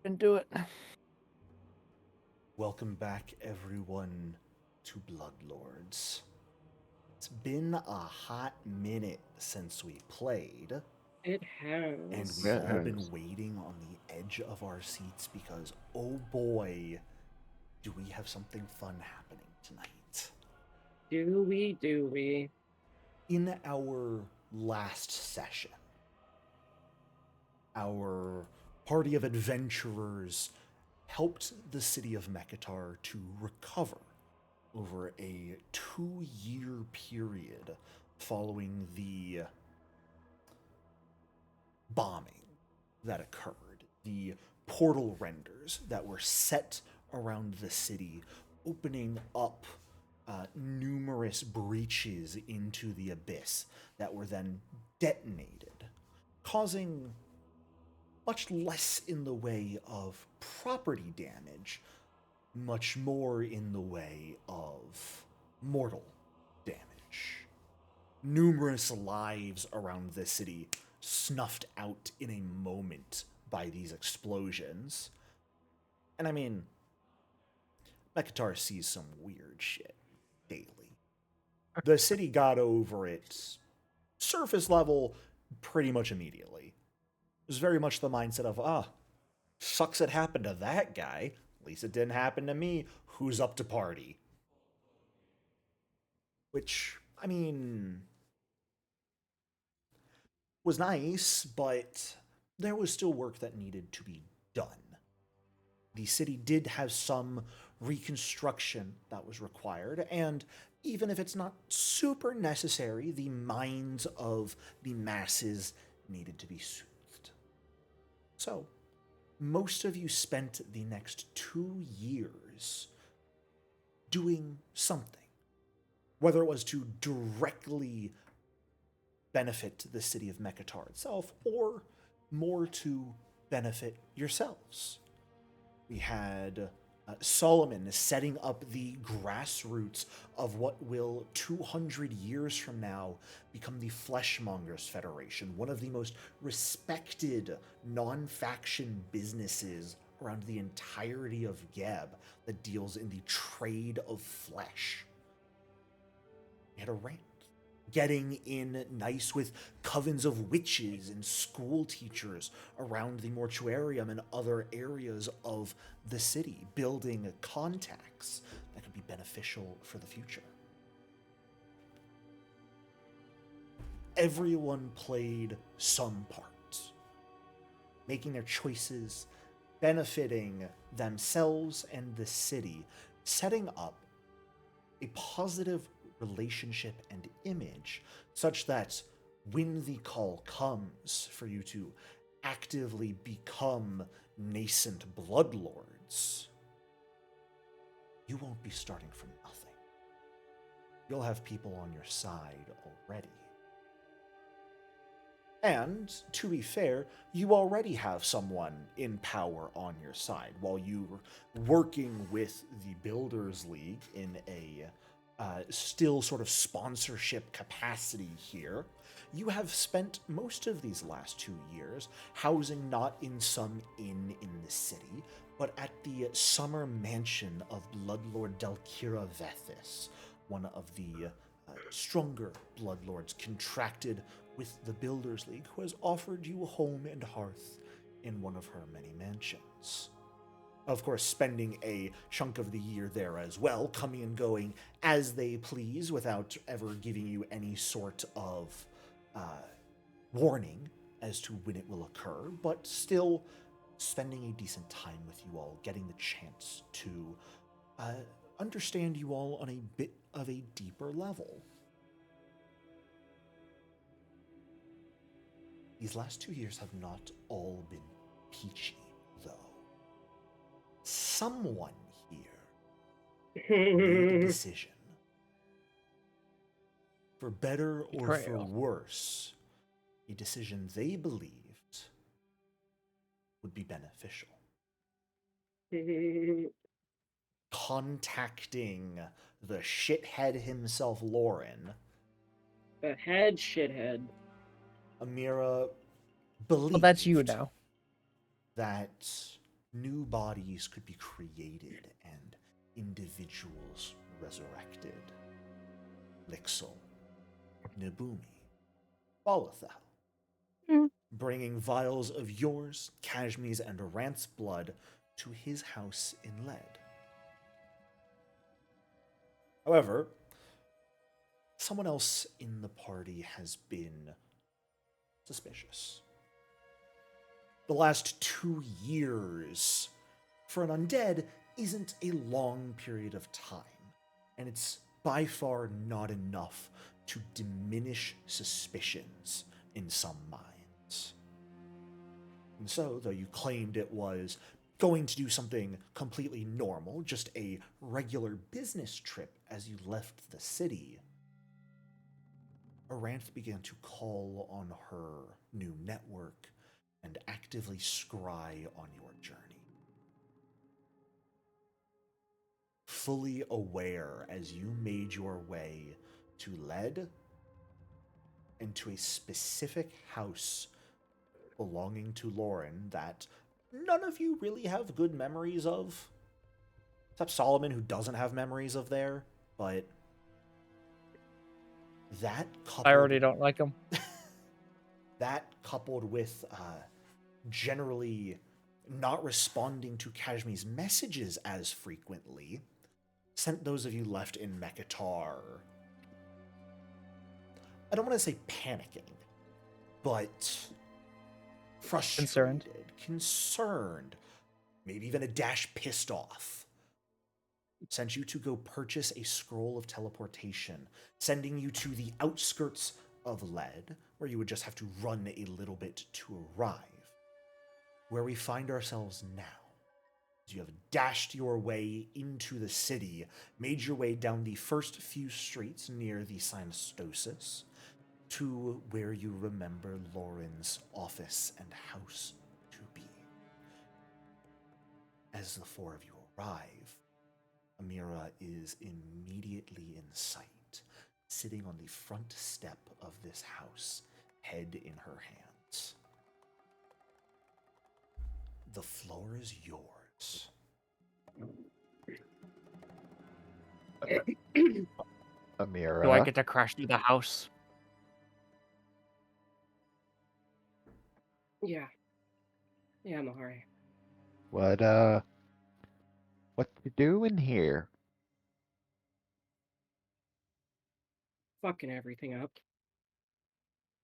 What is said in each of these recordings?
Into it. Welcome back, everyone, to Bloodlords. It's been a hot minute since we played, It and has. we've Yeah, it all been has. waiting on the edge of our seats because, oh boy, do we have something fun happening tonight. Do we, do we? In our last session, our party of adventurers helped the city of Mekatar to recover over a 2-year period following the bombing that occurred, the portal renders that were set around the city, opening up numerous breaches into the abyss that were then detonated, causing much less in the way of property damage, much more in the way of mortal damage. Numerous lives around the city snuffed out in a moment by these explosions. And I mean, Mekatar sees some weird shit daily. The city got over its surface level pretty much immediately. It was very much the mindset of, sucks it happened to that guy. At least it didn't happen to me. Who's up to party? Which, I mean, was nice, but there was still work that needed to be done. The city did have some reconstruction that was required, and even if it's not super necessary, the minds of the masses needed to be soothed. So, most of you spent the next 2 years doing something, whether it was to directly benefit the city of Mekatar itself or more to benefit yourselves. We had Solomon setting up the grassroots of what will 200 years from now become the Fleshmongers Federation, one of the most respected non faction businesses around the entirety of Geb that deals in the trade of flesh. We had a rant getting in nice with covens of witches and school teachers around the mortuarium and other areas of the city, building contacts that could be beneficial for the future. Everyone played some part, making their choices, benefiting themselves and the city, setting up a positive relationship and image such that when the call comes for you to actively become nascent bloodlords, you won't be starting from nothing. You'll have people on your side already. And, to be fair, you already have someone in power on your side. While you're working with the Builders League in a still sort of sponsorship capacity here, you have spent most of these last 2 years housing not in some inn in the city, but at the summer mansion of Bloodlord Delkira Vethis, one of the stronger Bloodlords contracted with the Builders League, who has offered you a home and hearth in one of her many mansions. Of course, spending a chunk of the year there as well, coming and going as they please without ever giving you any sort of warning as to when it will occur, but still spending a decent time with you all, getting the chance to understand you all on a bit of a deeper level. These last 2 years have not all been peachy, though. Someone here made a decision. For better or for Betrayal. worse, a decision they believed would be beneficial. Contacting the shithead himself, Lorin, The head shithead. Amira Well, that's you believed now. that new bodies could be created and individuals resurrected. Lixel, Nabumi, Balathal, Mm. bringing vials of yours, Kashmi's, and Rant's blood to his house in Yled. However, someone else in the party has been suspicious. The last 2 years for an undead isn't a long period of time, and it's by far not enough to diminish suspicions in some minds. And so, though you claimed it was going to do something completely normal, just a regular business trip as you left the city, Aranth began to call on her new network and actively scry on your journey. Fully aware as you made your way to Yled and to a specific house belonging to Lorin that none of you really have good memories of. Except Solomon, who doesn't have memories of there, but that coupled, I already don't like him. that coupled with generally not responding to Kashmi's messages as frequently sent those of you left in Mekatar, I don't want to say panicking, but frustrated, concerned, maybe even a dash pissed off. Sent you to go purchase a scroll of teleportation, sending you to the outskirts of Yled, where you would just have to run a little bit to arrive. Where we find ourselves now. You have dashed your way into the city, made your way down the first few streets near the Synostosis, to where you remember Lorin's office and house to be. As the four of you arrive, Amira is immediately in sight, sitting on the front step of this house, head in her hands. The floor is yours. Amira. Do I get to crash through the house? Yeah. Yeah, Mahari. What you doing here? Fucking everything up.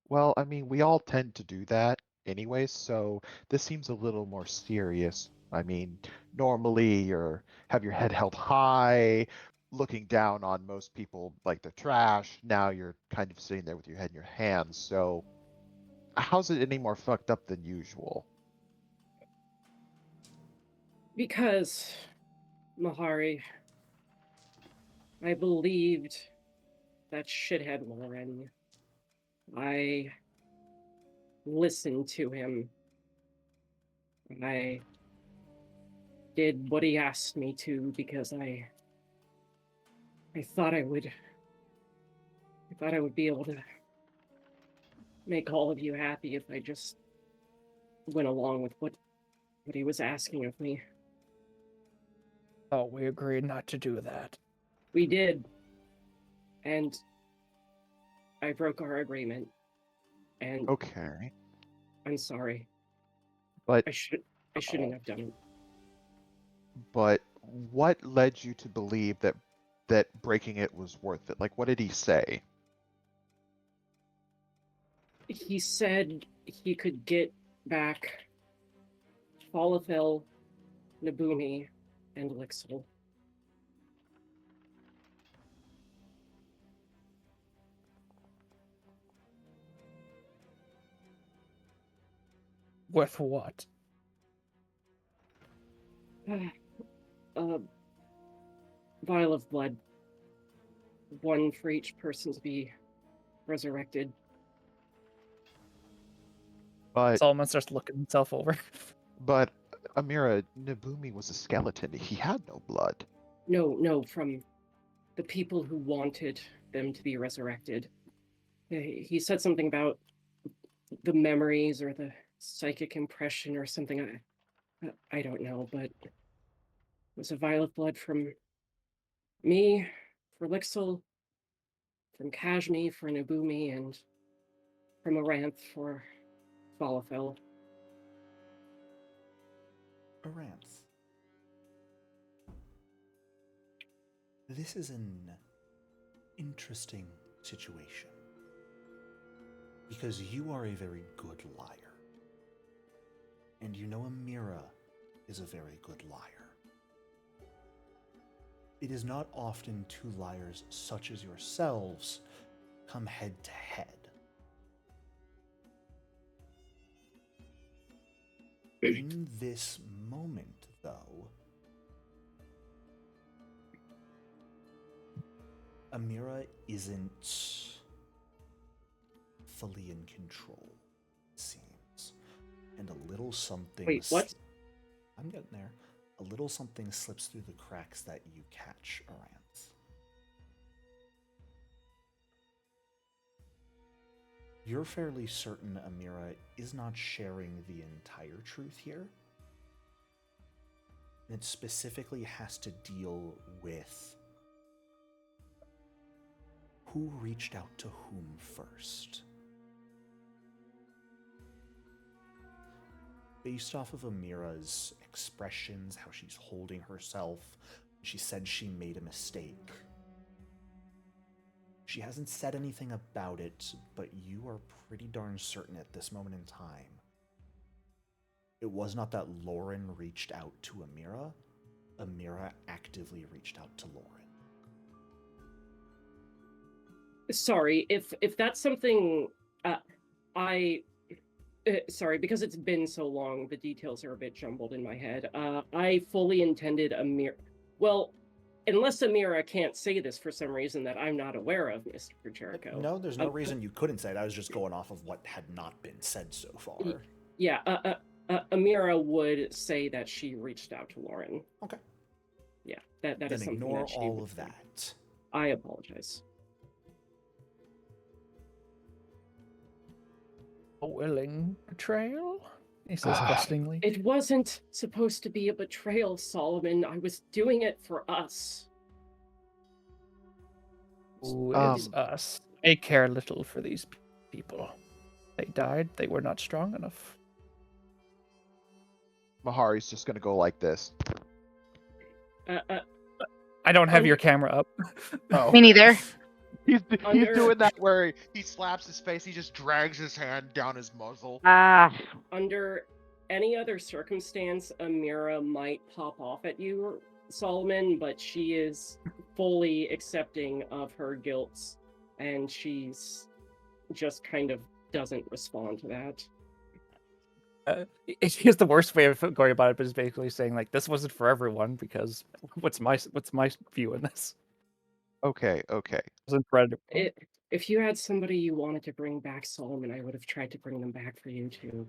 Well, I mean, we all tend to do that anyway, so this seems a little more serious. I mean, normally you're have your head held high, looking down on most people like they're trash. Now you're kind of sitting there with your head in your hands. So, how's it any more fucked up than usual? Because, Mahari, I believed that shithead Lorin. I listened to him. I did what he asked me to because I thought I would be able to make all of you happy if I just went along with what he was asking of me. Oh, we agreed not to do that. We did. And I broke our agreement. And Okay, I'm sorry. but I shouldn't have done it. but what led you to believe that breaking it was worth it? Like, what did he say? He said he could get back Falafel, Nabumi, and Lixel. With what? A vial of blood. One for each person to be resurrected. But Solomon starts looking himself over. But Amira, Nabumi was a skeleton. He had no blood. No, from the people who wanted them to be resurrected. He said something about the memories or the psychic impression or something. I don't know, but it was a vial of blood from me for Lixil, from Kashmi for Nabumi, and from Aranth for Falafel. Aranth. This is an interesting situation. Because you are a very good liar. And you know Amira is a very good liar. It is not often two liars such as yourselves come head to head. In this moment, though, Amira isn't fully in control, it seems. And a little something... Wait, what? I'm getting there. A little something slips through the cracks that you catch, Aranth. You're fairly certain Amira is not sharing the entire truth here. And it specifically has to deal with who reached out to whom first. Based off of Amira's expressions, how she's holding herself, she said she made a mistake. She hasn't said anything about it, but you are pretty darn certain at this moment in time. It was not that Lorin reached out to Amira. Amira actively reached out to Lorin. Sorry, if that's something sorry, because it's been so long, the details are a bit jumbled in my head. I fully intended Amira. Well, unless Amira can't say this for some reason that I'm not aware of, Mr. Jericho. No, there's no reason you couldn't say it. I was just going off of what had not been said so far. Yeah, Amira would say that she reached out to Lorin. Okay. Yeah, that then is something ignore that she all would of say. that. I apologize. A willing betrayal? He says questioningly. It wasn't supposed to be a betrayal, Solomon. I was doing it for us. Who is us? I care little for these people. They died. They were not strong enough. Mahari's just gonna go like this. I don't have your camera up. Oh. Me neither. He's doing that where he slaps his face, he just drags his hand down his muzzle. Under any other circumstance, Amira might pop off at you, Solomon, but she is fully accepting of her guilt, and she's just kind of doesn't respond to that. Here's the worst way of going about it, but it's basically saying like this wasn't for everyone because what's my view in this? Okay. Wasn't for everyone. If you had somebody you wanted to bring back, Solomon, I would have tried to bring them back for you too.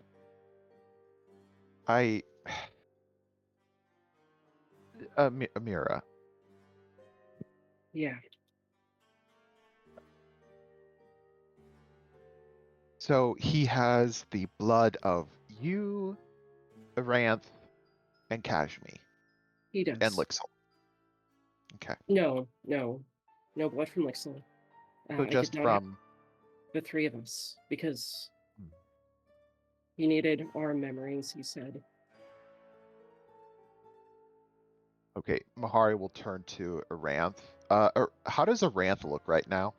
Amira. Yeah. So he has the blood of you, Aranth, and Kashmi. He does. And Lixil. Okay. No blood from Lixil. So just from the three of us, because he needed our memories, he said. Okay, Mahari will turn to Aranth. How does Aranth look right now?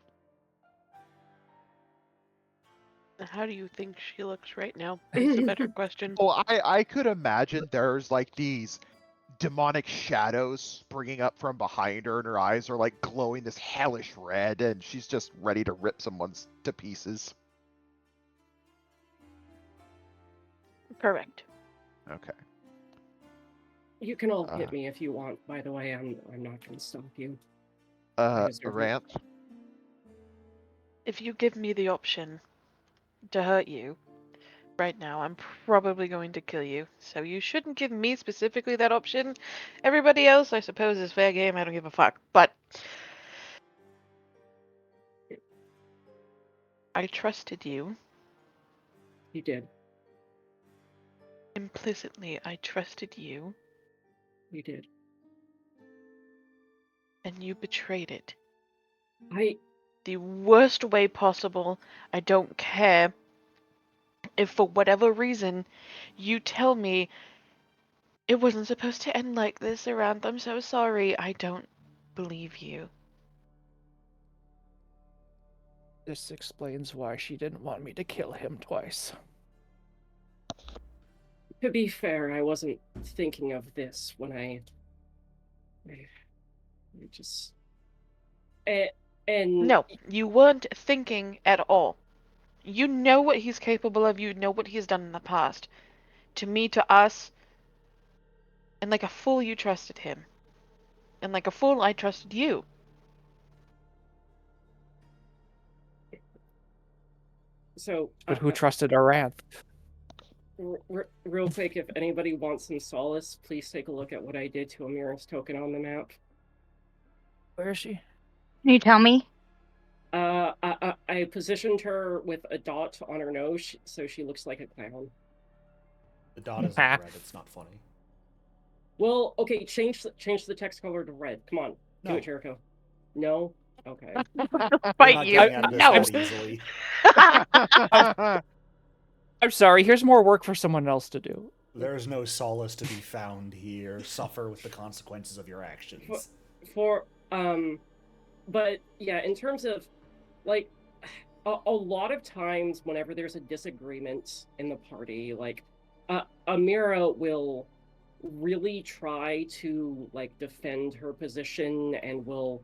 How do you think she looks right now? Is a better question. Well, I could imagine there's like these demonic shadows springing up from behind her, and her eyes are like glowing this hellish red, and she's just ready to rip someone to pieces. Correct. Okay. You can all hit me if you want. By the way, I'm not going to stop you. Aranth? If you give me the option to hurt you right now, I'm probably going to kill you. So you shouldn't give me specifically that option. Everybody else, I suppose, is fair game. I don't give a fuck. But I trusted you. You did. Implicitly, I trusted you, You did. and you betrayed it. I The worst way possible. I don't care if for whatever reason you tell me it wasn't supposed to end like this, Aranth. I'm so sorry. I don't believe you. This explains why she didn't want me to kill him twice. To be fair, I wasn't thinking of this when I just and No, you weren't thinking at all. You know what he's capable of, you know what he's done in the past. To me, to us, and like a fool, you trusted him. And like a fool, I trusted you. so But who trusted Aranth? real quick, if anybody wants some solace, please take a look at what I did to Amira's token on the map. Where is she? Can you tell me? I positioned her with a dot on her nose, so she looks like a clown. The dot isn't red. It's not funny. Well, okay, change the text color to red. Come on, do No. it, Jericho. No. Okay. We're Fight not you. getting out of this No. that easily. I'm sorry, here's more work for someone else to do. There's no solace to be found here. Suffer with the consequences of your actions. But yeah, in terms of like a lot of times whenever there's a disagreement in the party, like Amira will really try to like defend her position and will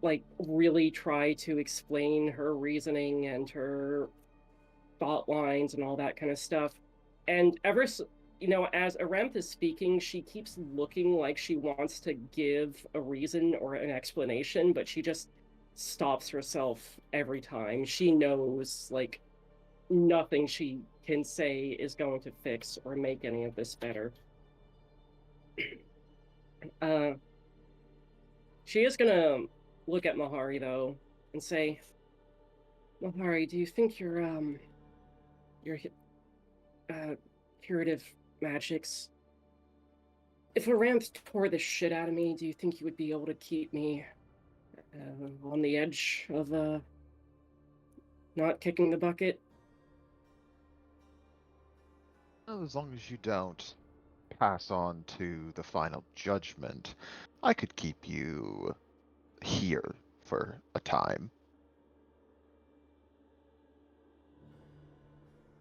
like really try to explain her reasoning and her thought lines and all that kind of stuff. And as Aranth is speaking, she keeps looking like she wants to give a reason or an explanation, but she just stops herself every time. She knows like nothing she can say is going to fix or make any of this better. She is gonna look at Mahari though and say, Mahari, do you think your curative magics, if Aranth tore the shit out of me, do you think you would be able to keep me on the edge of not kicking the bucket? As long as you don't pass on to the final judgment, I could keep you here for a time.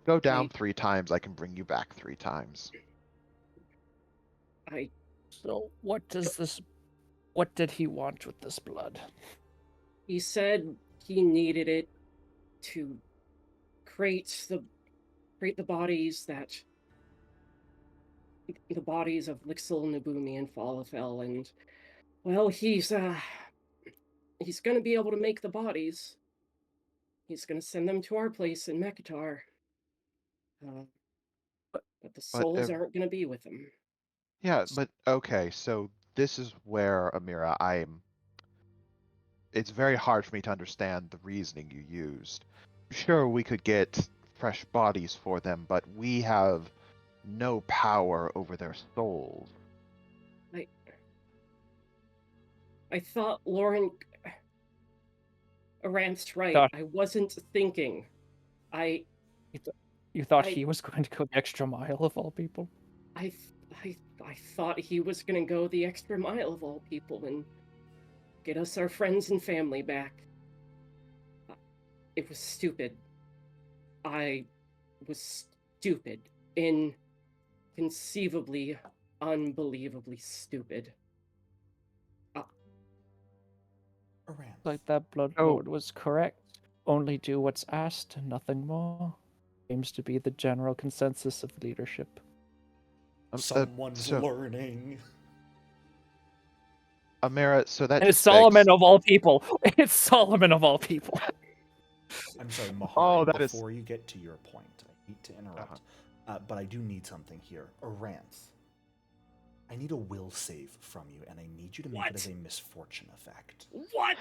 Go down 3 times, I can bring you back 3 times. So what did he want with this blood? He said he needed it to create the bodies of Lixil, Nabumi, and Falafel, and well, he's gonna be able to make the bodies. He's gonna send them to our place in Mekatar. But the souls aren't gonna be with him. Yeah, but okay, so this is where, Amira, it's very hard for me to understand the reasoning you used. Sure, we could get fresh bodies for them, but we have no power over their souls. I thought Lorin... Aranth's right. I wasn't thinking. You thought he was going to go the extra mile of all people? I thought he was going to go the extra mile of all people and get us our friends and family back. It was stupid. I was stupid. Inconceivably, unbelievably stupid. Like that Blood Lord was correct. Only do what's asked and nothing more. Seems to be the general consensus of leadership. Someone's learning. Amira, so that and it's Solomon of all people. It's Solomon of all people. I'm sorry, Mahari, that before you get to your point, I hate to interrupt, but I do need something here. Aranth, I need a will save from you, and I need you to make it as a misfortune effect. What?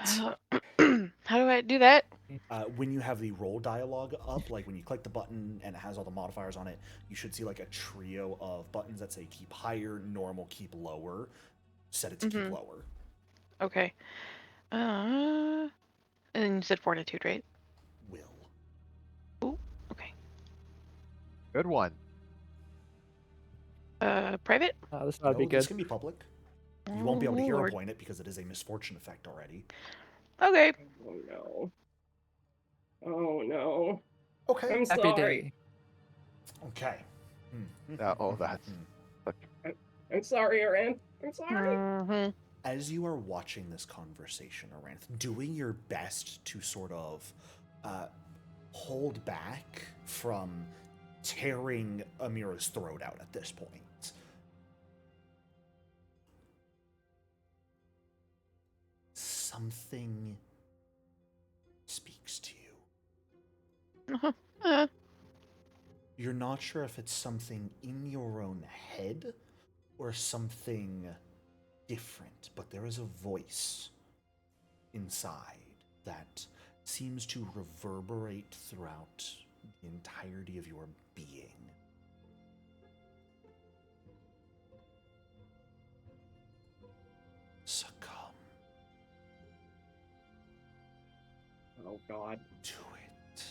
How do I do that? When you have the roll dialogue up, like when you click the button and it has all the modifiers on it, you should see like a trio of buttons that say keep higher, normal, keep lower. Set it to keep lower. Okay. And you said fortitude, right? Will. Ooh, okay. Good one. Private? This ought to be This good. can be public. You won't be able to hero Lord. point it because it is a misfortune effect already. Okay. Oh no. Oh no. Okay. I'm Happy sorry. day. Okay. That's I'm sorry, Aran. I'm sorry. Mm-hmm. As you are watching this conversation, Aranth, doing your best to sort of hold back from tearing Amira's throat out at this point. Something speaks to you. You're not sure if it's something in your own head or something different, but there is a voice inside that seems to reverberate throughout the entirety of your being. Succumb Oh god. to it.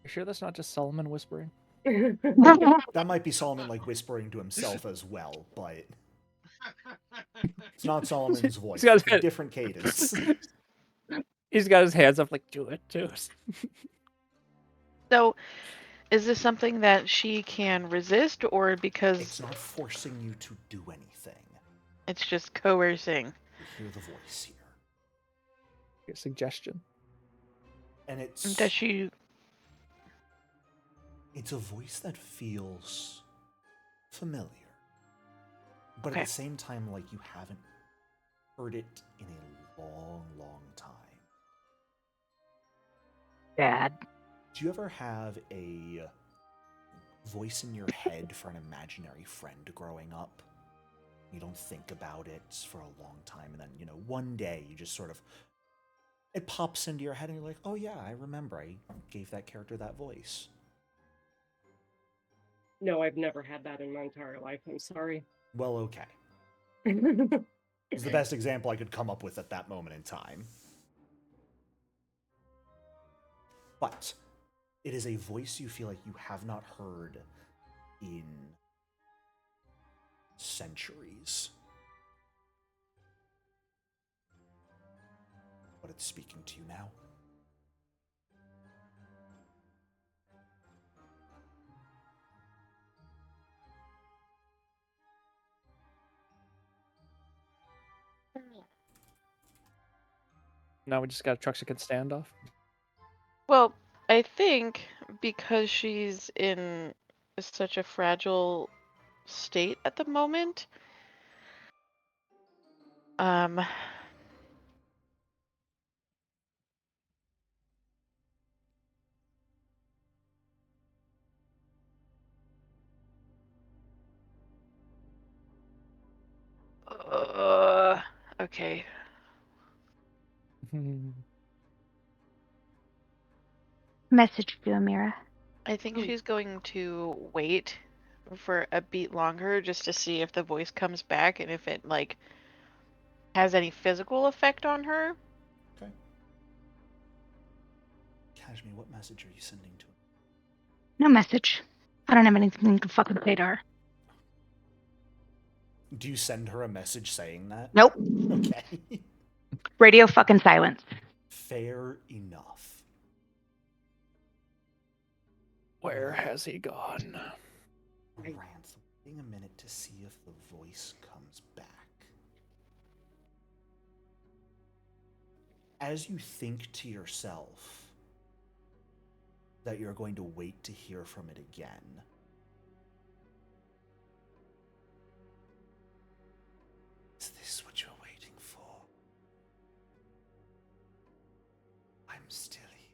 You sure that's not just Solomon whispering? That might be Solomon like whispering to himself as well, but it's not Solomon's voice. got It's a different cadence. He's got his hands up like, do it. So, is this something that she can resist, or because It's not forcing you to do anything. it's just coercing? You hear the voice here. Your suggestion. And it's Does she? a voice that feels familiar. But Okay. at the same time, like you haven't heard it in a long, long time. Dad. Do you ever have a voice in your head for an imaginary friend growing up? You don't think about it for a long time, and then, one day you just sort of, it pops into your head and you're like, oh yeah, I remember I gave that character that voice. No, I've never had that in my entire life. I'm sorry. Well, okay. It's the best example I could come up with at that moment in time. But it is a voice you feel like you have not heard in centuries. But it's speaking to you now. Now we just got a Truxican standoff. Well, I think because she's in such a fragile state at the moment, okay. Message to Amira. I think she's going to wait for a beat longer just to see if the voice comes back and if it like has any physical effect on her. Okay. Kashmi, what message are you sending to him? No message. I don't have anything to fucking say to her. Do you send her a message saying that? Nope. Okay. Radio fucking silence. Fair enough. Where has he gone? Ranth, waiting a minute to see if the voice comes back. As you think to yourself that you're going to wait to hear from it again, is this what you're waiting for? I'm still here.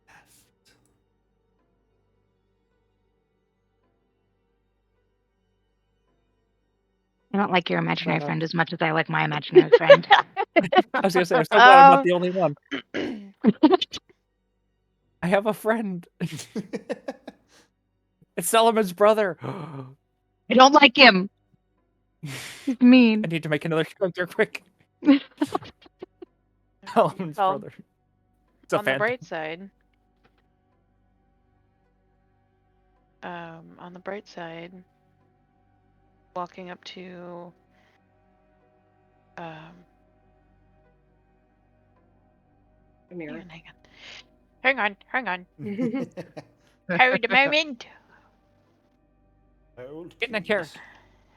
Left. I don't like your imaginary But, friend as much as I like my imaginary friend. I was gonna say, I'm so glad I'm not the only one. I I have a friend. It's Solomon's brother. I don't like him. He's mean. I need to make another character quick. Solomon's Well, brother. It's a on the fan. bright side, walking up to Amira. even hang on. Hold a moment. Hold, Get in a please. character.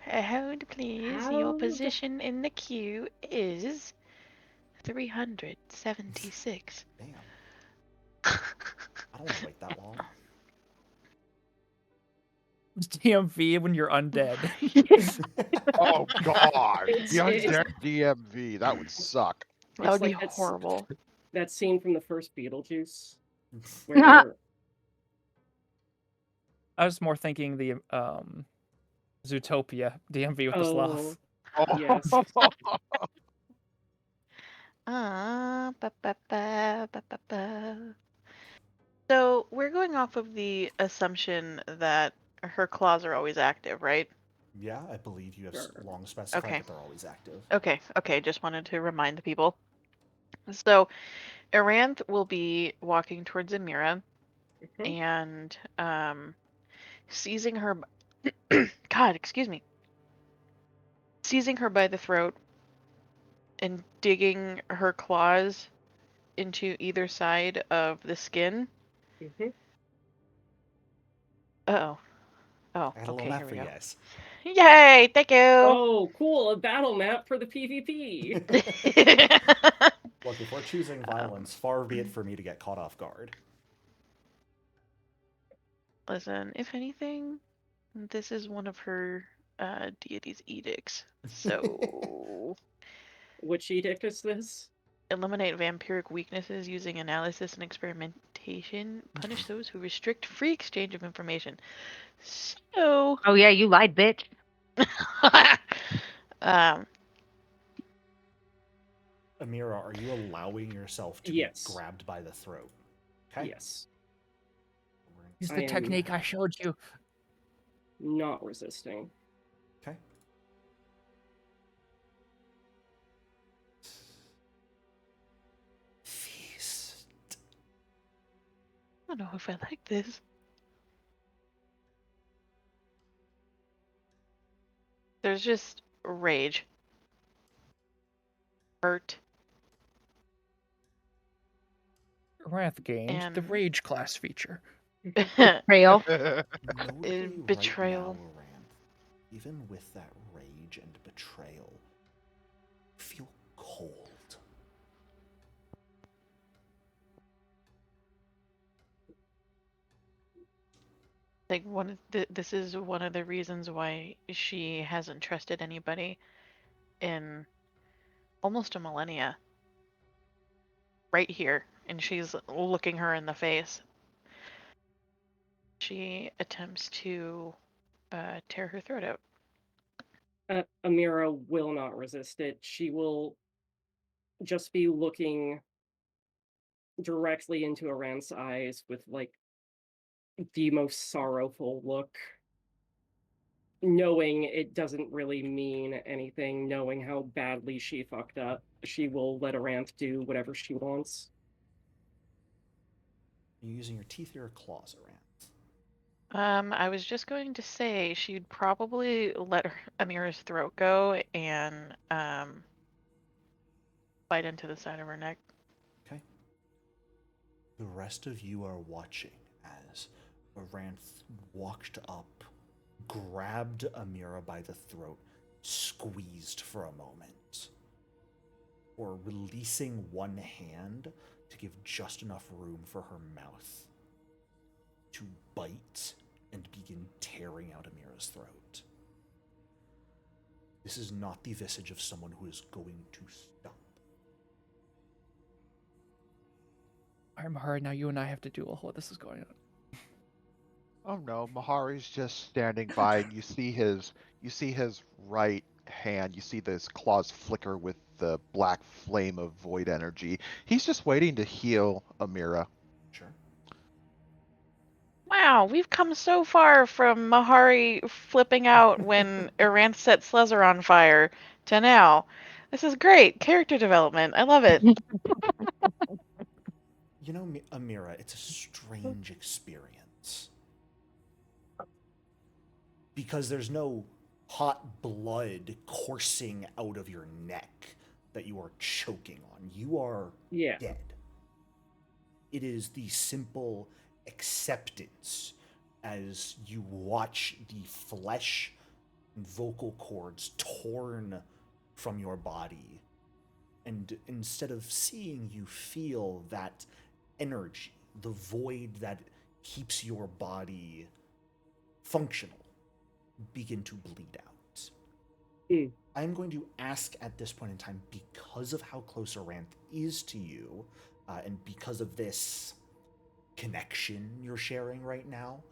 Hold, please. Your position in the queue is 376. Damn. I don't want to wait that long. It's DMV when you're undead. Oh God, It's- the it's- undead DMV. That would suck. That would be like horrible. that scene from the first Beetlejuice where they're I was more thinking the Zootopia DMV with the sloth. Yes. Ba, ba, ba, ba, ba, ba. So we're going off of the assumption that her claws are always active, right? Yeah, I believe you have Sure. long specified Okay. that they're always active. Okay, just wanted to remind the people. So Aranth will be walking towards Amira and seizing her God, excuse me. Seizing her by the throat and digging her claws into either side of the skin. Oh, I got a little okay, map here for we you go. guys. Yay, thank you. Oh, cool! A battle map for the PvP. Look, before choosing violence, far be it for me to get caught off guard. Listen, if anything, this is one of her deity's edicts. So Which edict is this? eliminate vampiric weaknesses using analysis and experimentation. Punish those who restrict free exchange of information. So Oh yeah, you lied, bitch. Amira, are you allowing yourself to Yes. be grabbed by the throat? Okay. Yes. Use I the am technique I showed you. not resisting. Okay. Feast. I don't know if I like this. There's just rage. Hurt. Wrath gained the And- rage class feature. Betrayal. Notably Betrayal. right now, Aranth, even with that rage and betrayal, you feel cold. Like this is one of the reasons why she hasn't trusted anybody in almost a millennia. Right here, and she's looking her in the face. She attempts to tear her throat out. Amira will not resist it. She will just be looking directly into Aranth's eyes with like the most sorrowful look, knowing it doesn't really mean anything, knowing how badly she fucked up. She will let Aranth do whatever she wants. Are you using your teeth or your claws, Aranth? I was just going to say she'd probably let Amira's throat go and bite into the side of her neck. Okay. The rest of you are watching as Aranth walked up, grabbed Amira by the throat, squeezed for a moment, or releasing one hand to give just enough room for her mouth to bite and begin tearing out Amira's throat. This is not the visage of someone who is going to stop. Alright, Mahari, now you and I have to duel while this is going on. Oh no, Mahari's just standing by, and you see his right hand. You see those claws flicker with the black flame of void energy. He's just waiting to heal Amira. Sure. Wow, we've come so far from Mahari flipping out when Iranth set Slezzer on fire to now. This is great. Character development. I love it. You know, Amira, it's a strange experience. Because there's no hot blood coursing out of your neck that you are choking on. You are dead. It is the simple acceptance as you watch the flesh and vocal cords torn from your body. And instead of seeing, you feel that energy, the void that keeps your body functional, begin to bleed out. I'm going to ask at this point in time, because of how close Aranth is to you, and because of this connection you're sharing right now,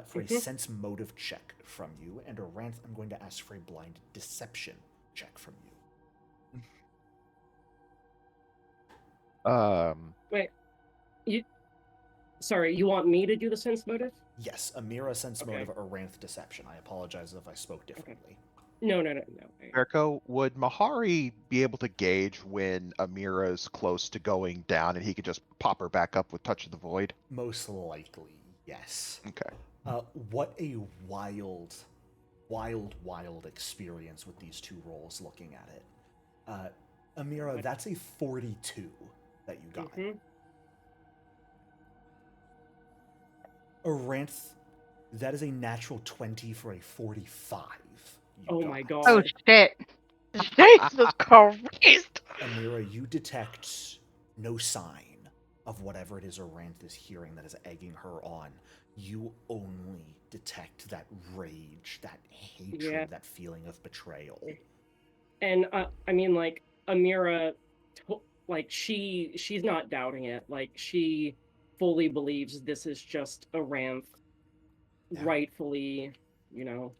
for a sense motive check from you. And Aranth, I'm going to ask for a blind deception check from you. Wait, sorry, you want me to do the sense motive? Yes, Amira sense motive, Aranth deception. I apologize if I spoke differently. No. Erko, would Mahari be able to gauge when Amira's close to going down, and he could just pop her back up with Touch of the Void? Most likely, yes. Okay. What a wild experience with these two rolls looking at it. Amira, that's a 42 that you got. Aranth, that is a natural 20 for a 45. Oh my god. Oh shit. Jesus Christ! Amira, you detect no sign of whatever it is Aranth is hearing that is egging her on. You only detect that rage, that hatred, that feeling of betrayal. And I mean, like, Amira, like, she's not doubting it. Like, she fully believes this is just Aranth rightfully, you know.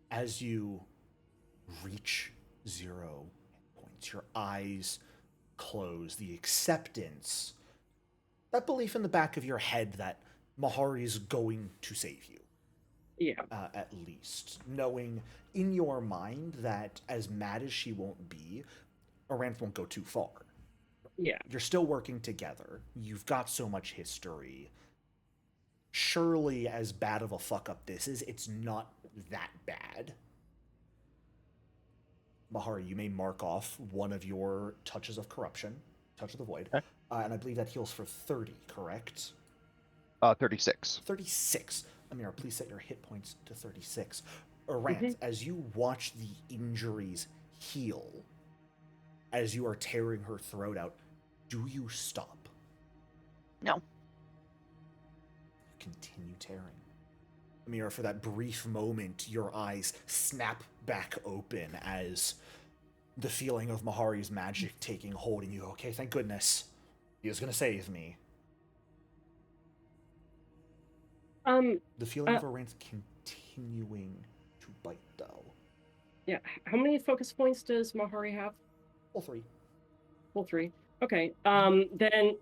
As you reach 0 points, your eyes close, the acceptance, that belief in the back of your head that Mahari is going to save you. Yeah. At least. Knowing in your mind that as mad as she won't be, Aranth won't go too far. Yeah. You're still working together. You've got so much history. Surely, as bad of a fuck up this is, it's not that bad. Mahari, you may mark off one of your touches of corruption, Touch of the Void, and I believe that heals for 30, correct? 36. 36. Amira, please set your hit points to 36. Aranth, as you watch the injuries heal, as you are tearing her throat out, do you stop? No. You continue tearing. Amira, for that brief moment, your eyes snap back open as the feeling of Mahari's magic taking hold in you. Okay, thank goodness. He is going to save me. The feeling of Aranth continuing to bite, though. Yeah. How many focus points does Mahari have? All 3. All 3. Okay. Then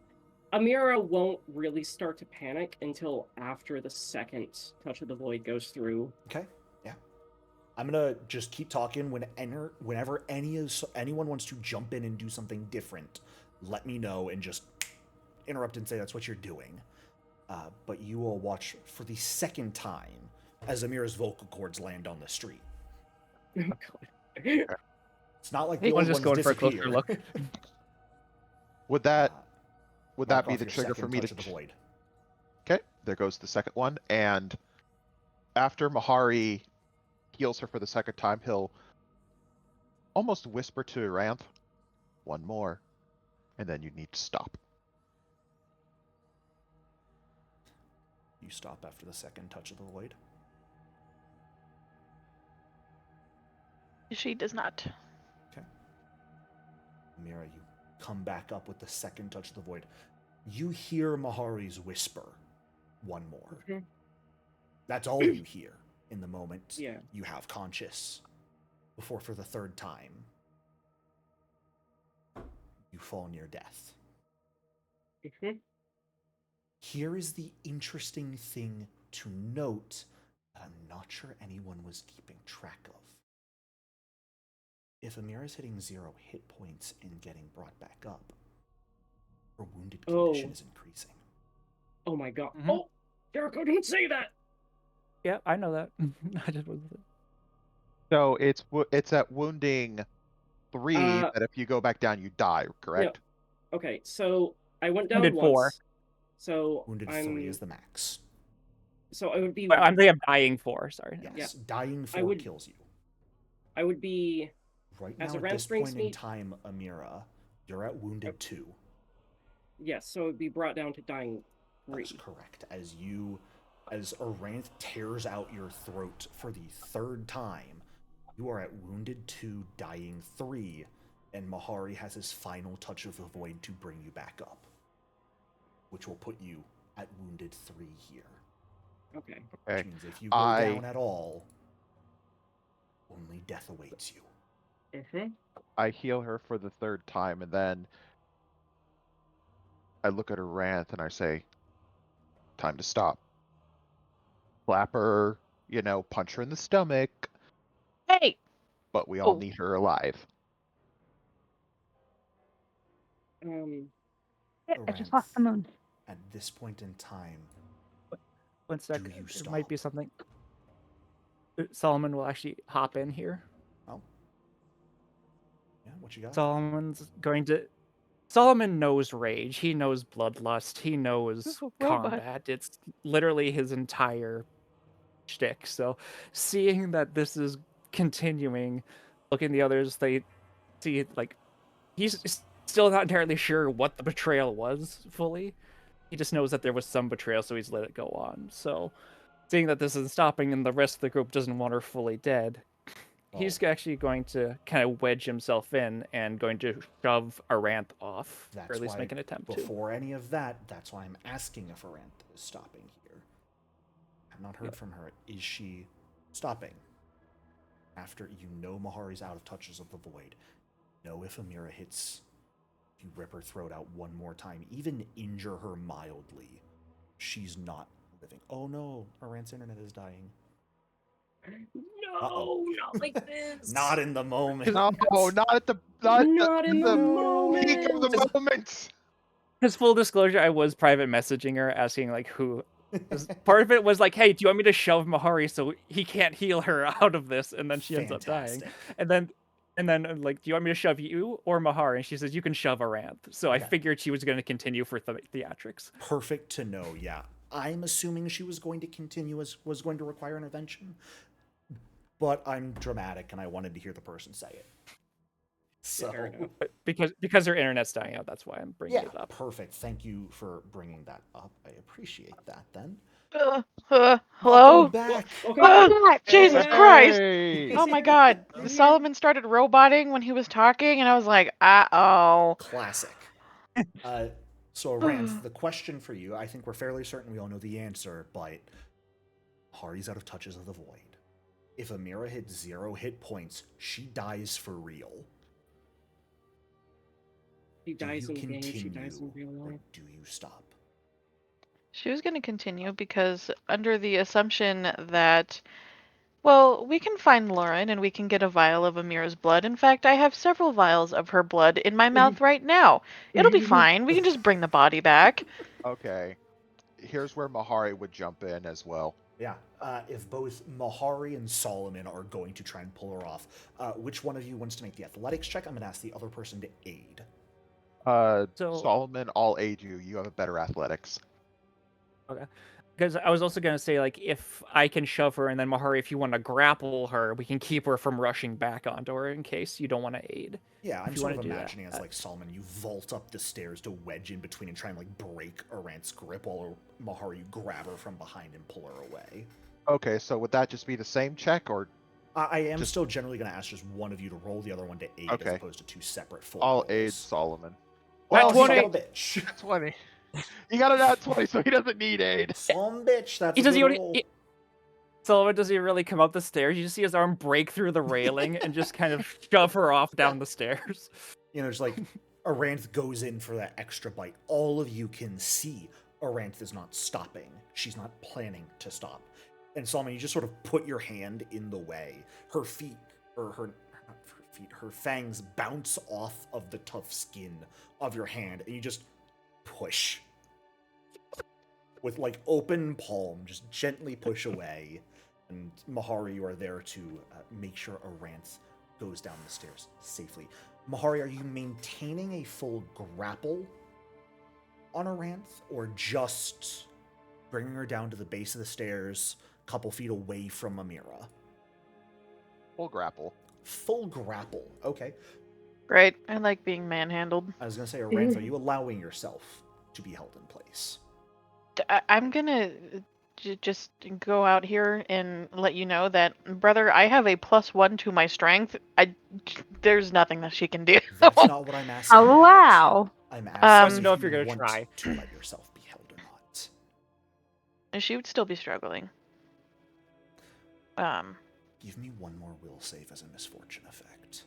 Amira won't really start to panic until after the second Touch of the Void goes through. Okay. Yeah. I'm gonna just keep talking. Whenever anyone wants to jump in and do something different, let me know and just interrupt and say that's what you're doing. But you will watch for the second time as Amira's vocal cords land on the street. Oh god. It's not like the old ones disappear. Would that be the your trigger for me touch to of the void? Okay, there goes the second one, and after Mahari heals her for the second time, he'll almost whisper to Aranth, "One more, and then you need to stop." You stop after the second touch of the void? She does not. Okay. Amira, you come back up with the second touch of the void, you hear Mahari's whisper one more. Mhm. That's all you hear in the moment Yeah. you have conscious, before for the third time you fall near death. Mhm. Here is the interesting thing to note that I'm not sure anyone was keeping track of. If Amira's hitting 0 hit points and getting brought back up, her wounded condition is increasing. Oh my god. Mhm. Oh, Jericho didn't say that. Yeah, I know that. I just wasn't. So it's at wounding 3 that if you go back down, you die, correct? No. Okay, so I went down Wounded 4. once. So Wounded I'm 3 is the max. So I would be. I'm thinking of dying 4. Sorry. Yes, Yeah. dying 4 kills you. I would be. Right As now, a at ramp this brings point me- in time, Amira, you're at wounded 2. Yes, so it would be brought down to dying 3. That's correct. As Aranth tears out your throat for the third time, you are at wounded 2, dying 3, and Mahari has his final touch of the void to bring you back up, which will put you at wounded 3 here. Okay. Which means if you go down at all, only death awaits you. Mm-hmm. I heal her for the third time, and then I look at her Ranth and I say, time to stop. Slap her, punch her in the stomach. Hey! But we all need her alive. I just lost the moon. At this point in time, One sec. do you There stop? might be something. Solomon will actually hop in here. Oh. Yeah, what you got? Solomon knows rage. He knows bloodlust. He knows Robot. combat. It's literally his entire shtick. So, seeing that this is continuing, looking at the others, they see he's still not entirely sure what the betrayal was fully. He just knows that there was some betrayal, so he's let it go on. So, seeing that this isn't stopping and the rest of the group doesn't want her fully dead, he's actually going to kind of wedge himself in and going to shove Aranth off, or at least make an attempt to. Before any of that, that's why I'm asking if Aranth is stopping here. I've not heard from her. Is she stopping? After you know Mahari's out of touches of the void, know if Amira hits, you rip her throat out one more time, even injure her mildly, she's not living. Oh no, Aranth's internet is dying. No, not like this. Not in the moment. No, not at the Not in the moment. peak of the moment. Because full disclosure, I was private messaging her, asking who. Part of it was hey, do you want me to shove Mahari so he can't heal her out of this? And then she ends up dying. And then I'm do you want me to shove you or Mahari? And she says, you can shove Aranth. So I figured she was going to continue for theatrics. Perfect to know, yeah. I'm assuming she was going to continue, was going to require intervention. But I'm dramatic and I wanted to hear the person say it. So but because her internet's dying out, that's why I'm bringing it up. Perfect. Thank you for bringing that up. I appreciate that then. Hello? Welcome back. Jesus Christ! Hey. Oh my god. Solomon started roboting when he was talking, and I was like, uh-oh. Classic. So Aranth, the question for you, I think we're fairly certain we all know the answer, but Hari's out of touches of the void. If Amira hits 0 hit points, she dies for real. She dies in game, she dies in real life. Or do you stop? She was going to continue because under the assumption that, well, we can find Lorin and we can get a vial of Amira's blood. In fact, I have several vials of her blood in my mouth right now. It'll be fine. We can just bring the body back. Okay. Here's where Mahari would jump in as well. Yeah, if both Mahari and Solomon are going to try and pull her off, which one of you wants to make the athletics check? I'm going to ask the other person to aid. Solomon, I'll aid you. You have a better athletics. Okay. Because I was also going to say, if I can shove her, and then Mahari, if you want to grapple her, we can keep her from rushing back onto her in case you don't want to aid. Yeah, I'm sort of imagining as Solomon, you vault up the stairs to wedge in between and try and break Aranth's grip, while Mahari, you grab her from behind and pull her away. Okay, so would that just be the same check, or? I am still generally going to ask just one of you to roll, the other one to aid, as opposed to two separate full I'll rolls. aid Solomon. Well, Nat son 20. of a bitch. 20. He got a nat 20, so he doesn't need aid. Son of a bitch, that's He a does. good He, roll. he, Sullivan, does he really come up the stairs? You just see his arm break through the railing and just kind of shove her off down the stairs. You know, just like Aranth goes in for that extra bite. All of you can see Aranth is not stopping. She's not planning to stop. And Solomon, you just sort of put your hand in the way. Her feet, or her not her feet, her fangs bounce off of the tough skin of your hand, and you just push. With like open palm, just gently push away. And Mahari, you are there to make sure Aranth goes down the stairs safely. Mahari, are you maintaining a full grapple on Aranth, or just bringing her down to the base of the stairs, a couple feet away from Amira? Full grapple. Full grapple. Okay. Great. I like being manhandled. I was going to say, Aranth, are you allowing yourself to be held in place? I'm gonna just go out here and let you know that, brother, I have a +1 to my strength. There's nothing that she can do. That's not what I'm asking. Oh, about. wow. I'm Um, asking know if if you're you gonna want try. to let yourself be held or not. She would still be struggling. Give me one more will save as a misfortune effect.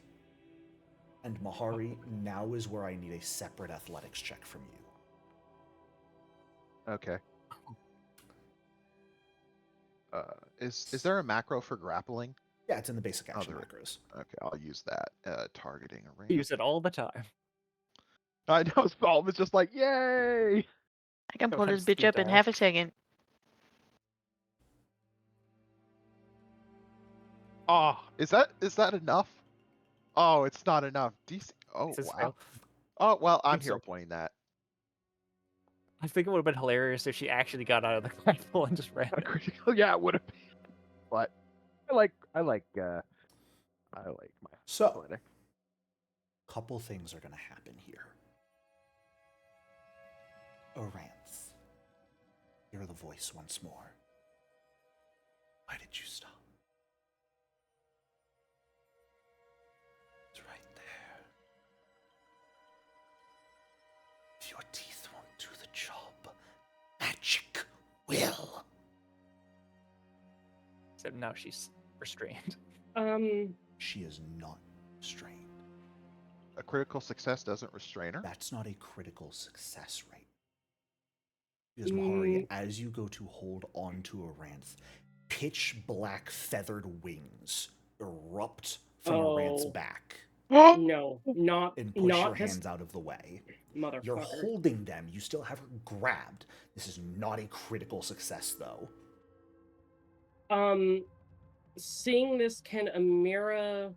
And Mahari, now is where I need a separate athletics check from you. Okay. Is there a macro for grappling? Yeah, it's in the basic action there is. macros. Okay, I'll use that. Targeting a range. Use it all the time. I know Solomon is just like, yay! I can pull this Sometimes bitch up in doll. half a second. Oh, is that enough? Oh, it's not enough. DC. Oh This is wow. fail. Oh well, I'm think here so. pointing that. I think it would have been hilarious if she actually got out of the grapple and just ran. A critical, yeah, it would have been. But I like my So, athletic. couple things are going to happen here. Aranth, hear the voice once more. Why did you stop? It's right there. If your teeth won't do the job, magic will. Except now she's restrained. She is not restrained. A critical success doesn't restrain her. That's not a critical success rate. Because Mahari, as you go to hold on to Aranth, pitch black feathered wings erupt from Aranth's back No, not and push not your this hands out of the way. motherfucker. You're holding them. You still have her grabbed. This is not a critical success, though. Seeing this, can Amira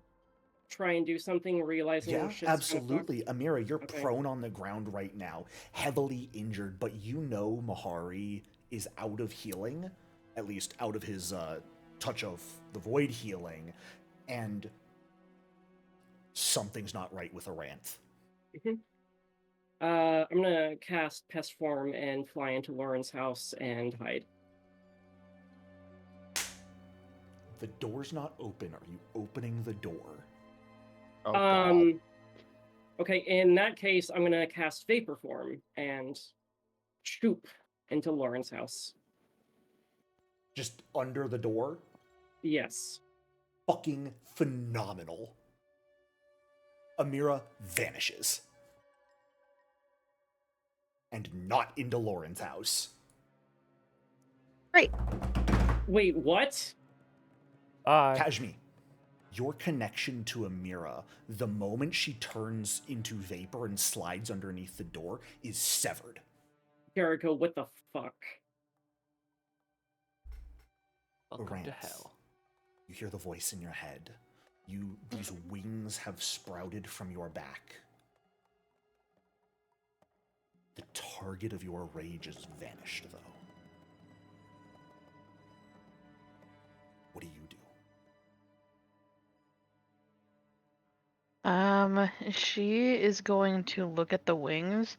try and do something, realizing Yeah, shit's gonna fuck? absolutely. Amira, you're Okay. prone on the ground right now, heavily injured, but you know Mahari is out of healing, at least out of his touch of the void healing, and something's not right with Aranth. I'm gonna cast Pest Form and fly into Lorin's house and hide. The door's not open. Are you opening the door? Oh god. Okay, in that case, I'm gonna cast Vapor Form and shoop into Lorin's house. Just under the door? Yes. Fucking phenomenal. Amira vanishes. And not into Lorin's house. Great. Wait, what? Kashmi, your connection to Amira, the moment she turns into vapor and slides underneath the door, is severed. Jericho, what the fuck? Welcome to Aranth, hell. you hear the voice in your head. These wings have sprouted from your back. The target of your rage has vanished, though. What do you do? She is going to look at the wings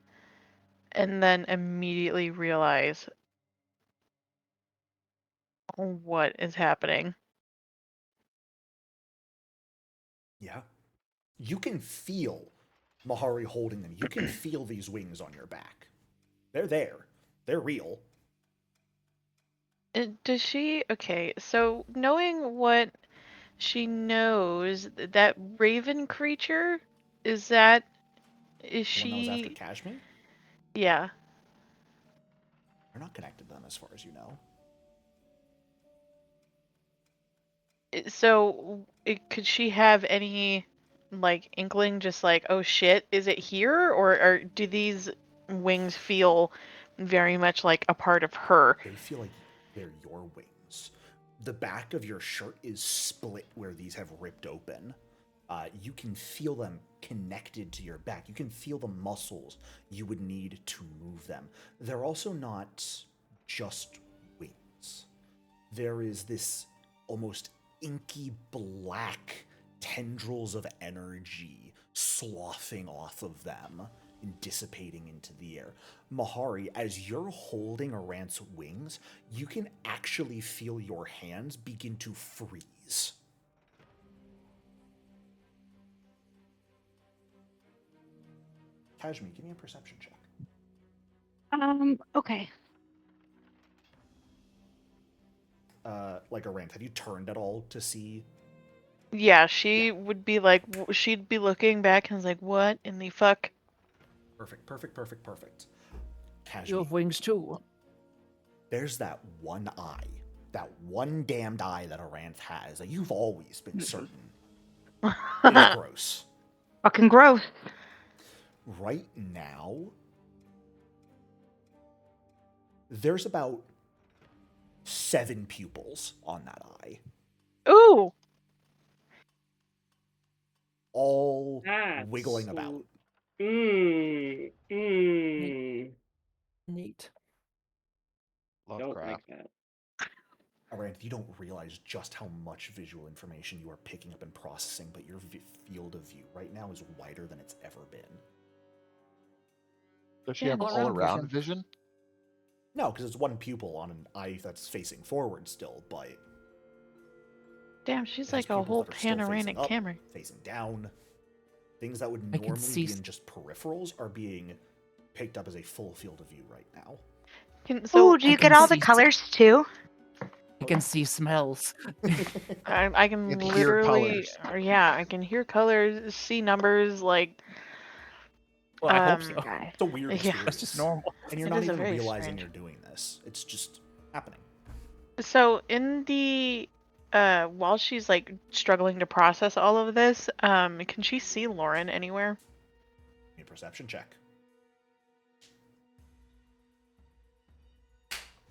and then immediately realize what is happening. Yeah. You can feel Mahari holding them. You can feel these wings on your back. They're there. They're real. Does she? Okay, so knowing what she knows, that raven creature, is The one that was after she? Kashmi? Yeah. They're not connected to them as far as you know. So could she have any like inkling, just like, oh shit, is it here, or do these wings feel very much like a part of her? They feel like they're your wings. The back of your shirt is split where these have ripped open. You can feel them connected to your back. You can feel the muscles you would need to move them. They're also not just wings. There is this almost inky black tendrils of energy sloughing off of them and dissipating into the air. Mahari, as you're holding Arant's wings, you can actually feel your hands begin to freeze. Kashmi, give me a perception check. Okay. Like Arant, have you turned at all to see? Yeah, she would be like, she'd be looking back and is like, what in the fuck? Perfect. Kashmi, You have wings too. there's that one eye, that one damned eye that Aranth has that you've always been certain is gross. Fucking gross. Right now, there's about 7 pupils on that eye, Ooh. all That's wiggling about. Mmm. Neat. Love Don't crap. like that. Aranth, you don't realize just how much visual information you are picking up and processing, but your field of view right now is wider than it's ever been. Does she Yeah, have well, all around around vision. vision? No, because it's one pupil on an eye that's facing forward still, but Damn, she's it has like a pupils whole that are still facing panoramic up, camera. facing down. Things that would I can normally see be in just peripherals are being picked up as a full field of view right now. So Ooh, do you I get can all the see- colors too? I can see smells. I can You can hear literally, colors. or yeah, I can hear colors, see numbers, like, Well, I hope so. Okay. It's a weird Yeah. experience. That's just normal. And you're It not is a even very realizing strange. you're doing this. It's just happening. So in the while she's like struggling to process all of this, can she see Lorin anywhere? A perception check.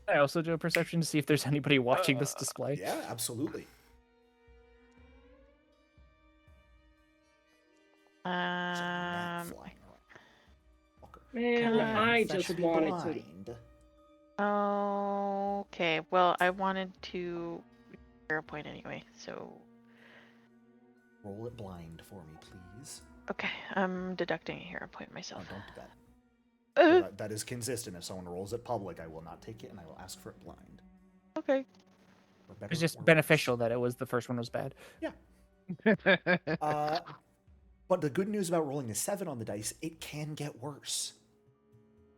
I also do a perception to see if there's anybody watching this display. Yeah, absolutely. Rat flying around. Walker. Man, Can I That just should be wanted to. blind. Okay, well, I wanted to share a point anyway, so Roll it blind for me, please. okay, I'm deducting a hero point Oh, myself. don't do that. Uh, That is consistent. If someone rolls it public, I will not take it and I will ask for it blind. okay. Or better, It's just or worse. beneficial that it was the first one was bad. But the good news about rolling a 7 on the dice, it can get worse.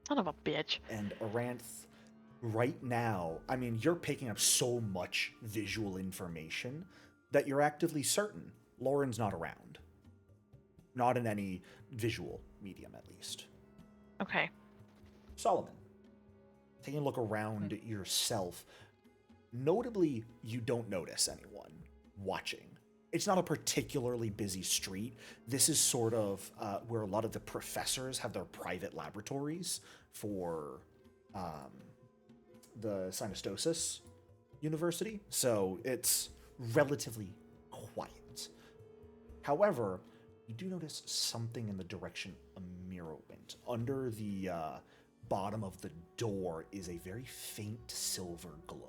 Son of a bitch. And Aranth, right now, I mean, you're picking up so much visual information that you're actively certain Lorin's not around. Not in any visual medium, at least. Okay. Solomon, taking a look around yourself, notably, you don't notice anyone watching. It's not a particularly busy street. This is sort of where a lot of the professors have their private laboratories for the Synostosis University, so it's relatively quiet. However, you do notice something in the direction Amira went. Under the bottom of the door is a very faint silver glow.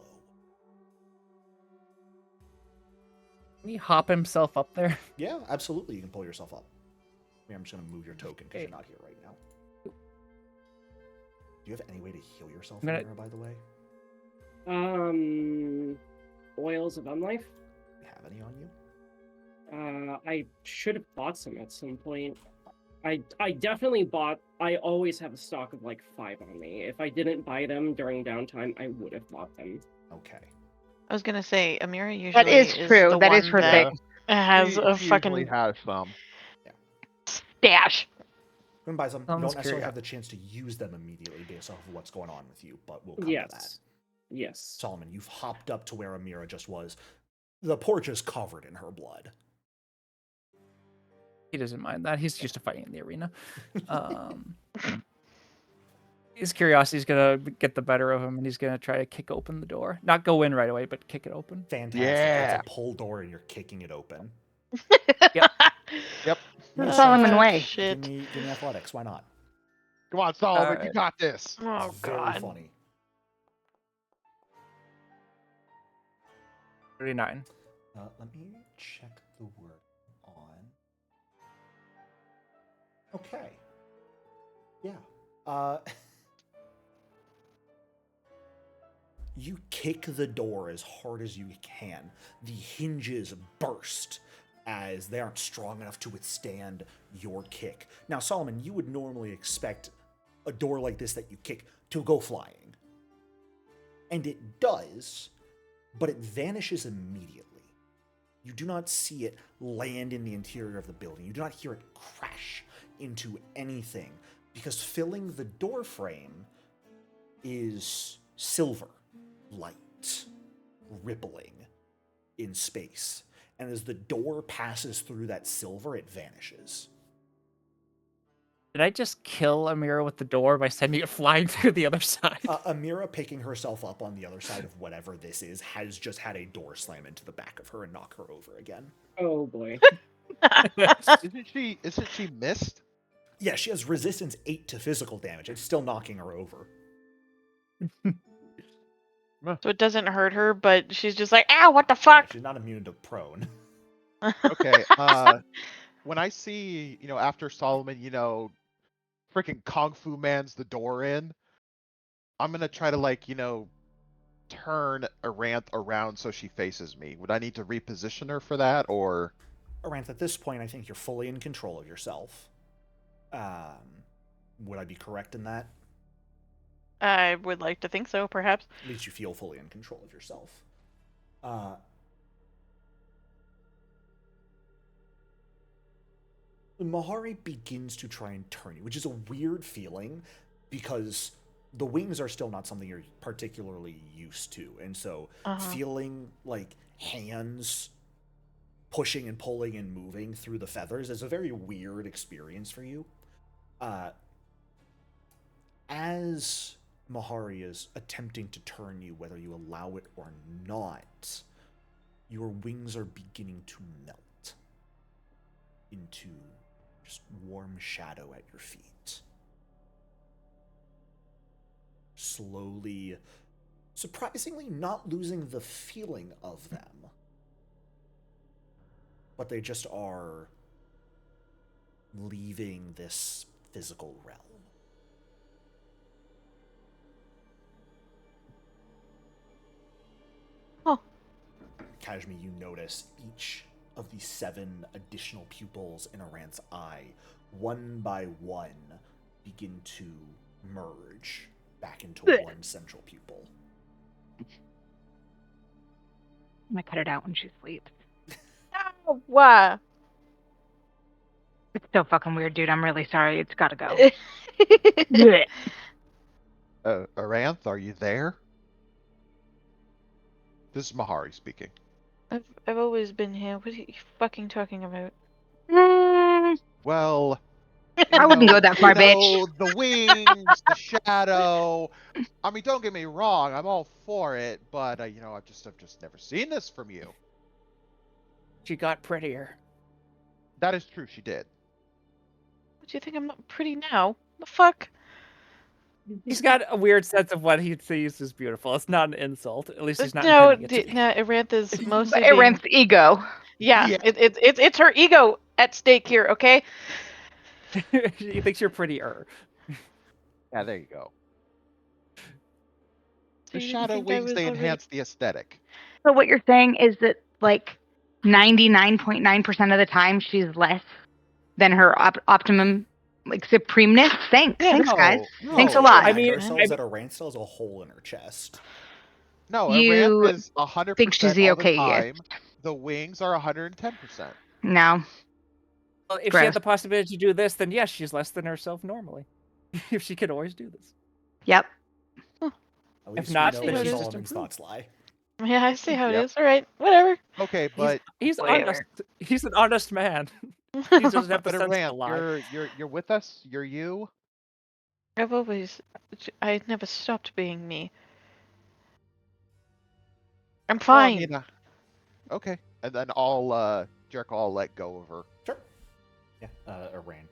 Can he hop himself up there? Yeah, absolutely. You can pull yourself up. I'm just going to move your token because Okay. you're not here right now. Do you have any way to heal yourself, I'm gonna- Amira, by the way? Oils of Unlife. Do you have any on you? I should have bought some at some point. I definitely bought. I always have a stock of like 5 on me. If I didn't buy them during downtime, I would have bought them. Okay. I was gonna say, Amira usually That is true. the That is one her that thing. has a She usually fucking has some. Stash. Go and buy some. You Sounds don't necessarily curious. have the chance to use them immediately based off of what's going on with you, but we'll come to that. Yes. Yes. Solomon, you've hopped up to where Amira just was. The porch is covered in her blood. He doesn't mind that. He's used to fighting in the arena. His curiosity's gonna get the better of him, and he's gonna try to kick open the door. Not go in right away, but kick it open. Fantastic. Yeah. It's a pull door and you're kicking it open. Yep. Yep. Solomon way. Shit. Give me athletics. Why not? Come on, Solomon, you Alright. got this. Oh It's very god. funny. 39. Let me check the word on. Okay. Yeah. You kick the door as hard as you can. The hinges burst as they aren't strong enough to withstand your kick. Now, Solomon, you would normally expect a door like this that you kick to go flying. And it does, but it vanishes immediately. You do not see it land in the interior of the building. You do not hear it crash into anything because filling the door frame is silver, light, rippling in space. And as the door passes through that silver, it vanishes. Did I just kill Amira with the door by sending it flying through the other side? Amira, picking herself up on the other side of whatever this is, has just had a door slam into the back of her and knock her over again. Oh boy. Isn't she missed? Yeah, she has resistance 8 to physical damage. It's still knocking her over. So it doesn't hurt her, but she's just like, ow, what the Yeah, fuck? she's not immune to prone. Okay. When I see, after Solomon, freaking Kung Fu Man's the door in, I'm gonna try to turn Aranth around so she faces me. Would I need to reposition her for that, or? Aranth, at this point, I think you're fully in control of yourself. Would I be correct in that? I would like to think so, perhaps. At least you feel fully in control of yourself. Mahari begins to try and turn you, which is a weird feeling because the wings are still not something you're particularly used to. And so feeling like hands pushing and pulling and moving through the feathers is a very weird experience for you. As Mahari is attempting to turn you, whether you allow it or not, your wings are beginning to melt into just warm shadow at your feet. Slowly, surprisingly not losing the feeling of them, but they just are leaving this physical realm. Oh. Kashmi, you notice each of the 7 additional pupils in Aranth's eye, one by one, begin to merge back into one central pupil. I'm gonna cut it out when she sleeps. Oh, wow. It's so fucking weird, dude. I'm really sorry. It's gotta go. Aranth, are you there? This is Mahari speaking. I've always been here. What are you fucking talking about? Well, I wouldn't go that far, bitch. the wings, the shadow. I mean, don't get me wrong, I'm all for it, but I've just never seen this from you. She got prettier. That is true, she did. What do you think? I'm not pretty now? The fuck? He's got a weird sense of what he sees as beautiful. It's not an insult. At least he's not No, intending it to be. no, Aranth is mostly being... Aranth's ego. Yeah, Yeah. It's her ego at stake here, okay? He thinks you're prettier. Yeah, there you go. So The you didn't shadow think I wings, was they already- enhance the aesthetic. So what you're saying is that like 99.9% of the time she's less than her optimum like supremeness. Thanks, Yeah. thanks, guys. No, Thanks a no. lot. I Remind mean, ourselves that Aranth still has a hole in her chest. No, Aranth You is 100% think she's the all the okayest? time. The wings are 110%. No, well, if she had gross. the possibility to do this, then yes, she's less than herself normally. If she could always do this. Yep. At If least not, we know then where she's just Solomon's improved. thoughts lie. Yeah, I see how it Yep. is. All right, whatever. Okay, but He's Whatever. honest. He's an honest man. He doesn't have the but sense to Aranth, lie. you're with us. You're you. I never stopped being me. I'm Well, I fine. mean, okay, and then Jericho, I'll let go of her. Sure. Yeah, Aranth.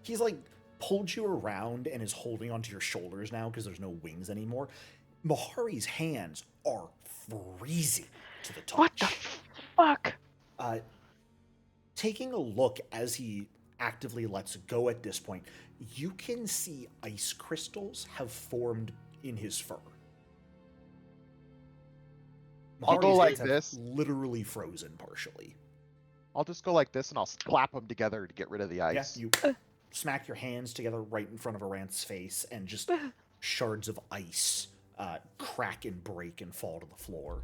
He's like pulled you around and is holding onto your shoulders now because there's no wings anymore. Mahari's hands are freezing to the touch. What the fuck? Taking a look as he actively lets go at this point, you can see ice crystals have formed in his fur. I'll go Mahari's like hands have this. literally frozen partially. I'll just go like this, and I'll clap them together to get rid of the ice. Yeah, you smack your hands together right in front of Aranth's face, and just shards of ice crack and break and fall to the floor.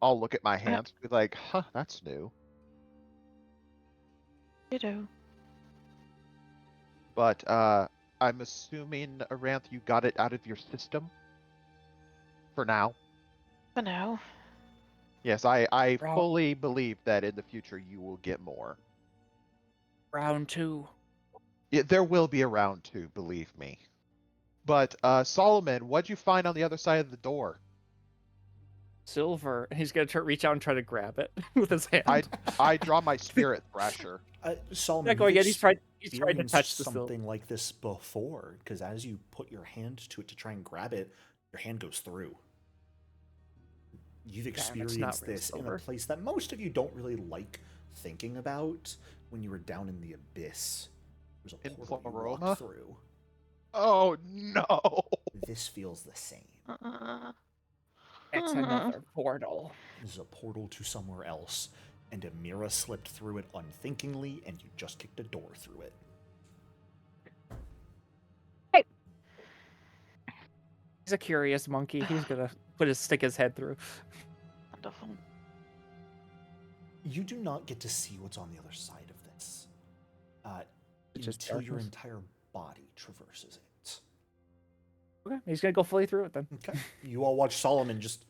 I'll look at my hands, be like, "Huh, that's new." Ditto. But I'm assuming, Aranth, you got it out of your system for now. For now. Yes, I Round- fully believe that in the future you will get more. Round 2. There will be a round 2, believe me. But Solomon, what'd you find on the other side of the door? Silver. And he's gonna reach out and try to grab it with his hand. I draw my spirit thrasher. Solomon, Not going you've yet. He's trying to experienced touch the silver. something like this before, because as you put your hand to it to try and grab it, your hand goes through. You've Damn, it's not experienced real this in a silver. place that most of you don't really like thinking about. When you were down in the abyss, there's a In portal you Floroma? walk through. Oh no! This feels the same. It's another portal. This is a portal to somewhere else, and Amira slipped through it unthinkingly, and you just kicked a door through it. He's a curious monkey. He's gonna stick his head through. Wonderful. You do not get to see what's on the other side of this It's just until your darkness. entire body traverses it. Okay, he's gonna go fully through it then. Okay. You all watch Solomon just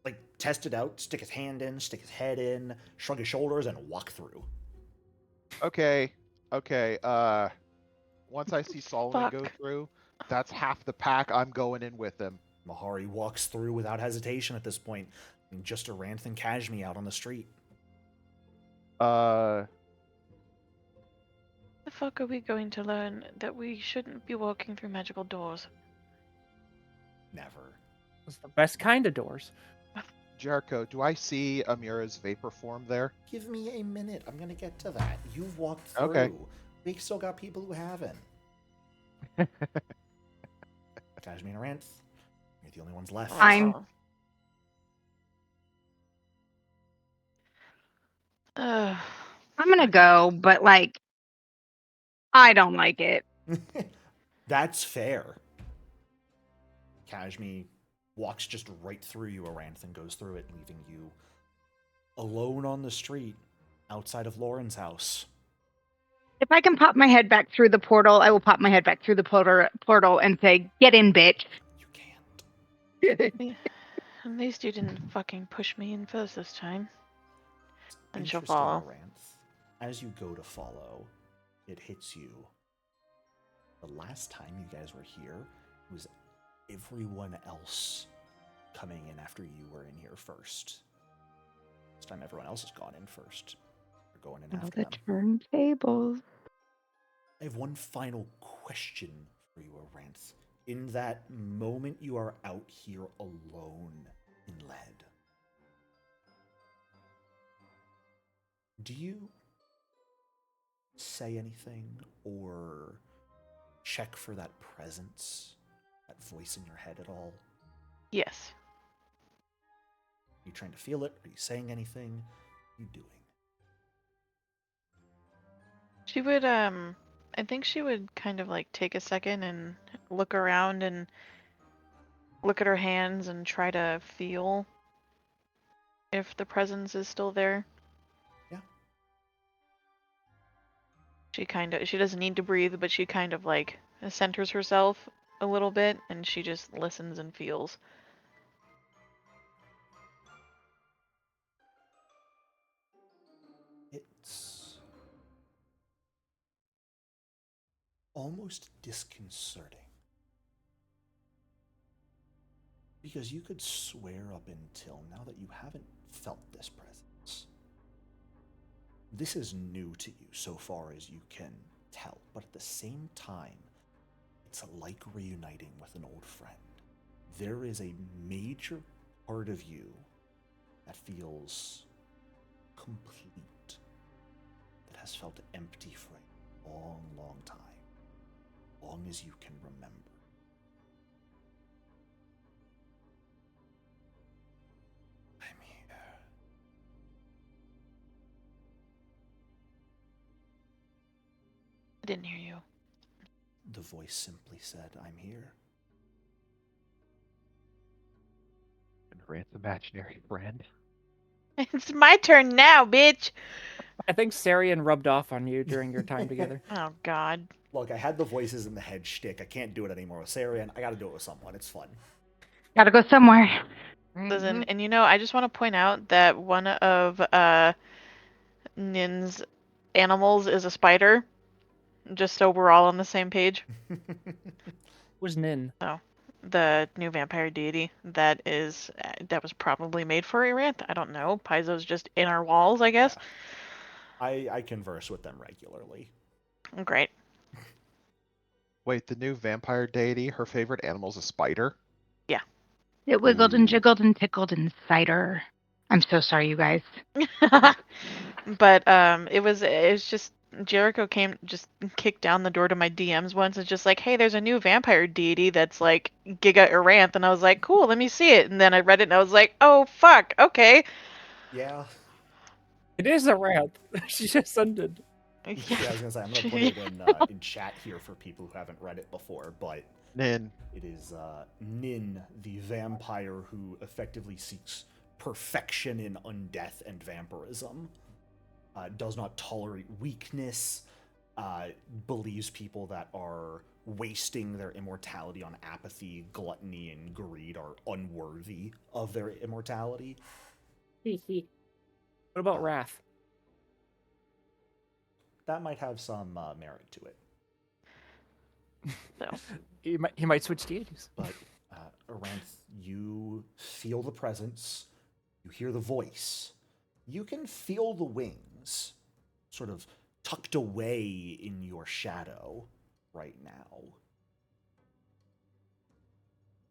like test it out, stick his hand in, stick his head in, shrug his shoulders, and walk through. Okay. Once I see Solomon go Fuck. through, that's half the pack. I'm going in with him. Mahari walks through without hesitation at this point. And just Aranth and Kashmi out on the street. The fuck are we going to learn that we shouldn't be walking through magical doors? Never. It's the best kind of doors. Jericho, do I see Amira's vapor form there? Give me a minute. I'm gonna get to that. You've walked through. Okay. We still got people who haven't. Kashmi and Aranth, you're the only ones left. Fine. Ugh. I'm gonna go, but like, I don't like it. That's fair. Kashmi walks just right through you, Aranth, and goes through it, leaving you alone on the street outside of Lorin's house. If I can pop my head back through the portal, I will pop my head back through the portal and say, "Get in, bitch." You can't. At least you didn't fucking push me in first this time. And she'll Interesting, follow. Aranth. As you go to follow, it hits you. The last time you guys were here was everyone else coming in after you were in here first. This time everyone else has gone in first. You're going in Now after the them. turntables. I have one final question for you, Aranth. In that moment you are out here alone in Yled, do you say anything or check for that presence, that voice in your head at all? Yes. Are you trying to feel it? Are you saying anything? What are you doing? She would, I think she would kind of like take a second and look around and look at her hands and try to feel if the presence is still there. Yeah. She doesn't need to breathe, but she kind of like centers herself a little bit and she just listens and feels. It's almost disconcerting. Because you could swear up until now that you haven't felt this presence. This is new to you so far as you can tell, but at the same time, it's like reuniting with an old friend. There is a major part of you that feels complete, that has felt empty for a long, long time, long as you can remember. I'm here. I didn't hear you. The voice simply said, I'm here. And Rant's imaginary friend. It's my turn now, bitch! I think Sarian rubbed off on you during your time together. Oh, God. Look, I had the voices in the head shtick. I can't do it anymore with Sarian. I gotta do it with someone. It's fun. Gotta go somewhere. Listen, and I just want to point out that one of Nin's animals is a spider, just so we're all on the same page. Who's Nin? So, the new vampire deity that was probably made for Aranth. I don't know. Paizo's just in our walls, I guess. I converse with them regularly. Great. Wait, the new vampire deity, her favorite animal's a spider? It wiggled and Ooh. jiggled and tickled inside her. I'm so sorry, you guys. But it's just Jericho just kicked down the door to my DMs once and just like, hey, there's a new vampire deity that's like Giga Aranth, and I was like, cool, let me see it. And then I read it and I was like, oh fuck, okay. Yeah. It is a ramp. She just ended. Yeah, I was gonna say I'm gonna put it in chat here for people who haven't read it before, but Nin. it is Nin, the vampire who effectively seeks perfection in undeath and vampirism. Does not tolerate weakness. Believes people that are wasting their immortality on apathy, gluttony, and greed are unworthy of their immortality. What about Wrath? That might have some merit to it. So. He might switch deities. But Aranth, you feel the presence, you hear the voice, you can feel the wings sort of tucked away in your shadow right now.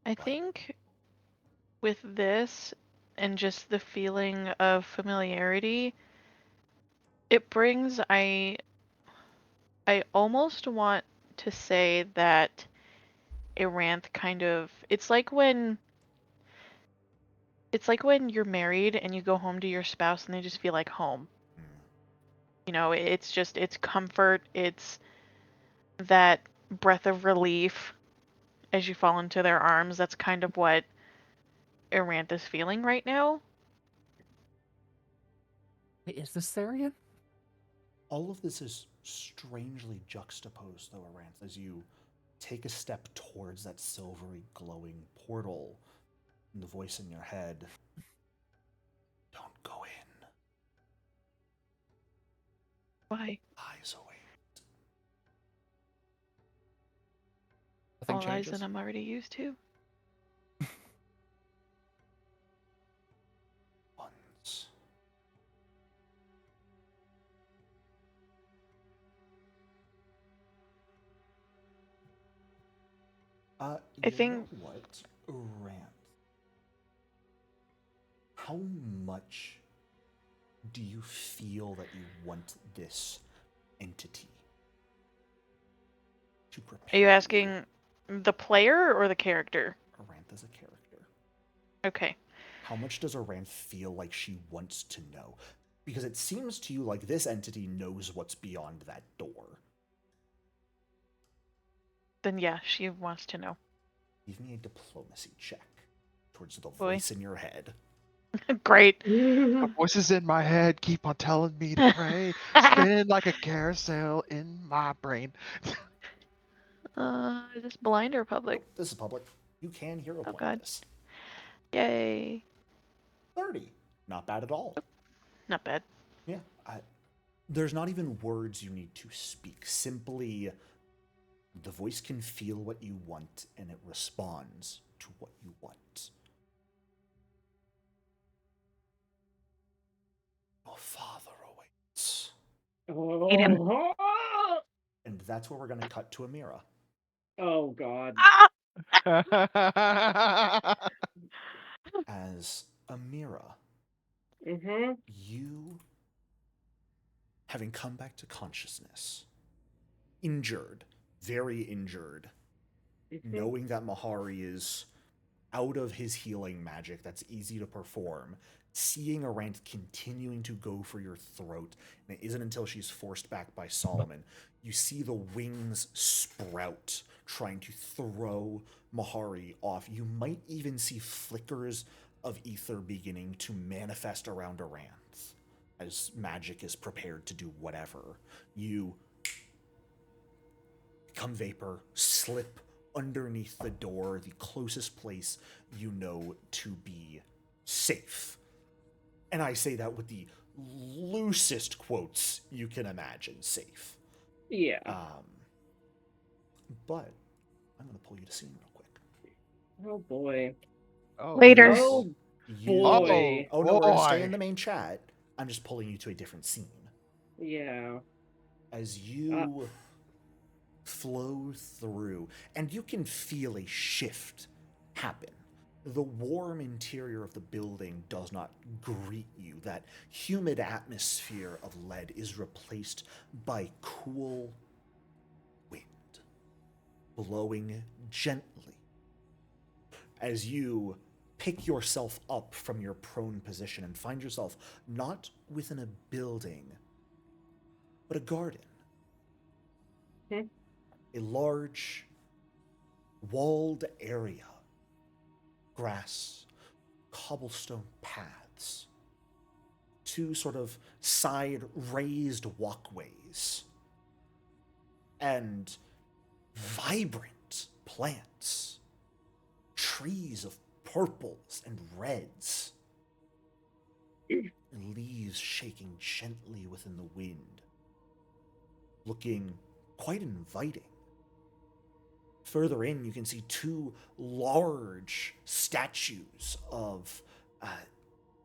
I think with this and just the feeling of familiarity, it brings I almost want to say that Aranth kind of it's like when you're married and you go home to your spouse and they just feel like home. It's comfort, it's that breath of relief as you fall into their arms. That's kind of what Aranth is feeling right now. Wait, is this Sarian? All of this is strangely juxtaposed, though, Aranth, as you take a step towards that silvery glowing portal, and the voice in your head, don't go in. Why? Eyes away. Nothing All eyes changes. that I'm already used to. Ones. I think know what, Aranth? How much do you feel that you want this entity to prepare? Are you asking the player or the character? Aranth as a character. Okay. How much does Aranth feel like she wants to know? Because it seems to you like this entity knows what's beyond that door. Then yeah, she wants to know. Give me a diplomacy check towards the Boy. voice in your head. Great. The voices in my head keep on telling me to pray, spinning like a carousel in my brain. Is this blind or public? Oh, this is public. You can hero Oh point god. this. Yay. 30. Not bad at all. Not bad. Yeah. There's not even words you need to speak. Simply, the voice can feel what you want and it responds to what you want. Your father awaits. Hate him. Oh, And that's where we're going to cut to Amira. oh God. As Amira, Mm-hmm. you, having come back to consciousness, injured, very injured, knowing that Mahari is out of his healing magic that's easy to perform, seeing Arant continuing to go for your throat, and it isn't until she's forced back by Solomon, you see the wings sprout, trying to throw Mahari off. You might even see flickers of ether beginning to manifest around Aranth as magic is prepared to do whatever. You become vapor, slip underneath the door, the closest place you know to be safe. And I say that with the loosest quotes you can imagine safe. Yeah. But I'm going to pull you to scene real quick. Oh boy. Oh, Later. yes. Oh You, boy. oh no, we're going to stay boy. in the main chat. I'm just pulling you to a different scene. Yeah. As you flow through, and you can feel a shift happen. The warm interior of the building does not greet you. That humid atmosphere of Yled is replaced by cool wind, blowing gently. As you pick yourself up from your prone position and find yourself not within a building, but a garden. A large, walled area. Grass, cobblestone paths, two sort of side raised walkways, and vibrant plants, trees of purples and reds, and leaves shaking gently within the wind, looking quite inviting. Further in, you can see two large statues of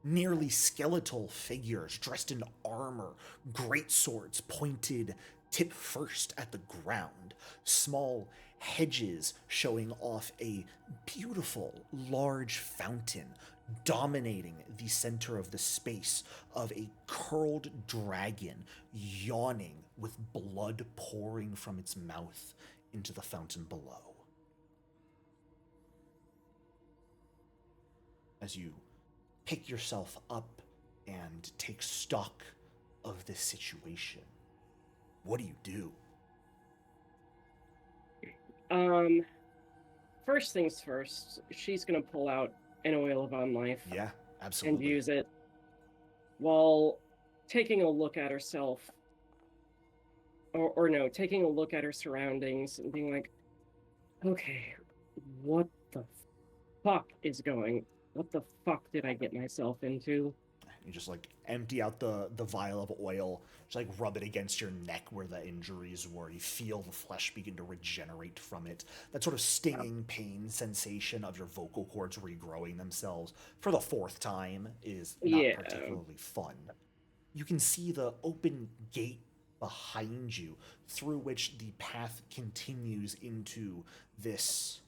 nearly skeletal figures dressed in armor, great swords pointed tip first at the ground, small hedges showing off a beautiful large fountain dominating the center of the space of a curled dragon yawning with blood pouring from its mouth into the fountain below. As you pick yourself up and take stock of this situation, what do you do? First things first, she's gonna pull out an oil of on life Yeah, and absolutely. use it while taking a look at herself. Or no, taking a look at her surroundings and being like, okay, what the fuck is going? What the fuck did I get myself into? You just like empty out the vial of oil, just like rub it against your neck where the injuries were. You feel the flesh begin to regenerate from it. That sort of stinging pain sensation of your vocal cords regrowing themselves for the fourth time is not Yeah. particularly fun. You can see the open gate behind you through which the path continues into this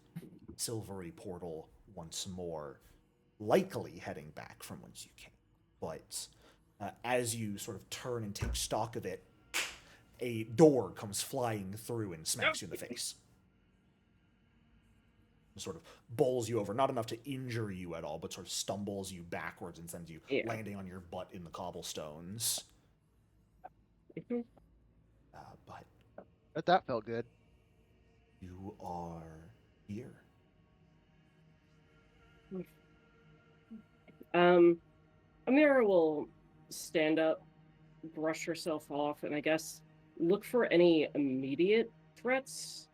silvery portal once more, likely heading back from whence you came. But as you sort of turn and take stock of it, a door comes flying through and smacks you in the face. sort of bowls you over, not enough to injure you at all, but sort of stumbles you backwards and sends you landing on your butt in the cobblestones. Mhm. But That felt good. you are here. Amira will stand up, brush herself off, and I guess look for any immediate threats.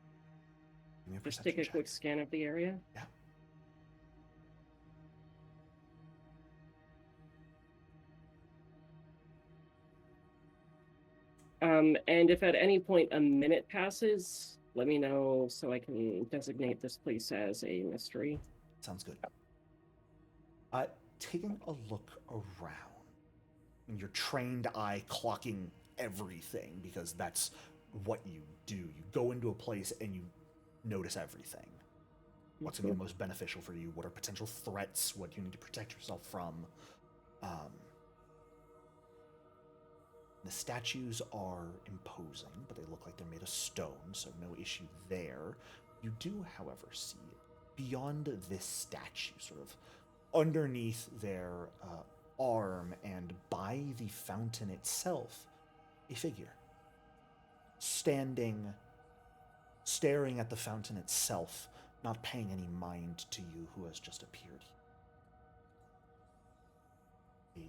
Give me a Just take perception a quick check. scan of the area. Yeah. And if at any point a minute passes, let me know so I can designate this place as a mystery. Sounds good. Taking a look around, and your trained eye clocking everything, because that's what you do. You go into a place and you notice everything. What's going to be the most beneficial for you? What are potential threats? What you need to protect yourself from? The statues are imposing, but they look like they're made of stone, so no issue there. You do, however, see beyond this statue, sort of underneath their arm and by the fountain itself, a figure standing, staring at the fountain itself, not paying any mind to you who has just appeared here. A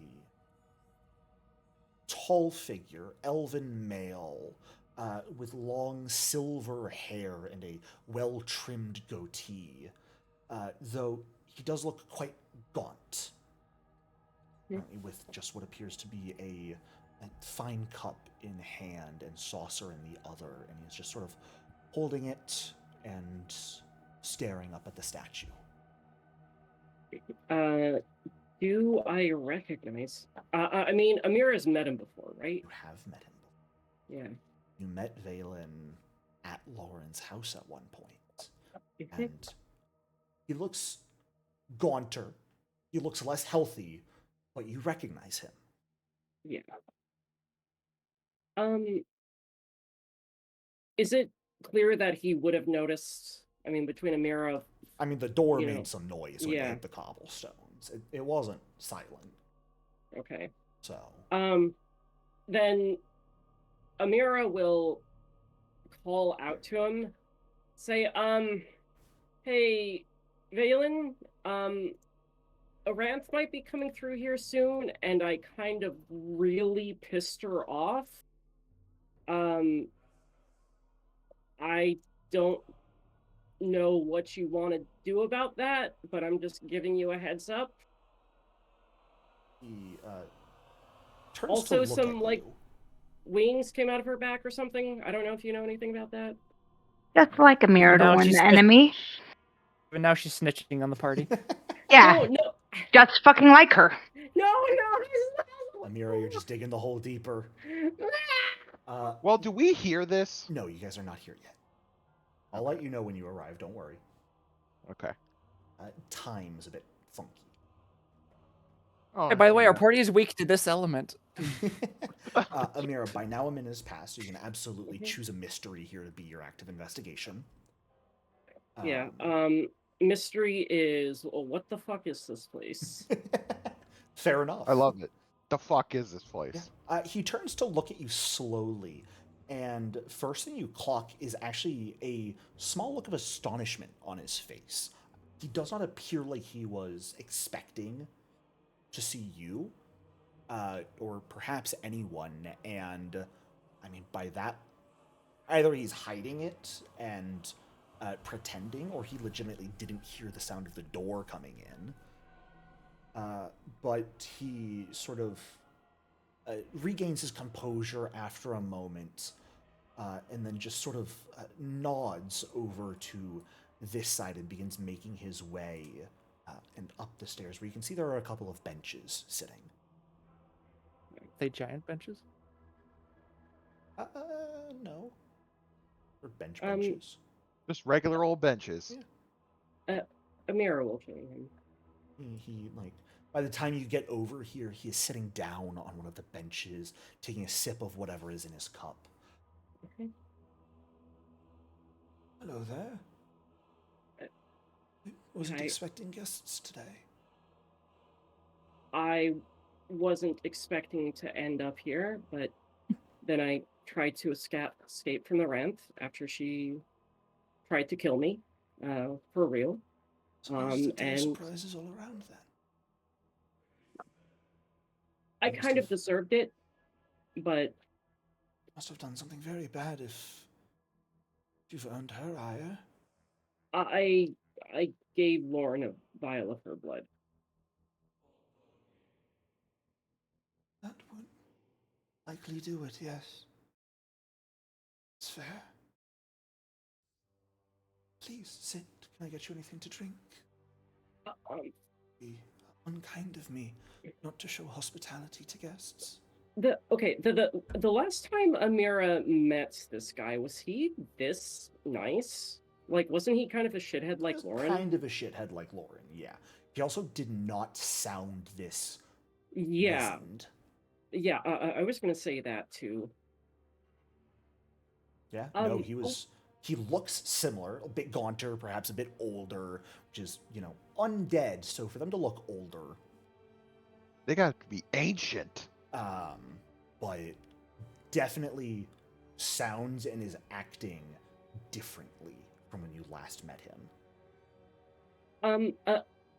tall figure, elven male, with long silver hair and a well-trimmed goatee, though he does look quite gaunt, with just what appears to be a fine cup in hand and saucer in the other, and he's just sort of holding it and staring up at the statue. Do I recognize? I mean, Amira's met him before, right? You have met him before. Yeah. You met Valen at Lorin's house at one point, and he looks gaunter. He looks less healthy, but you recognize him. Yeah. Is it clear that he would have noticed? I mean, between Amira, I mean, the door made some noise when it yeah. hit the cobblestones. It wasn't silent. Okay. So. Then Amira will call out to him, say, hey, Valen, Aranth might be coming through here soon, and I kind of really pissed her off. I don't know what you want to do about that, but I'm just giving you a heads up. He turns also, to look some at like you. wings came out of her back or something. I don't know if you know anything about that. Just like Amira to warn the enemy. But now she's snitching on the party. Yeah. No. Just fucking like her. No. Amira, you're just digging the hole deeper. Well, do we hear this? No, you guys are not here yet. I'll let you know when you arrive, don't worry. Okay. Time's a bit funky. Oh, hey, by the way, our party is weak to this element. Amira, by now a minute has passed, so you can absolutely choose a mystery here to be your active investigation. Yeah. Mystery is, well, what the fuck is this place? Fair enough. I love it. The fuck is this place? Yeah. He turns to look at you slowly, and first thing you clock is actually a small look of astonishment on his face. He does not appear like he was expecting to see you, or perhaps anyone, and I mean, by that, either he's hiding it and pretending, or he legitimately didn't hear the sound of the door coming in. But he sort of regains his composure after a moment, and then just sort of nods over to this side and begins making his way and up the stairs, where you can see there are a couple of benches sitting. Are they giant benches? No. They're benches. Just regular old benches. Yeah. Amira will join him. He like, by the time you get over here, he is sitting down on one of the benches, taking a sip of whatever is in his cup. Okay. Hello there. Wasn't I- expecting guests today. I wasn't expecting to end up here, but then I tried to escape from the Wrenth after she tried to kill me, for real. Suppose that there are And surprises all around then. I You must kind of have- deserved it, but Must have done something very bad if you've earned her ire. I gave Lorin a vial of her blood. That would likely do it, yes. It's fair. Please sit. Can I get you anything to drink? Be unkind of me not to show hospitality to guests. The last time Amira met this guy, was he this nice? Like, wasn't he kind of a shithead He like was Lorin? kind of a shithead like Lorin, yeah. He also did not sound this Yeah, wizened. yeah. I was gonna say that too. Yeah, no, Um, he was. He looks similar, a bit gaunter, perhaps a bit older, which is, undead. So for them to look older, They got to be ancient. but definitely sounds and is acting differently from when you last met him.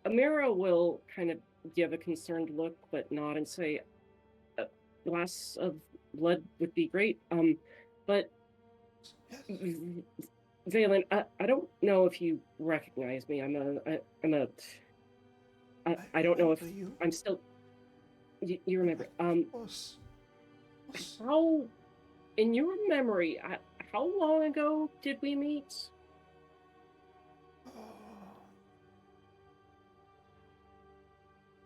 Amira will kind of give a concerned look, but nod and say, "A glass of blood would be great. But Yes. Valen, I don't know if you recognize me. I don't know if remember you. I'm still. You remember? Of course. How, in your memory, how long ago did we meet? Oh.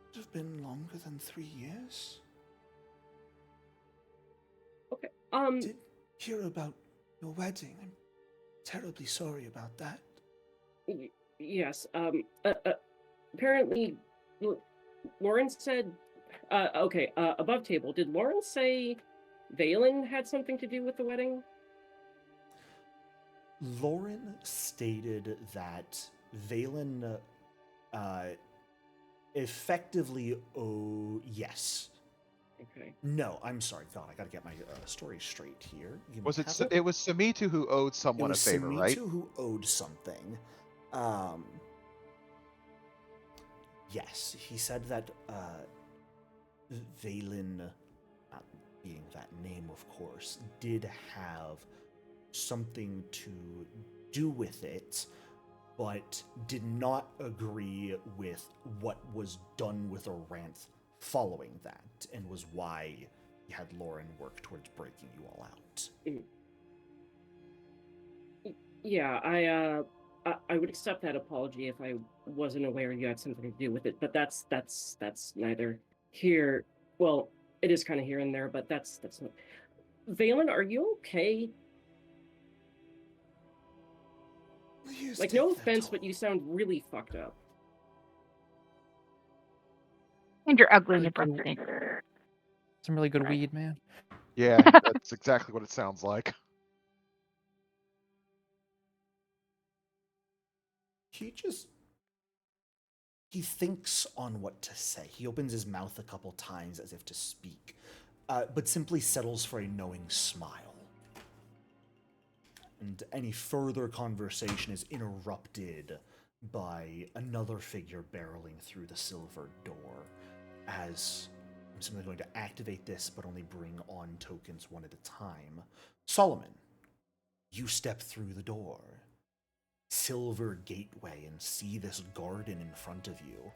Would have been longer than 3 years. Okay. Did hear about your wedding. I'm terribly sorry about that. Yes. Apparently, Lauren said. Okay. Above table, did Lauren say Valen had something to do with the wedding? Lorin stated that Valen effectively yes. Okay. No, I'm sorry. God, I gotta get my story straight here. Give me Was it? half a- It was Samitu who owed It someone a was favor, right? Samitu who owed something. Yes, he said that Valen, not being that name, of course, did have something to do with it, but did not agree with what was done with Aranth following that, and was why he had Lorin work towards breaking you all out. Yeah, I would accept that apology if I wasn't aware you had something to do with it, but that's neither here. Well, it is kind of here and there, but that's not. Valen, are you okay? Years Like, take no their offense, toll. but you sound really fucked up. And you're ugly, Really good- Nebraska. Some really good weed, man. Yeah, that's exactly what it sounds like. He thinks on what to say. He opens his mouth a couple times as if to speak, but simply settles for a knowing smile. And any further conversation is interrupted by another figure barreling through the silver door, as I'm simply going to activate this, but only bring on tokens one at a time. Solomon, you step through the door. Silver gateway, and see this garden in front of you.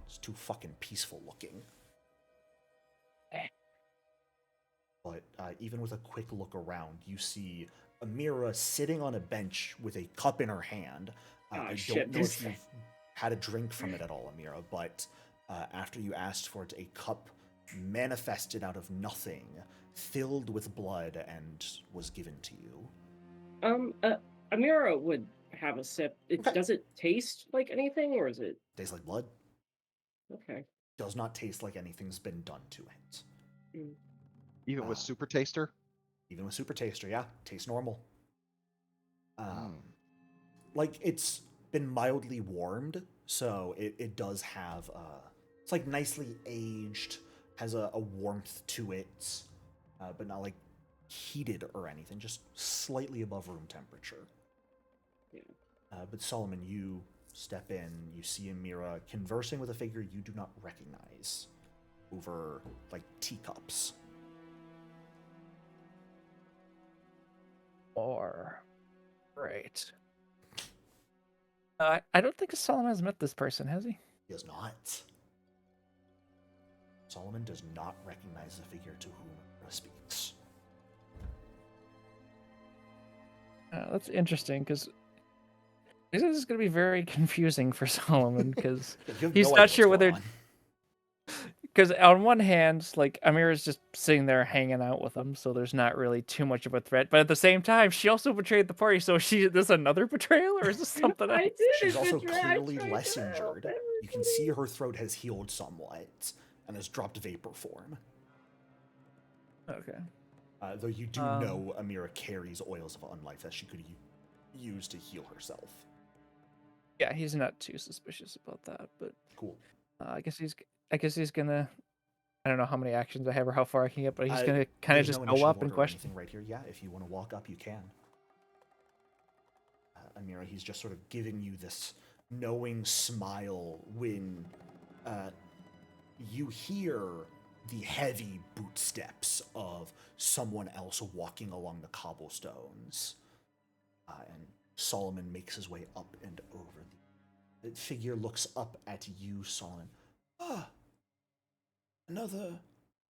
It's too fucking peaceful looking. But even with a quick look around, you see Amira sitting on a bench with a cup in her hand. I don't know if you've had a drink from it at all, Amira, but after you asked for it, a cup manifested out of nothing, filled with blood, and was given to you. Amira would have a sip. Okay. Does it taste like anything, or is it Tastes like blood. okay? Does not taste like anything's been done to it. Mm. Even with Super Taster? Even with Super Taster, yeah, tastes normal. Like it's been mildly warmed, so it does have it's like nicely aged, has a warmth to it, but not like heated or anything, just slightly above room temperature. Yeah. But Solomon, you step in, you see Amira conversing with a figure you do not recognize over like teacups. Or right. I don't think Solomon has met this person, has he? He does not. Solomon does not recognize the figure to whom Amira speaks. That's interesting because this is going to be very confusing for Solomon because You have he's no not idea sure what's whether. going on. Because on one hand, like Amira's just sitting there hanging out with him, so there's not really too much of a threat. But at the same time, she also betrayed the party. So is this another betrayal, or is this something else? I did She's also betray. I clearly tried less to help injured. You can see her throat has healed somewhat and has dropped vapor form. Okay. Though you do know Amira carries oils of unlife that she could use to heal herself. Yeah, he's not too suspicious about that, but Cool. I guess he's gonna. I don't know how many actions I have or how far I can get, but he's gonna kind of There's just no go initiative up and order or question. anything right here. Yeah, if you want to walk up, you can. Amira, he's just sort of giving you this knowing smile when you hear the heavy boot steps of someone else walking along the cobblestones. And Solomon makes his way up and over. The figure looks up at you, Solomon. Ah, another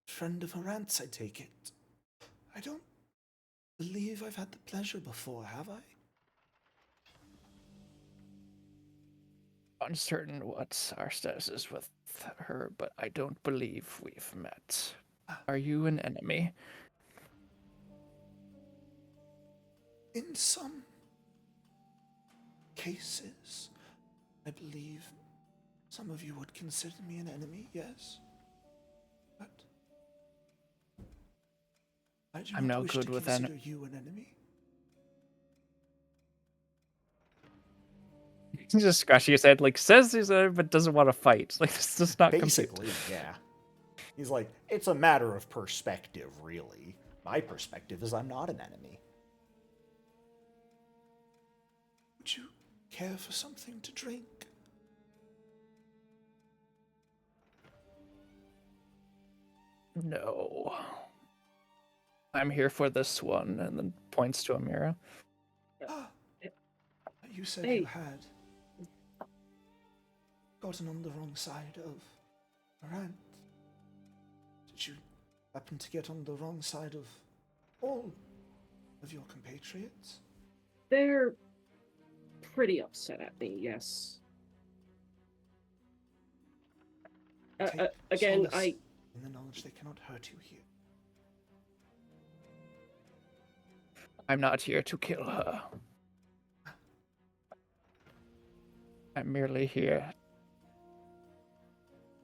friend of Harant's, I take it. I don't believe I've had the pleasure before, have I? Uncertain what our status is with her, but I don't believe we've met. Are you an enemy? In some cases, I believe some of you would consider me an enemy, yes. But I do I'm not no wish good to with consider you an enemy. He's just scratching his head, like says he's a but doesn't want to fight. Like this does not compute. Basically, yeah. He's like, it's a matter of perspective, really. My perspective is I'm not an enemy. Would you care for something to drink? No. I'm here for this one, and then points to Amira. Ah, you said Hey. you had gotten on the wrong side of Morant. Did you happen to get on the wrong side of all of your compatriots? They're pretty upset at me, yes. Take Again, solace in the knowledge they cannot hurt you here. I'm not here to kill her. I'm merely here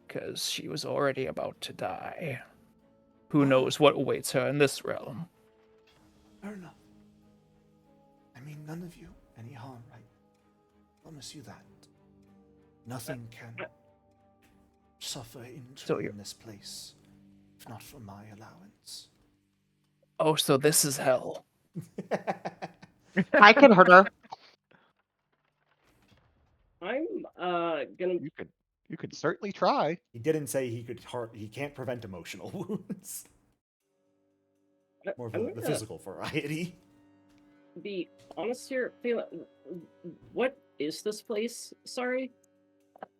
because she was already about to die. Who knows what awaits her in this realm? Fair enough. I mean, none of you any harm, right? I promise you that. Nothing can suffer in this place, if not for my allowance. Oh, so this is hell. I could hurt her. I'm gonna. You could certainly try. He didn't say he could he can't prevent emotional wounds. More of I'm the gonna physical variety. be honest here. What is this place? Sorry.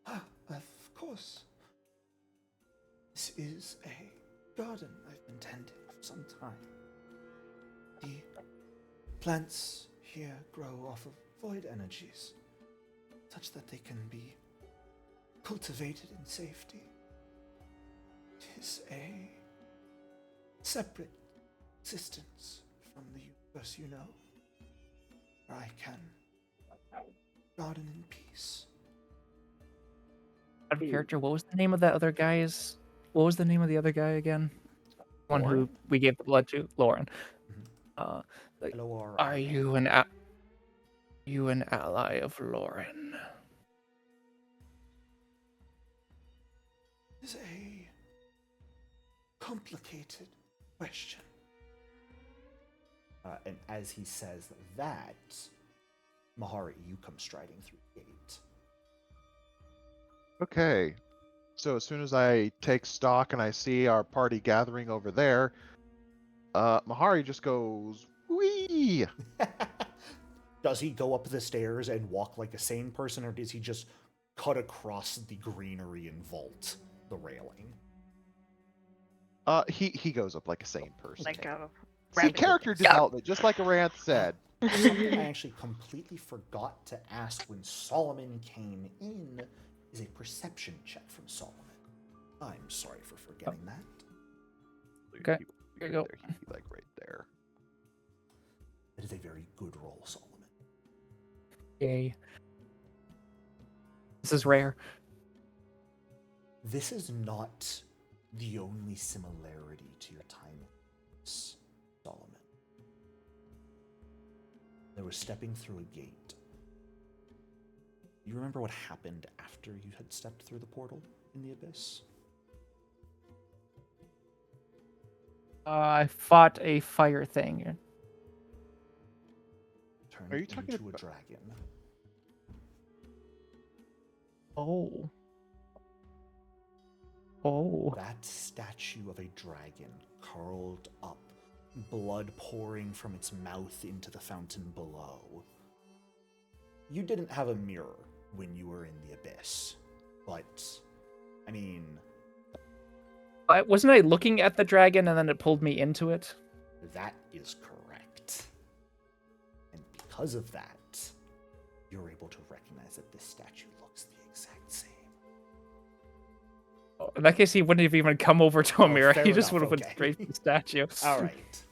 Of course. This is a garden I've been tending for some time. The plants here grow off of void energies, such that they can be cultivated in safety. It is a separate existence from the universe you know, where I can garden in peace. Out of character, what was the name of that other guy's? What was the name of the other guy again? One who Lorin? we gave the blood to, Lorin. Mm-hmm. Like, L-O-R-I-N. are you an You an ally of Lorin? Is a complicated question. And as he says that, Mahari, you come striding through the gate. Okay. So as soon as I take stock and I see our party gathering over there, Mahari just goes, wee! Does he go up the stairs and walk like a sane person, or does he just cut across the greenery and vault the railing? He goes up like a sane person. Like a See, rabbit. character development, just like Aranth said. Something I actually completely forgot to ask when Solomon came in is a perception check from Solomon. I'm sorry for forgetting that. Okay, He- here you go. There, he'd be like right there. It is a very good roll, Solomon. Yay. This is rare. This is not the only similarity to your time, Solomon. There was stepping through a gate. You remember what happened after you had stepped through the portal in the abyss? I fought a fire thing. Turned Are you talking into about- a dragon. Oh. Oh. That statue of a dragon curled up, blood pouring from its mouth into the fountain below. You didn't have a mirror when you were in the abyss, but, I mean, Wasn't I looking at the dragon and then it pulled me into it? that is correct. And because of that, you're able to recognize that this statue looks the exact same. Oh, in that case, he wouldn't have even come over to Oh, Amira. fair He just enough, would have went okay. straight to the statue. All right.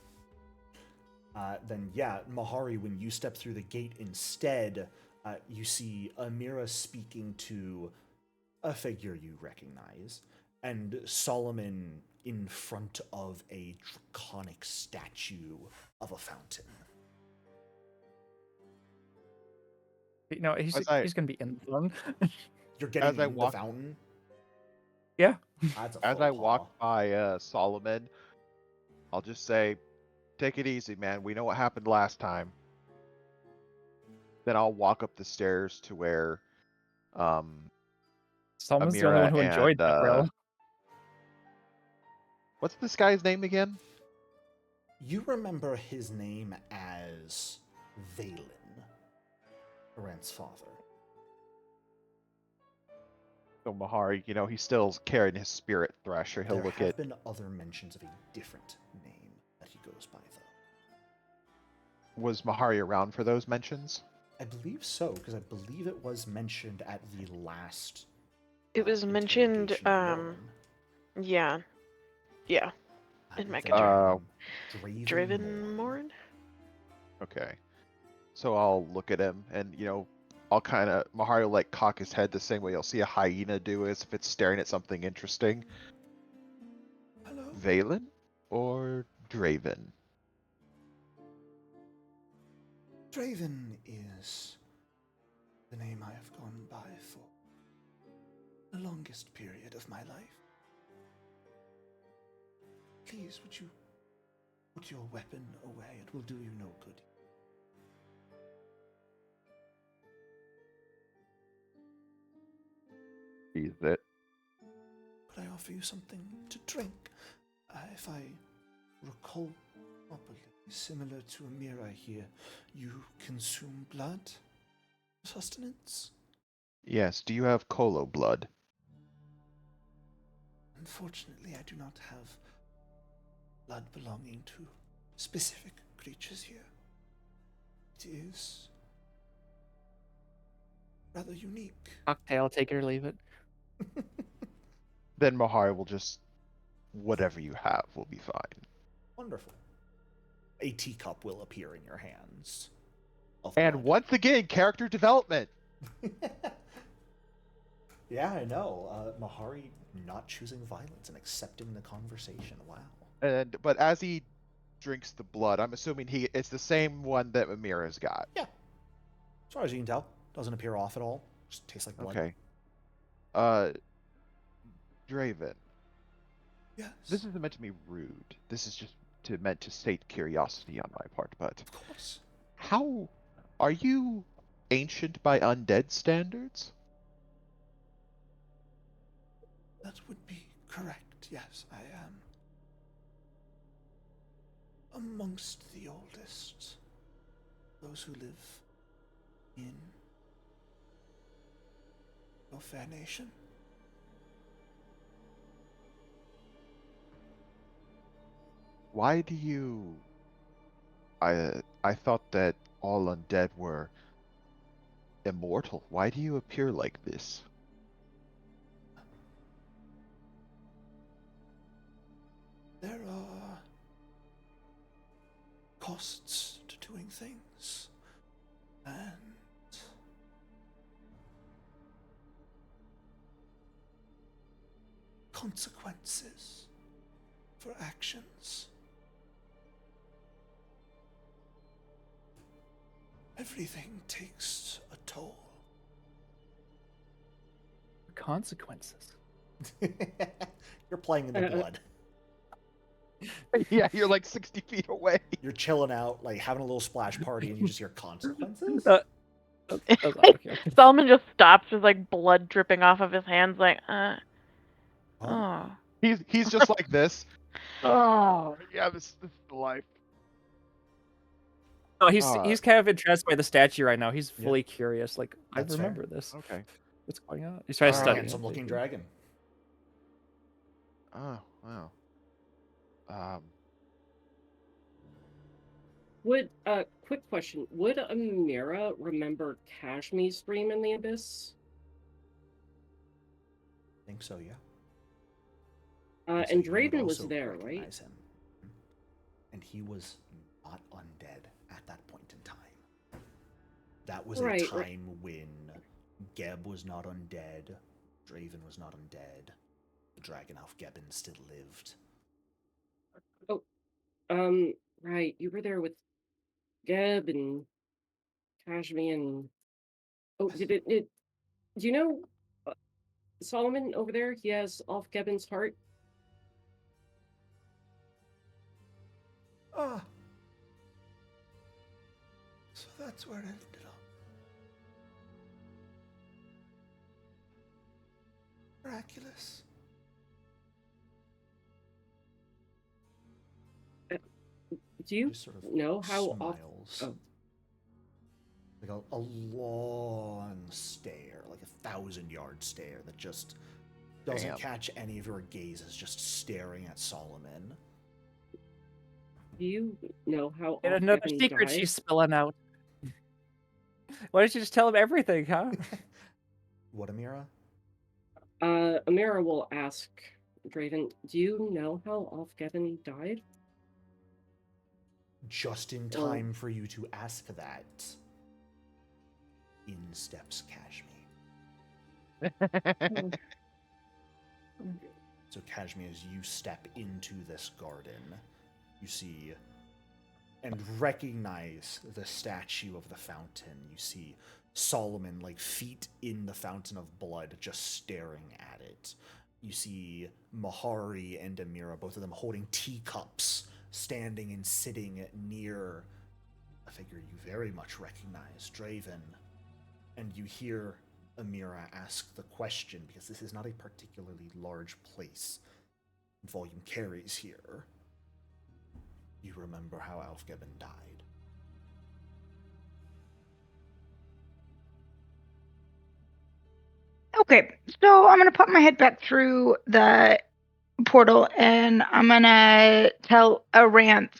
Then, yeah, Mahari, when you step through the gate instead, you see Amira speaking to a figure you recognize, and Solomon in front of a draconic statue of a fountain. You know, he's As I- he's gonna be in the zone. You're getting As I in walk- the fountain? Yeah. That's a As faux I pas. walk by Solomon, I'll just say, take it easy, man. We know what happened last time. Then I'll walk up the stairs to where Solomon's the only Amira one who enjoyed and, that rail. what's this guy's name again? You remember his name as Valen, Arant's father. So Mahari, he's still carrying his spirit thresher. He'll There look have at. been other mentions of a different name that he goes by, though. Was Mahari around for those mentions? I believe so, because I believe it was mentioned at the last. It was mentioned, interrogation of Lorin. yeah. Yeah. in Then Mecha Draven Morin. Draven Okay. So I'll look at him and, I'll kind of, Mahari will like cock his head the same way you'll see a hyena do as if it's staring at something interesting. Hello. Valen or Draven? Draven is the name I have gone by for the longest period of my life. Please, would you put your weapon away? It will do you no good. Is it? Could I offer you something to drink? If I recall properly, similar to Amira here, you consume blood for sustenance? Yes. Do you have Colo blood? Unfortunately, I do not have blood belonging to specific creatures here. It is rather unique. Cocktail, take it or leave it. Then Mahari will just, whatever you have will be fine. Wonderful. A teacup will appear in your hands. of And blood. once again, character development. Yeah, I know. Mahari not choosing violence and accepting the conversation. Wow. But as he drinks the blood, I'm assuming it's the same one that Amira's got. Yeah. As far as you can tell, doesn't appear off at all. Just tastes like blood. Okay. Draven, Yes. this isn't meant to be rude. This is just meant to state curiosity on my part, but Of course. how are you ancient by undead standards? That would be correct. Yes, I am amongst the oldest. Those who live in your fair nation. Why do you I thought that all undead were immortal. Why do you appear like this? There are costs to doing things, and consequences for actions. Everything takes a toll. Consequences. You're playing in the blood. Yeah, you're like 60 feet away. You're chilling out, like having a little splash party, and you just hear consequences. Okay. Solomon just stops with like blood dripping off of his hands, like, oh. He's just like this. Oh, yeah, this is the life. No, he's kind of interested by the statue right now. He's fully curious. Like, That's I remember fair. this. Okay. What's going on? He's trying to It's a study. handsome-looking dragon. Oh, wow. Would quick question: would Amira remember Kashmi's dream in the abyss? I think so, yeah. And So you would Draven was also there, right? recognize him. And he was not undead at that point in time. That was a time when Geb was not undead, Draven was not undead, the dragon elf Gebben still lived. Oh, right. You were there with Geb and Kashmi and did it? Do you know Solomon over there? He has off Gebben's heart. Ah. So that's where it ended up. Miraculous. Do you Just sort of know how off? smiles. Oh, Like a long stare, like 1,000-yard stare that just doesn't Damn. catch any of your gazes, just staring at Solomon. do you know how And off another Gebben secret died? she's spilling out. Why don't you just tell him everything, huh? What, Amira? Amira will ask Draven, do you know how off Gebben died? Just in time for you to ask that, in steps Kashmi. So Kashmi, as you step into this garden, you see and recognize the statue of the fountain. You see Solomon, like feet in the fountain of blood, just staring at it. You see Mahari and Amira, both of them holding teacups, standing and sitting near a figure you very much recognize, Draven. And you hear Amira ask the question, because this is not a particularly large place. Volume carries here. You remember how Alfgebben died. Okay, so I'm gonna pop my head back through the portal and I'm gonna tell Arantz,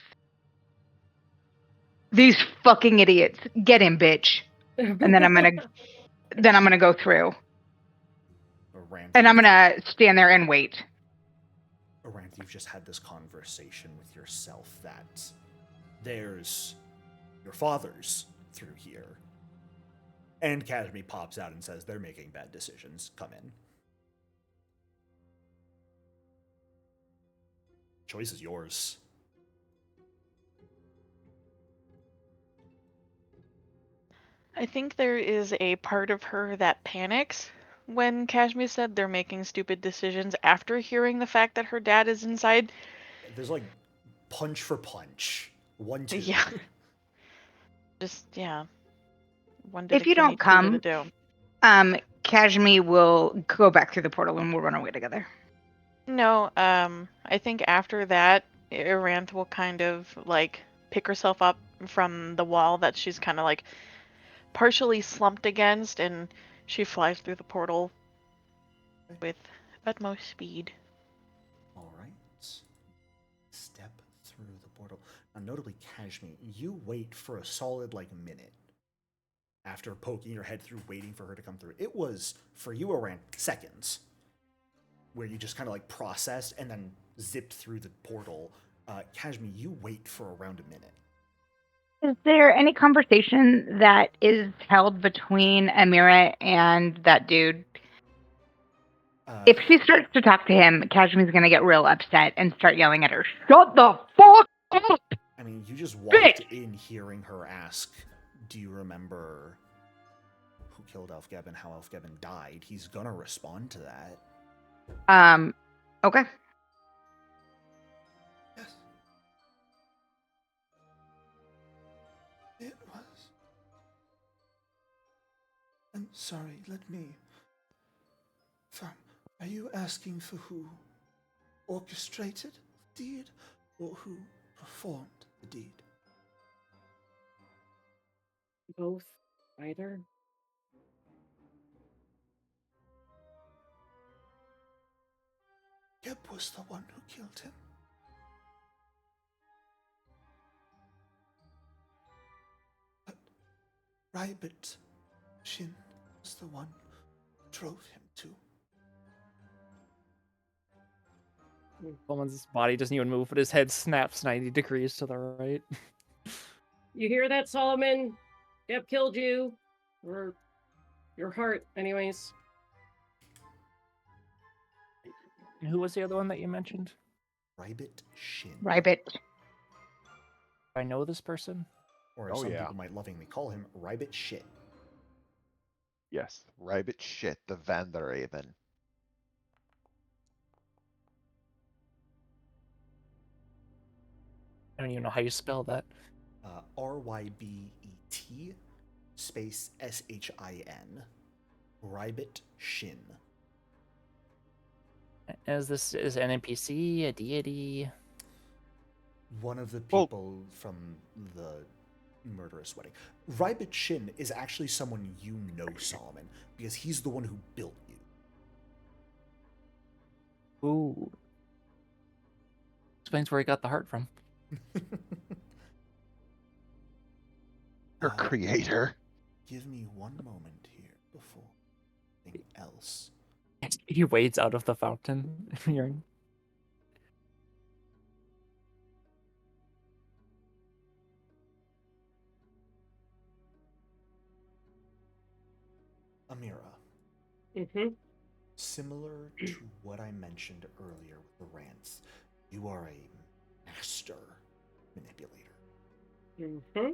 these fucking idiots, get him, bitch. And then I'm gonna go through. And I'm gonna stand there and wait. Aranth, you've just had this conversation with yourself that there's your father's through here. And Kashmi pops out and says, they're making bad decisions. Come in. Choice is yours. I think there is a part of her that panics when Kashmir said they're making stupid decisions after hearing the fact that her dad is inside. There's like punch for punch. 1-2. Yeah. Just, yeah. One If you detective don't needs to get come, it down. Kashmir will go back through the portal and we'll run away together. No, I think after that, Iranth will kind of, like, pick herself up from the wall that she's kind of, like, partially slumped against, and she flies through the portal with utmost speed. All right. Step through the portal. Now, notably, Kashmir, you wait for a solid, like, minute after poking your head through, waiting for her to come through. It was, for you, around seconds, where you just kind of, like, processed and then zipped through the portal. Kashmir, you wait for around a minute. Is there any conversation that is held between Amira and that dude? If she starts to talk to him, Kashmir's gonna get real upset and start yelling at her. Shut the fuck up! I mean, you just walked in hearing her ask, do you remember who killed Elfgeb and how Elfgeb died? He's gonna respond to that. Okay. Yes. It was. I'm sorry, let me. Are you asking for who orchestrated the deed or who performed the deed? Both. Either. Geb was the one who killed him. But Rybit Shin was the one who drove him to. Coleman's body doesn't even move, but his head snaps 90 degrees to the right. You hear that, Solomon? Yep, killed you. Or your heart, anyways. Who was the other one that you mentioned? Rybit Shin. Rybit. I know this person. Or as some people might lovingly call him, Rybit Shit. Yes, Rybit Shit, the Vanderaven. I don't even know how you spell that. Rybet space Shin. Rybit Shin. Is this an NPC, a deity? One of the people from the murderous wedding. Rybit Shin is actually someone you know, Solomon, because he's the one who built you. Ooh. Explains where he got the heart from. Your creator. Give me one moment here before anything else. He wades out of the fountain. Amira. Mm-hmm. Similar to what I mentioned earlier with the rants, you are a master manipulator. Mm-hmm.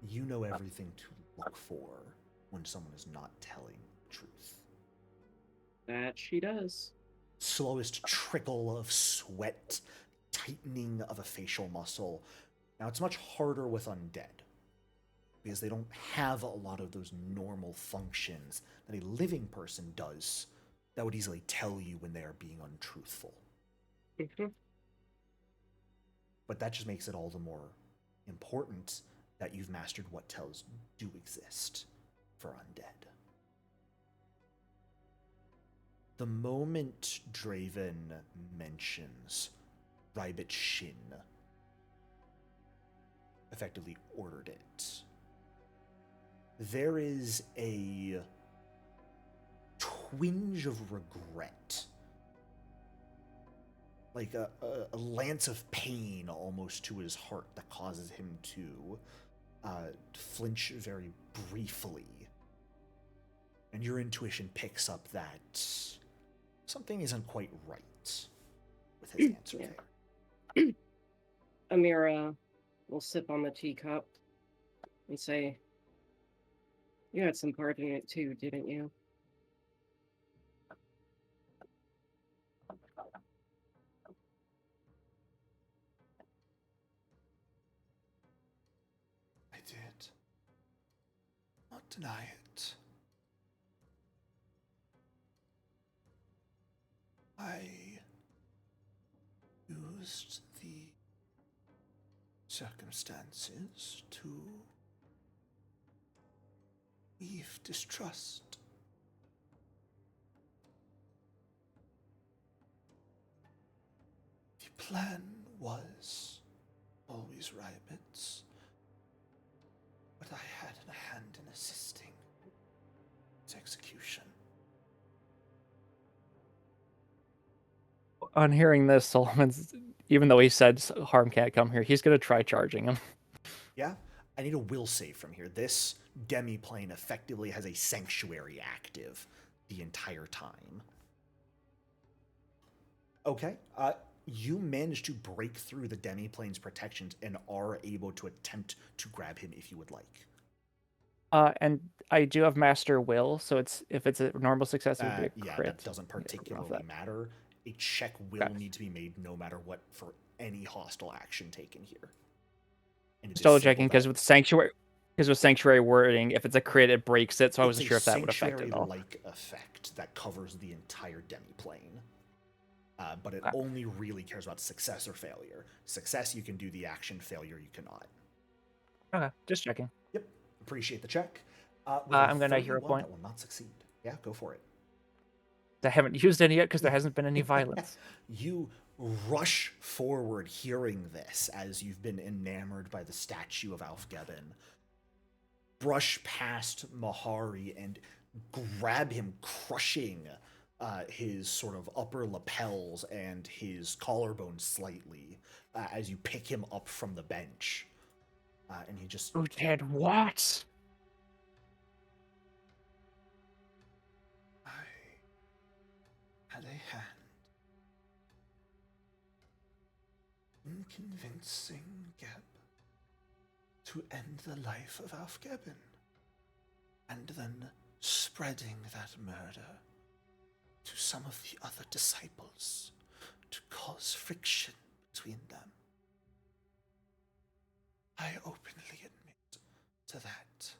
You know everything to look for when someone is not telling the truth. That she does. Slowest trickle of sweat, tightening of a facial muscle. Now, it's much harder with undead, because they don't have a lot of those normal functions that a living person does that would easily tell you when they are being untruthful. Mm-hmm. But that just makes it all the more important that you've mastered what tells do exist for undead. The moment Draven mentions Rybit Shin, effectively ordered it, there is a twinge of regret, like a lance of pain almost to his heart that causes him to flinch very briefly. And your intuition picks up that something isn't quite right with his answer there. Amira will sip on the teacup and say, You had some part in it too, didn't you? I did not deny it. I used the circumstances to weave distrust. The plan was always Rabbit's, but I had a hand in assisting its execution. On hearing this, Solomon's, even though he said harm can't come here, he's going to try charging him. Yeah, I need a will save from here. This demi-plane effectively has a sanctuary active the entire time. Okay, you managed to break through the demi-plane's protections and are able to attempt to grab him if you would like. And I do have Master Will, so if it's a normal success, it would be a Yeah, crit. that doesn't particularly matter. A check will need to be made no matter what for any hostile action taken here. And Still checking because with sanctuary wording, if it's a crit, it breaks it. So I wasn't sure if that would affect it at all. It's a sanctuary-like effect that covers the entire demi-plane. But it only really cares about success or failure. Success, you can do the action. Failure, you cannot. Okay, just checking. Yep, appreciate the check. I'm going to hero point. That will not succeed. Yeah, go for it. I haven't used any yet because there hasn't been any violence. You rush forward hearing this as you've been enamored by the statue of Alfgeben. Brush past Mahari and grab him, crushing his sort of upper lapels and his collarbone slightly as you pick him up from the bench. And he just... Who did what? I had a hand in convincing Geb to end the life of Alfgeben, and then spreading that murder to some of the other disciples to cause friction between them. I openly admit to that.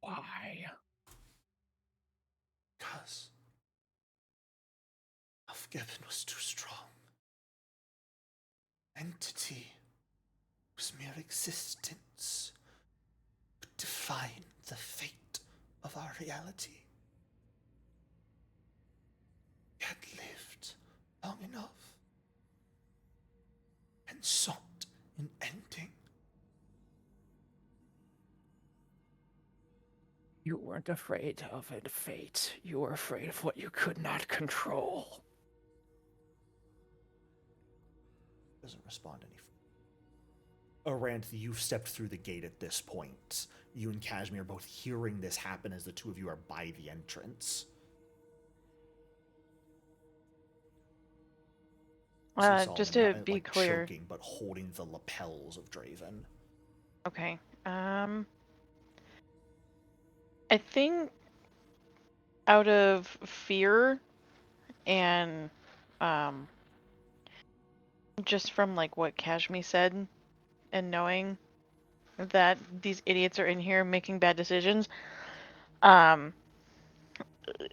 Why? Because Alfgeben was too strong. Entity whose mere existence would define the fate of our reality. He had lived long enough and sought an ending. You weren't afraid of a fate. You were afraid of what you could not control. Doesn't respond any further. Aranth, you've stepped through the gate at this point. You and Kashmir are both hearing this happen as the two of you are by the entrance. Just to be clear, choking, but holding the lapels of Draven. Okay. I think out of fear and just from like what Kashmir said and knowing that these idiots are in here making bad decisions,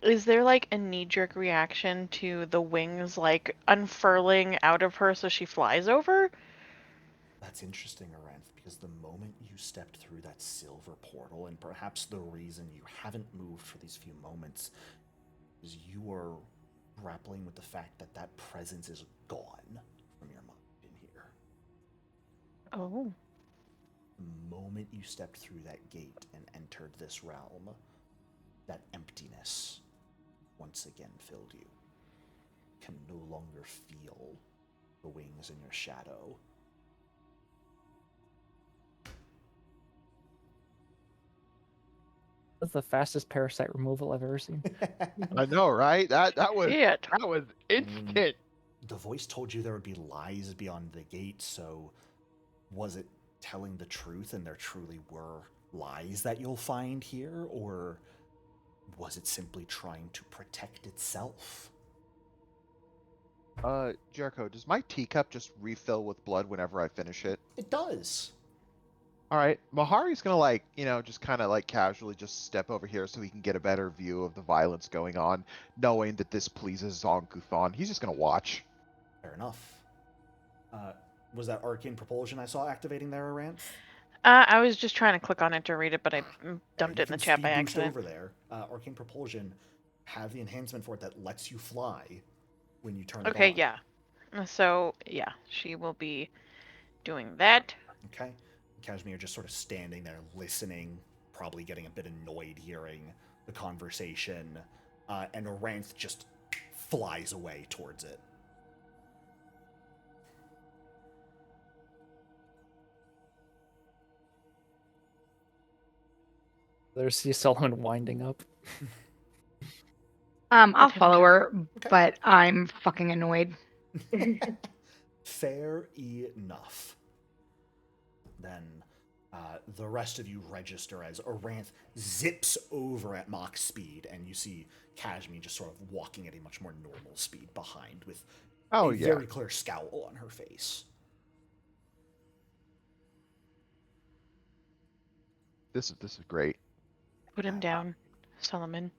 is there like a knee-jerk reaction to the wings like unfurling out of her so she flies over? That's interesting, Aranth, because the moment you stepped through that silver portal, and perhaps the reason you haven't moved for these few moments, is you are grappling with the fact that that presence is gone from your mind in here. Oh. The moment you stepped through that gate and entered this realm, that emptiness once again filled you. You can no longer feel the wings in your shadow. That's the fastest parasite removal I've ever seen. I know, right? That was instant. The voice told you there would be lies beyond the gate, so was it telling the truth and there truly were lies that you'll find here, or was it simply trying to protect itself? Jericho, does my teacup just refill with blood whenever I finish it? It does. All right, Mahari's gonna like, just kind of like casually just step over here so he can get a better view of the violence going on, knowing that this pleases Zonguthon. He's just gonna watch. Fair enough. Was that arcane propulsion I saw activating there, Aranth? I was just trying to click on it to read it, but I dumped You it in the can chat by speed boost accident. over there. Arcane propulsion have the enhancement for it that lets you fly when you turn it on. Okay, yeah. So, yeah, she will be doing that. Okay. Kashmir just sort of standing there listening, probably getting a bit annoyed hearing the conversation, and Aranth just flies away towards it. There's Solomon winding up. I'll follow her, Okay. but I'm fucking annoyed. Fair enough. Then the rest of you register as Aranth zips over at Mach speed, and you see Kashmir just sort of walking at a much more normal speed behind, with a very clear scowl on her face. This is great. Put him down, Solomon.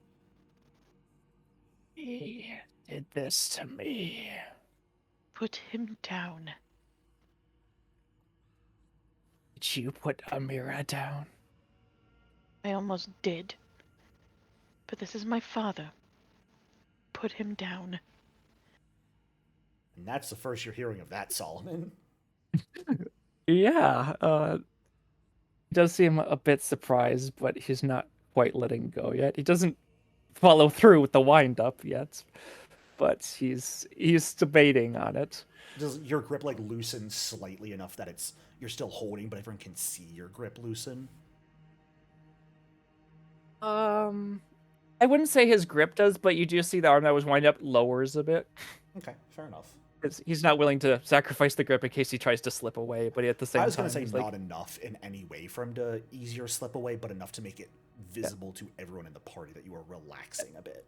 He did this to me. Put him down. Did you put Amira down? I almost did. But this is my father. Put him down. And that's the first you're hearing of that, Solomon. Yeah, he does seem a bit surprised, but he's not quite letting go yet. He doesn't follow through with the wind up yet, but he's debating on it. Does your grip like loosen slightly enough that you're still holding, but everyone can see your grip loosen? I wouldn't say his grip does, but you do see the arm that was wind up lowers a bit. Okay, fair enough. He's not willing to sacrifice the grip in case he tries to slip away, but at the same time, I was going to say he's not like, enough in any way for him to easier slip away, but enough to make it visible to everyone in the party that you are relaxing a bit.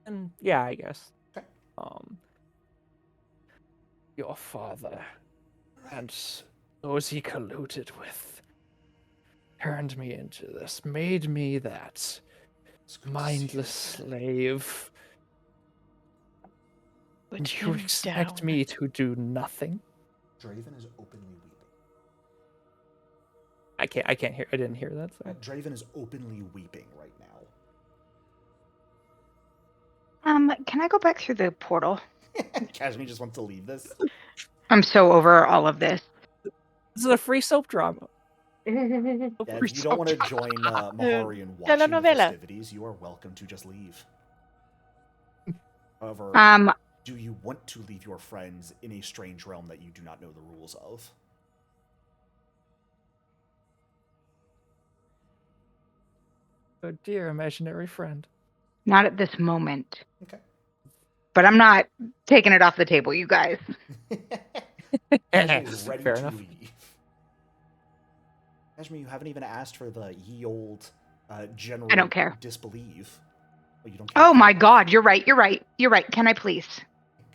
and yeah, I guess. Okay. Your father and those he colluded with turned me into this, made me that mindless slave. Put And you him expect down. me to do nothing? Draven is openly weeping. I can't hear. I didn't hear that. So. Draven is openly weeping right now. Can I go back through the portal? Kashmir just wants to leave this. I'm so over all of this. This is a free soap drama. Yeah, if you don't want to join Mahari in watching the telenovela. festivities, you are welcome to just leave. However, do you want to leave your friends in a strange realm that you do not know the rules of? Oh dear, imaginary friend. Not at this moment. Okay. But I'm not taking it off the table, you guys. Kashmir is ready Fair to enough. leave. Kashmir, you haven't even asked for the ye old general I don't care. disbelieve. Oh, you don't care? Oh my god, you're right. Can I please?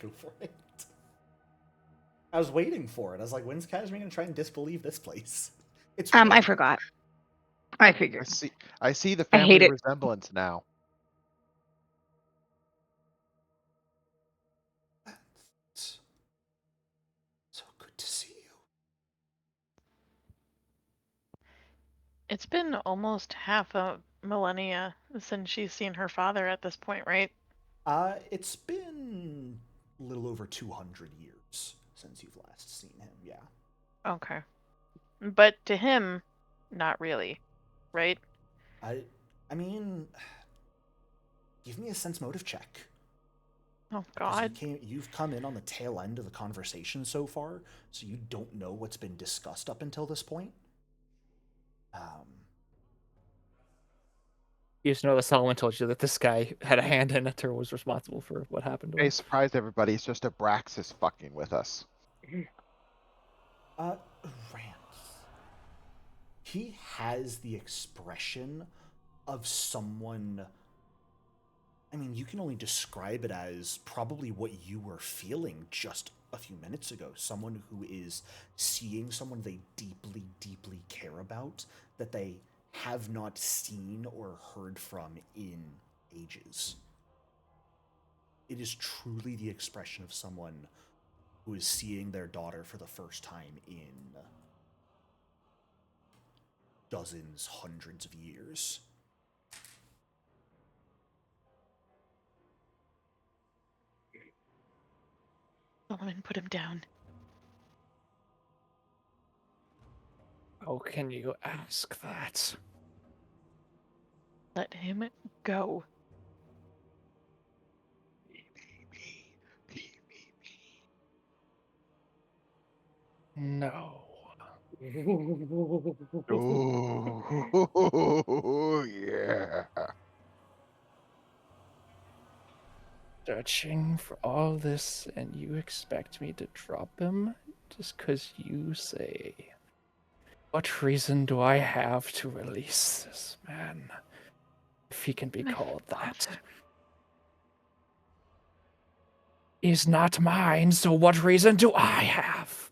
Go for it. I was waiting for it. I was like, when's Kashmir going to try and disbelieve this place? It's I forgot. I figured. I see the I hate family it. resemblance now. So good to see you. It's been almost half a millennia since she's seen her father at this point, right? It's been a little over 200 years since you've last seen him, yeah. Okay. But to him, not really, right? I mean, give me a sense motive check. Oh, Because God. you've come in on the tail end of the conversation so far, so you don't know what's been discussed up until this point. You just know that Solomon told you that this guy had a hand in it or was responsible for what happened to him. Hey, surprise everybody! It's just Abraxas fucking with us. Rance. he has the expression of someone. I mean, you can only describe it as probably what you were feeling just a few minutes ago. Someone who is seeing someone they deeply, deeply care about that they have not seen or heard from in ages. It is truly the expression of someone who is seeing their daughter for the first time in dozens, hundreds of years. Solomon, put him down. How can you ask that? Let him go. No. Oh, yeah. Searching for all this, and you expect me to drop him just because you say. What reason do I have to release this man, if he can be My called that? father. He's not mine, so what reason do I have?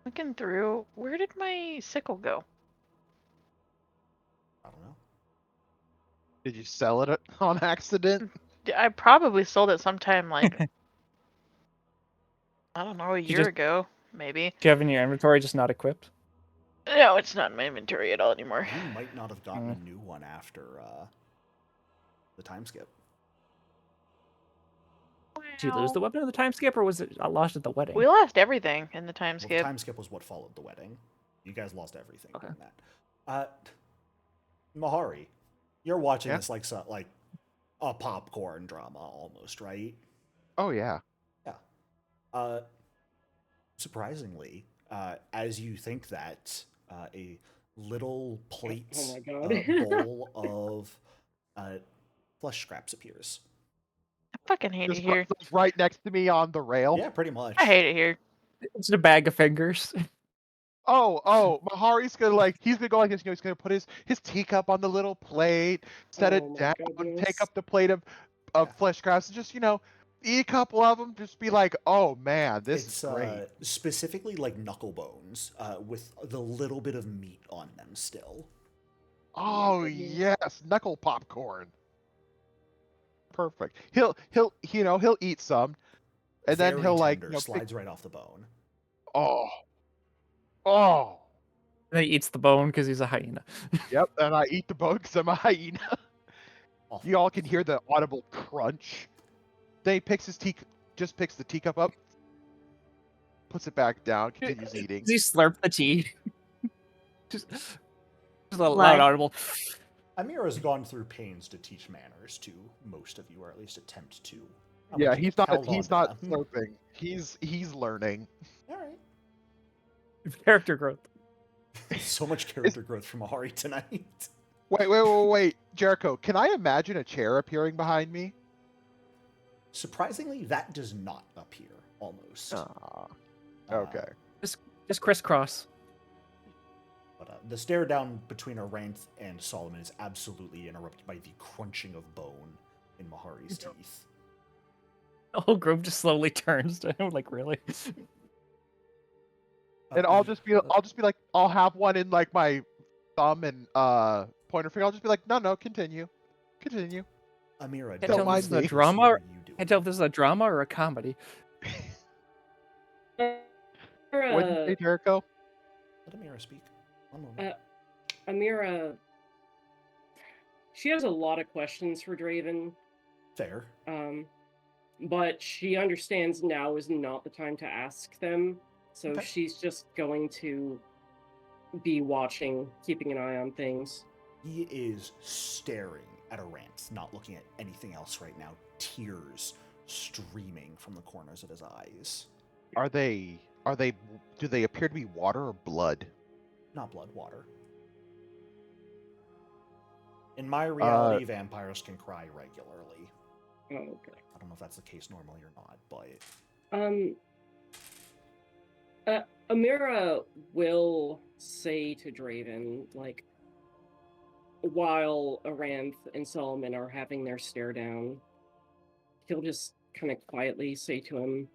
Looking through, where did my sickle go? I don't know. Did you sell it on accident? I probably sold it sometime like I don't know, a year ago, maybe. Do you have in your inventory just not equipped? No, it's not in my inventory at all anymore. You might not have gotten a new one after the time skip. Did you lose the weapon in the time skip, or was it lost at the wedding? We lost everything in the time Well, the skip. time skip was what followed the wedding. You guys lost everything Okay. in that. Mahari, you're watching Yeah? this like a popcorn drama almost, right? Oh, yeah. Yeah. Surprisingly, as you think that, a little plate Oh my God. bowl of flesh scraps appears. I fucking hate it here. Just right next to me on the rail. Yeah, pretty much. I hate it here. It's a bag of fingers. Mahari's gonna he's gonna go like this, he's gonna put his teacup on the little plate, set it Oh my down, goodness. take up the plate of Yeah. flesh scraps, and just, eat a couple of them, just be like, oh man, this It's is great. specifically like knuckle bones with the little bit of meat on them still. Oh goodness. yes, knuckle popcorn. Perfect. He'll eat some, and then Very he'll tender, slides right off the bone. oh, oh, And he eats the bone because he's a hyena. yep, and I eat the bone because I'm a hyena. Awful. You all can hear the audible crunch. Then he picks picks the teacup up, puts it back down, continues eating. Does he slurp the tea? just a loud Lie. audible. Amira's gone through pains to teach manners to most of you, or at least attempt to. How Yeah, much he's you've not held on to them. slurping. He's learning. All right. Character growth. So much character growth from Ahari tonight. Wait, Jericho, can I imagine a chair appearing behind me? Surprisingly, that does not appear, almost. Okay. Just crisscross. But the stare down between Aranth and Solomon is absolutely interrupted by the crunching of bone in Mahari's teeth. The whole group just slowly turns to him, like, really? And I'll just be like, I'll have one in like my thumb and pointer finger. I'll just be like, no, continue. Amira, Can't don't tell if this is a make me drama see or what you do. can't tell if this is a drama or a comedy. What did you say, Jericho? Let Amira speak. One moment. Amira, she has a lot of questions for Draven, Fair. but she understands now is not the time to ask them, so Okay. she's just going to be watching, keeping an eye on things. He is staring at Aranth, not looking at anything else right now. Tears streaming from the corners of his eyes. Do they appear to be water or blood? Not blood, water. In my reality, vampires can cry regularly. Oh, okay. I don't know if that's the case normally or not, but Amira will say to Draven, like, while Aranth and Solomon are having their stare down, he'll just kind of quietly say to him,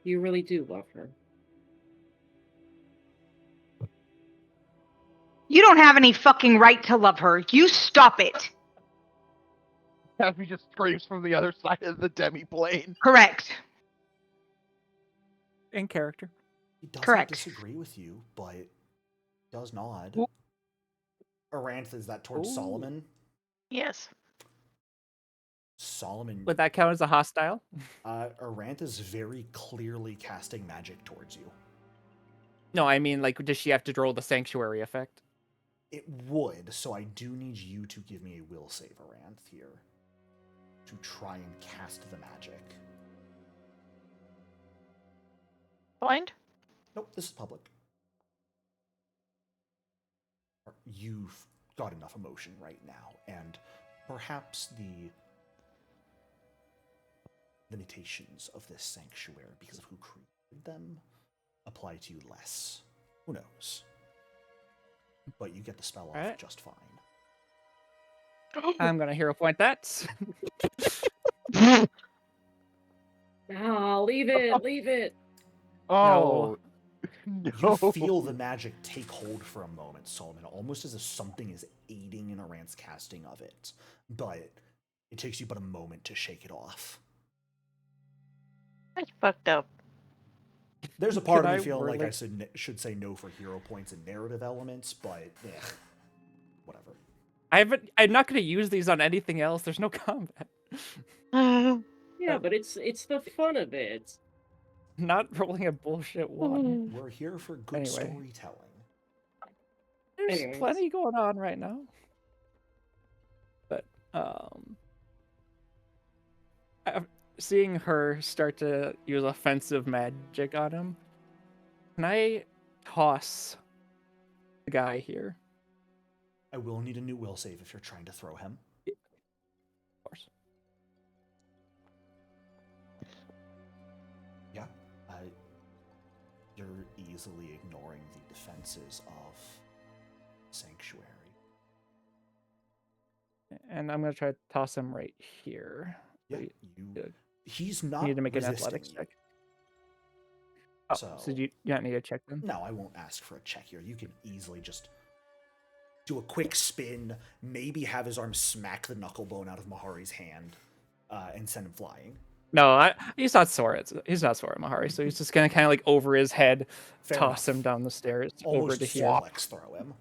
"You really do love her." You don't have any fucking right to love her. You stop it. As we just screams from the other side of the demi-plane. Correct. In character. He doesn't Correct. disagree with you, but does nod. Ooh. Aranth, is that towards Ooh. Solomon? Yes. Solomon. Would that count as a hostile? Aranth is very clearly casting magic towards you. No, I mean, like, does she have to roll the sanctuary effect? It would, so I do need you to give me a will save, Aranth, here. To try and cast the magic. Blind? Nope, this is public. You've got enough emotion right now, and perhaps the limitations of this sanctuary, because of who created them, apply to you less. Who knows? But you get the spell off just fine. I'm gonna hero point that. Ah, leave it, leave it. Oh, You feel the magic take hold for a moment, Solomon, almost as if something is aiding in Arant's casting of it. But it takes you but a moment to shake it off. That's fucked up. There's a part Can of me I feeling like really- I should say no for hero points and narrative elements, but whatever. I'm not gonna use these on anything else. There's no combat. Yeah, but it's the fun of it. Not rolling a bullshit one. We're here for good Anyway. storytelling. There's Anyways. plenty going on right now. But seeing her start to use offensive magic on him, can I toss the guy here? I will need a new will save if you're trying to throw him. Of course. Yeah. You're easily ignoring the defenses of Sanctuary. And I'm gonna try to toss him right here. Yeah, good. He's not Need to make an resisting athletics you. check. Oh, So so you don't need to check them? no, I won't ask for a check here. You can easily just do a quick spin, maybe have his arm smack the knuckle bone out of Mahari's hand, and send him flying. No, he's not sore. He's not sore at Mahari, so he's just gonna kind of like over his head, Fair toss enough. him down the stairs Almost over to here. flex throw him.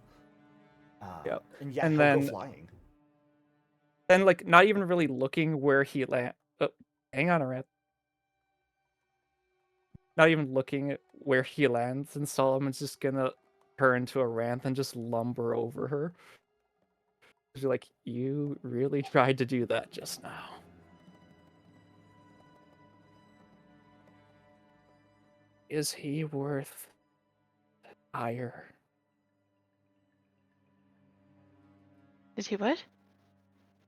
Yep. And yeah, And he'll then- go flying. Then like not even really looking where he land. Oh, hang on a minute. Not even looking at where he lands, and Solomon's just gonna turn to Aranth and just lumber over her. She's like, you really tried to do that just now. Is he worth ire? Is he what?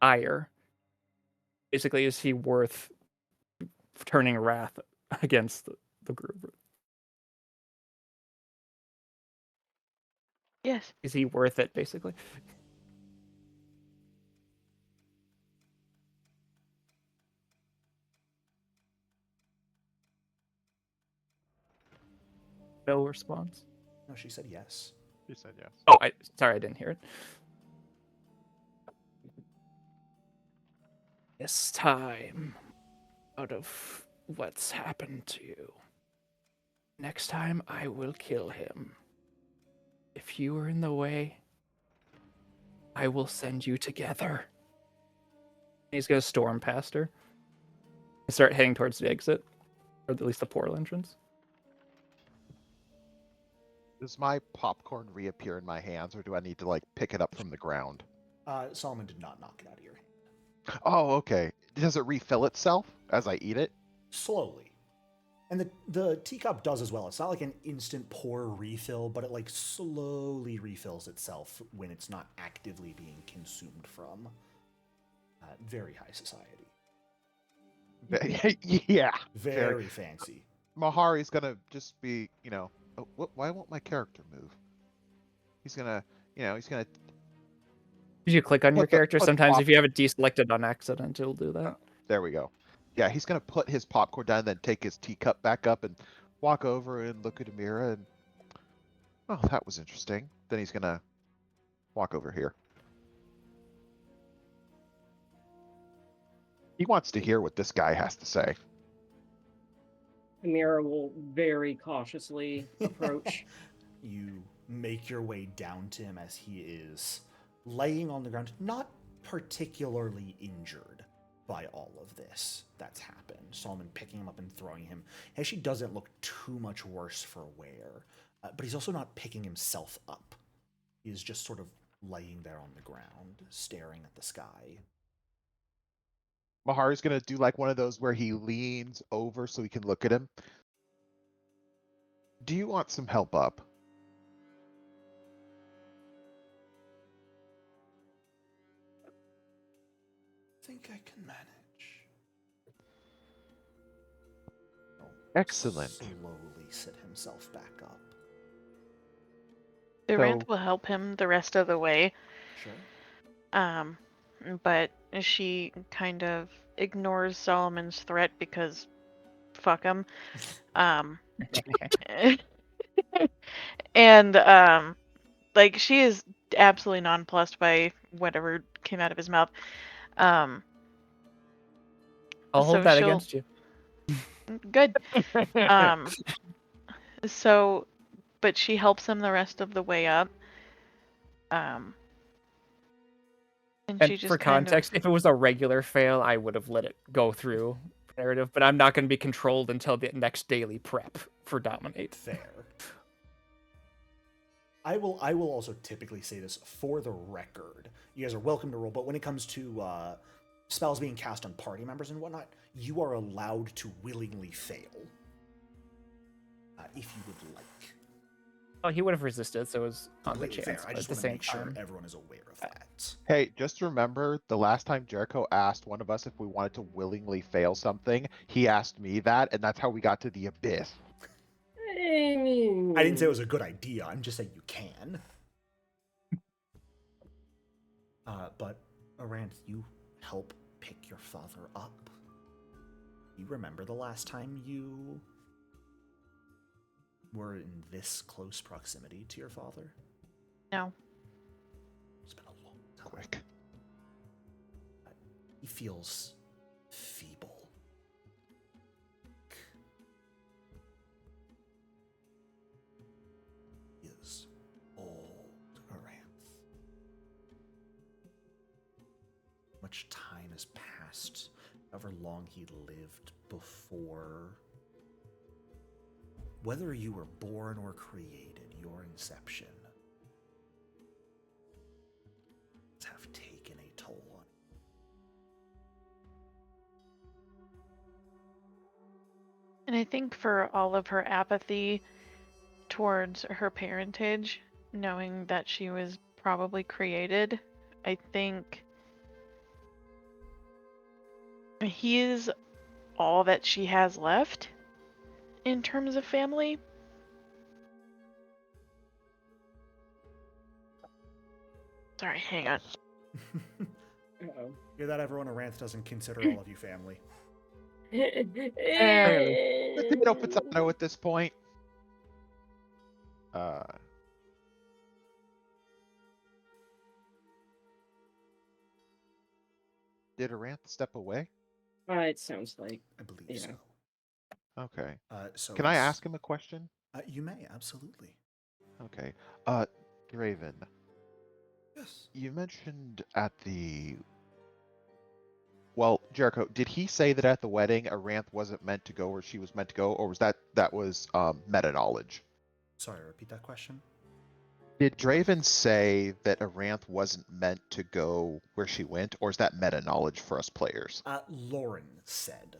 Ire. Basically, is he worth turning wrath against the group? Yes. Is he worth it, basically? No response. No, she said yes. He said yes. Oh, sorry, I didn't hear it. This time, out of what's happened to you, next time I will kill him. If you are in the way, I will send you together. He's gonna storm past her and start heading towards the exit, or at least the portal entrance. Does my popcorn reappear in my hands, or do I need to like pick it up from the ground? Solomon did not knock it out of your hand. Oh, okay. Does it refill itself as I eat it? Slowly. And the teacup does as well. It's not like an instant pour refill, but it like slowly refills itself when it's not actively being consumed from. Very high society. Yeah. Very fancy. Mahari's gonna just be, why won't my character move? He's gonna, he's gonna If you click on your put the character, put the sometimes pop. if you have it deselected on accident, it'll do that. There we go. Yeah, he's gonna put his popcorn down, then take his teacup back up and walk over and look at Amira and, oh, that was interesting. Then he's gonna walk over here. He wants to hear what this guy has to say. Amira will very cautiously approach. You make your way down to him as he is laying on the ground, not particularly injured by all of this that's happened. Solomon picking him up and throwing him. He actually doesn't look too much worse for wear, but he's also not picking himself up. He's just sort of laying there on the ground, staring at the sky. Mahari's gonna do like one of those where he leans over so he can look at him. Do you want some help up? I think I can manage. Excellent. Slowly sit himself back up. Durant So- will help him the rest of the way. Sure. But she kind of ignores Solomon's threat because fuck him. And like she is absolutely nonplussed by whatever came out of his mouth. I'll So hold that she'll- against you. Good. So, but she helps him the rest of the way up. And And she just for kind context, if it was a regular fail, I would have let it go through narrative, but I'm not going to be controlled until the next daily prep for Dominate. Fair. I will also typically say this for the record. You guys are welcome to roll, but when it comes to spells being cast on party members and whatnot, you are allowed to willingly fail. If you would like. Oh, he would have resisted, so it was on the Completely chance. fair. I But just at the want to same make sure time, everyone is aware of that. Hey, just remember the last time Jericho asked one of us if we wanted to willingly fail something, he asked me that, and that's how we got to the abyss. I mean, I didn't say it was a good idea. I'm just saying you can. But Aranth, you help pick your father up. You remember the last time you were in this close proximity to your father? No. It's been a long time. Quick. He feels feeble. He is old, Aranth. Much time has passed, however long he lived before. Whether you were born or created, your inception have taken a toll on you. And I think for all of her apathy towards her parentage, knowing that she was probably created, I think he is all that she has left in terms of family. Sorry, hang on. Uh-oh. Hear that, everyone? Aranth doesn't consider all of you family. Potato, potato at this point. Did Aranth step away? It sounds like. I believe Yeah. so. Okay. So Can I it's- ask him a question? You may, absolutely. Okay. Draven, Yes. you mentioned at the... Well, Jericho, did he say that at the wedding Aranth wasn't meant to go where she was meant to go, or was that meta knowledge? Sorry, repeat that question. Did Draven say that Aranth wasn't meant to go where she went, or is that meta knowledge for us players? Lorin said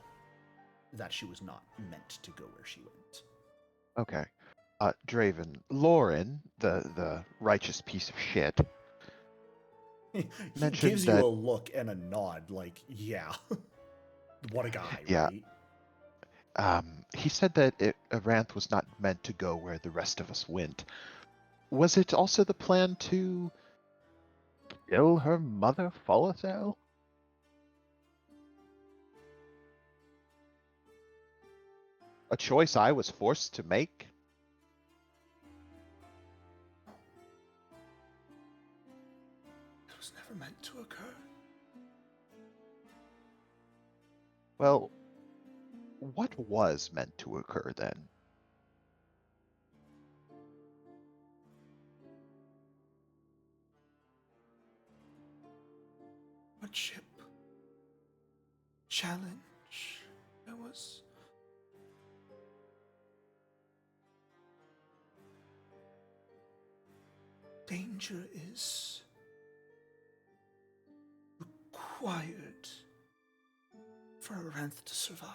that she was not meant to go where she went. Okay. Draven, Lorin, the righteous piece of shit, He mentioned gives that- you a look and a nod, like, yeah. What a guy, Yeah. right? he said that Aranth was not meant to go where the rest of us went. Was it also the plan to kill her mother, Folithel? A choice I was forced to make? It was never meant to occur. Well, what was meant to occur then? Hardship. Challenge. There was... Danger is required for Aranth to survive.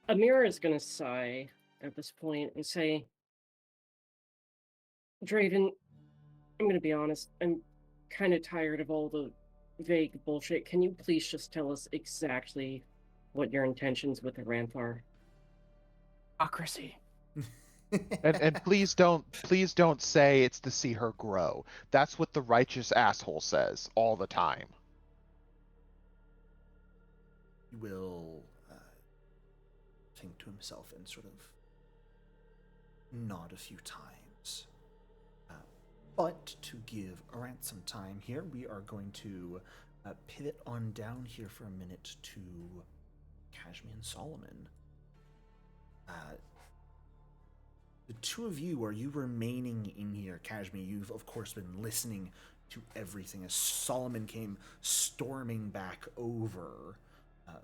Amira is going to sigh at this point and say, Draven, I'm going to be honest. I'm kind of tired of all the vague bullshit. Can you please just tell us exactly what your intentions with Aranth are? Hypocrisy. And please don't say it's to see her grow. That's what the righteous asshole says all the time. He will think to himself and sort of nod a few times. But to give Aranth some time here, we are going to pivot on down here for a minute to Kashmi and Solomon. The two of you, are you remaining in here? Kashmi, you've of course been listening to everything as Solomon came storming back over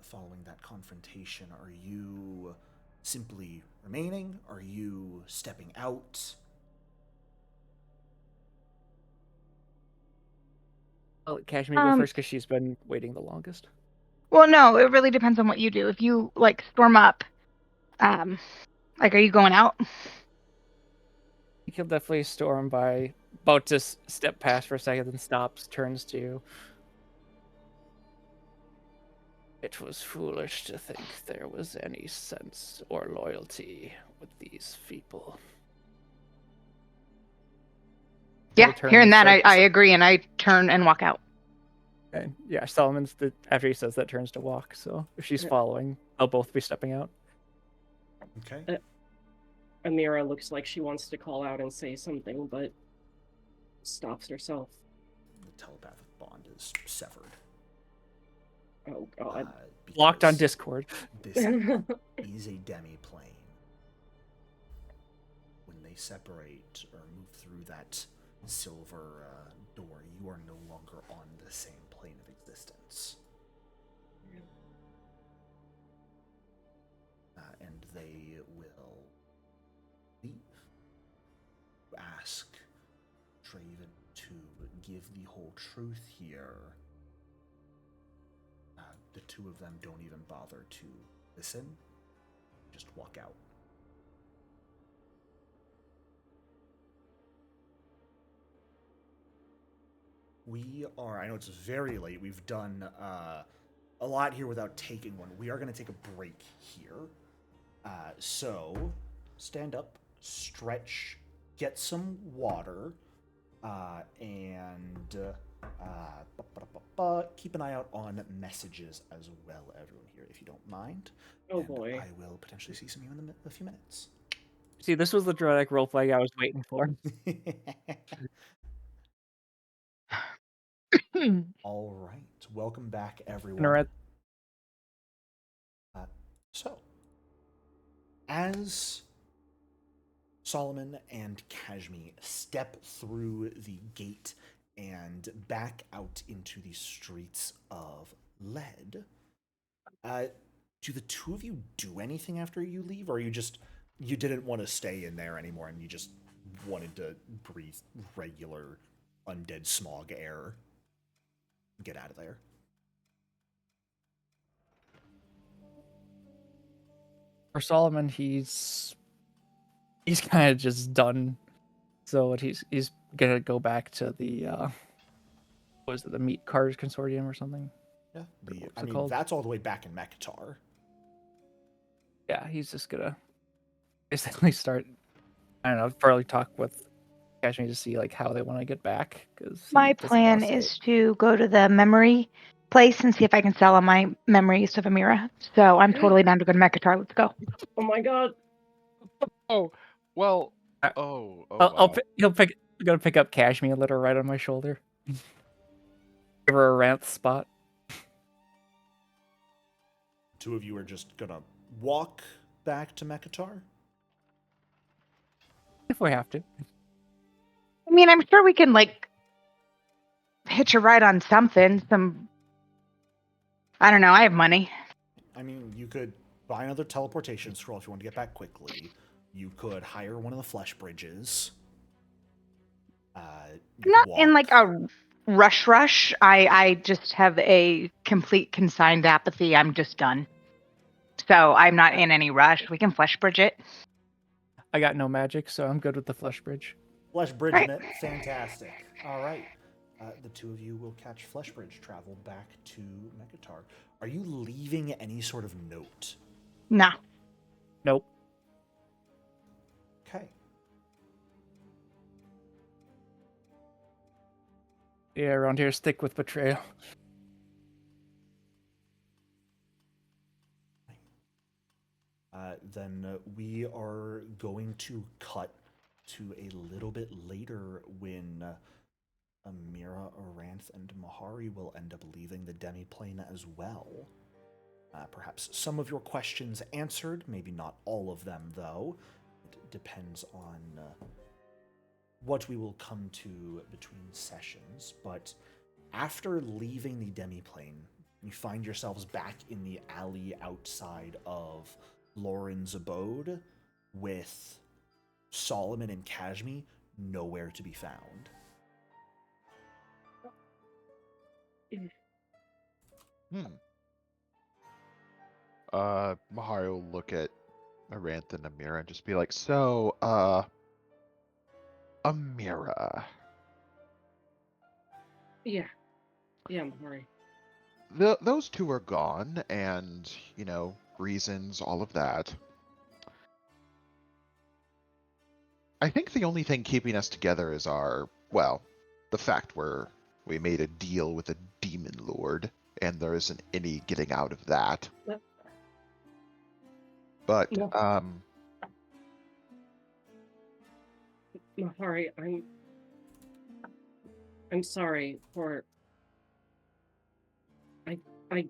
following that confrontation. Are you simply remaining? Are you stepping out? I'll let Kashmir go first because she's been waiting the longest. Well, no, it really depends on what you do. If you like storm up, like, are you going out? He can definitely storm by, about to step past for a second, then stops, turns to you. It was foolish to think there was any sense or loyalty with these people. Yeah, hearing that, I agree, and I turn and walk out. Okay. Yeah, Solomon's after he says that turns to walk. So if she's following, they'll both be stepping out. Okay. Amira looks like she wants to call out and say something, but stops herself. The telepathic bond is severed. Oh god. Locked on Discord. This is a demi-plane. When they separate or move through that silver door, you are no longer on the same plane of existence. And they will leave. Ask Draven to give the whole truth here. The two of them don't even bother to listen. Just walk out. I know it's very late. We've done a lot here without taking one. We are going to take a break here. So stand up, stretch, get some water, and keep an eye out on messages as well, everyone here, if you don't mind. Oh and boy. I will potentially see some of you in a few minutes. See, this was the dramatic roleplay I was waiting for. All right. Welcome back, everyone. So, as Solomon and Kashmi step through the gate and back out into the streets of Yled, do the two of you do anything after you leave, or you didn't want to stay in there anymore and you just wanted to breathe regular undead smog air? Get out of there. For Solomon, he's kind of just done. So he's gonna go back to the was it the Meat Cars Consortium or something? Yeah, What's I it mean, called? that's all the way back in Mekatar. Yeah, he's just gonna basically start. I don't know, probably talk with Kashmir to see like how they want to get back. Because My plan is to go to the memory place and see if I can sell on my memories of Amira. So I'm totally down to go to Mekatar. Let's go. Oh my god. Oh, well. Uh, Oh, I'll wow. I'm gonna pick up Kashmir and let her right on my shoulder. Give her a Ranth spot. Two of you are just gonna walk back to Mekatar? If we have to. I mean, I'm sure we can like hitch a ride on something. I don't know. I have money. I mean, you could buy another teleportation scroll if you want to get back quickly. You could hire one of the flesh bridges. You I'm could not walk. in like a rush. I just have a complete consigned apathy. I'm just done. So I'm not in any rush. We can flesh bridge it. I got no magic, so I'm good with the flesh bridge. Flesh bridge Right. in it. Fantastic. All right. The two of you will catch flesh bridge travel back to Mekatar. Are you leaving any sort of note? No. Nope. Okay. Yeah, around here, stick with Betrayal. Then we are going to cut to a little bit later when Amira, Aranth, and Mahari will end up leaving the demiplane as well. Perhaps some of your questions answered, maybe not all of them, though. It depends on what we will come to between sessions. But after leaving the demiplane, you find yourselves back in the alley outside of Lorin's abode with Solomon and Kashmi nowhere to be found. Mahari will look at Aranth and Amira and just be like, so, Amira. Yeah. Yeah, I'm sorry. Those two are gone, and, reasons, all of that. I think the only thing keeping us together is the fact we made a deal with a demon lord, and there isn't any getting out of that. But, Mahari, I'm sorry for I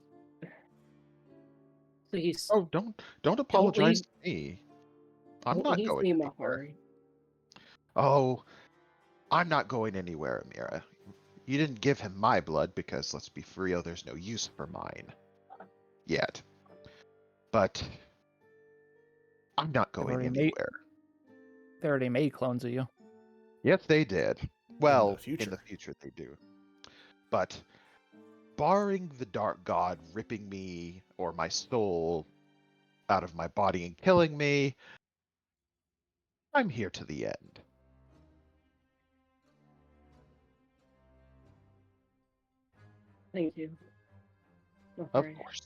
please oh, don't apologize to me. I'm don't not leave going me, anywhere. Mahari. Oh, I'm not going anywhere, Amira. You didn't give him my blood because, let's be real, there's no use for mine. Yet. But I'm not going anywhere. They already made clones of you. Yes, they did. Well, in the future they do. But barring the Dark God ripping me or my soul out of my body and killing me, I'm here to the end. Thank you. Mahari. Of course.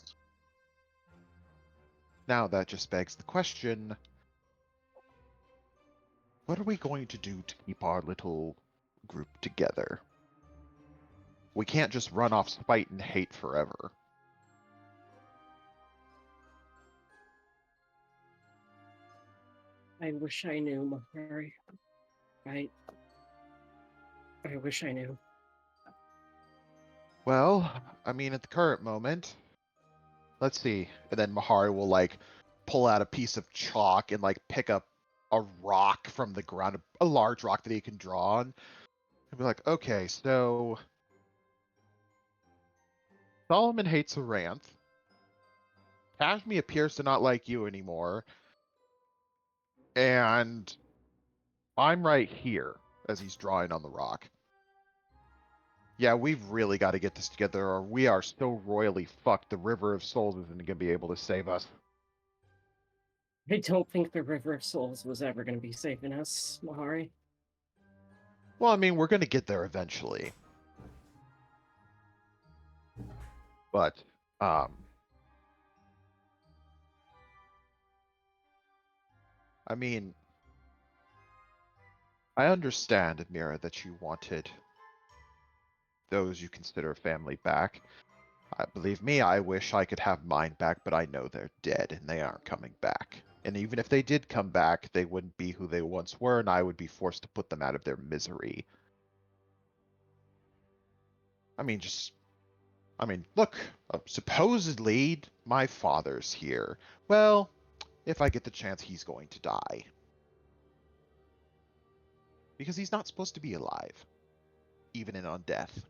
Now that just begs the question, what are we going to do to keep our little group together? We can't just run off spite and hate forever. I wish I knew, Mahari. I wish I knew. Well, I mean, at the current moment, let's see. And then Mahari will pull out a piece of chalk and pick up a rock from the ground, a large rock that he can draw on. And be like, okay, so Solomon hates Aranth. Kashmi appears to not like you anymore. And I'm right here as he's drawing on the rock. Yeah, we've really got to get this together, or we are so royally fucked the River of Souls isn't going to be able to save us. I don't think the River of Souls was ever going to be saving us, Mahari. Well, I mean, we're going to get there eventually. But I mean, I understand, Amira, that you wanted those you consider family back. Believe me, I wish I could have mine back, but I know they're dead and they aren't coming back. And even if they did come back, they wouldn't be who they once were, and I would be forced to put them out of their misery. I mean, look, supposedly my father's here. Well, if I get the chance, he's going to die. Because he's not supposed to be alive, even in on death.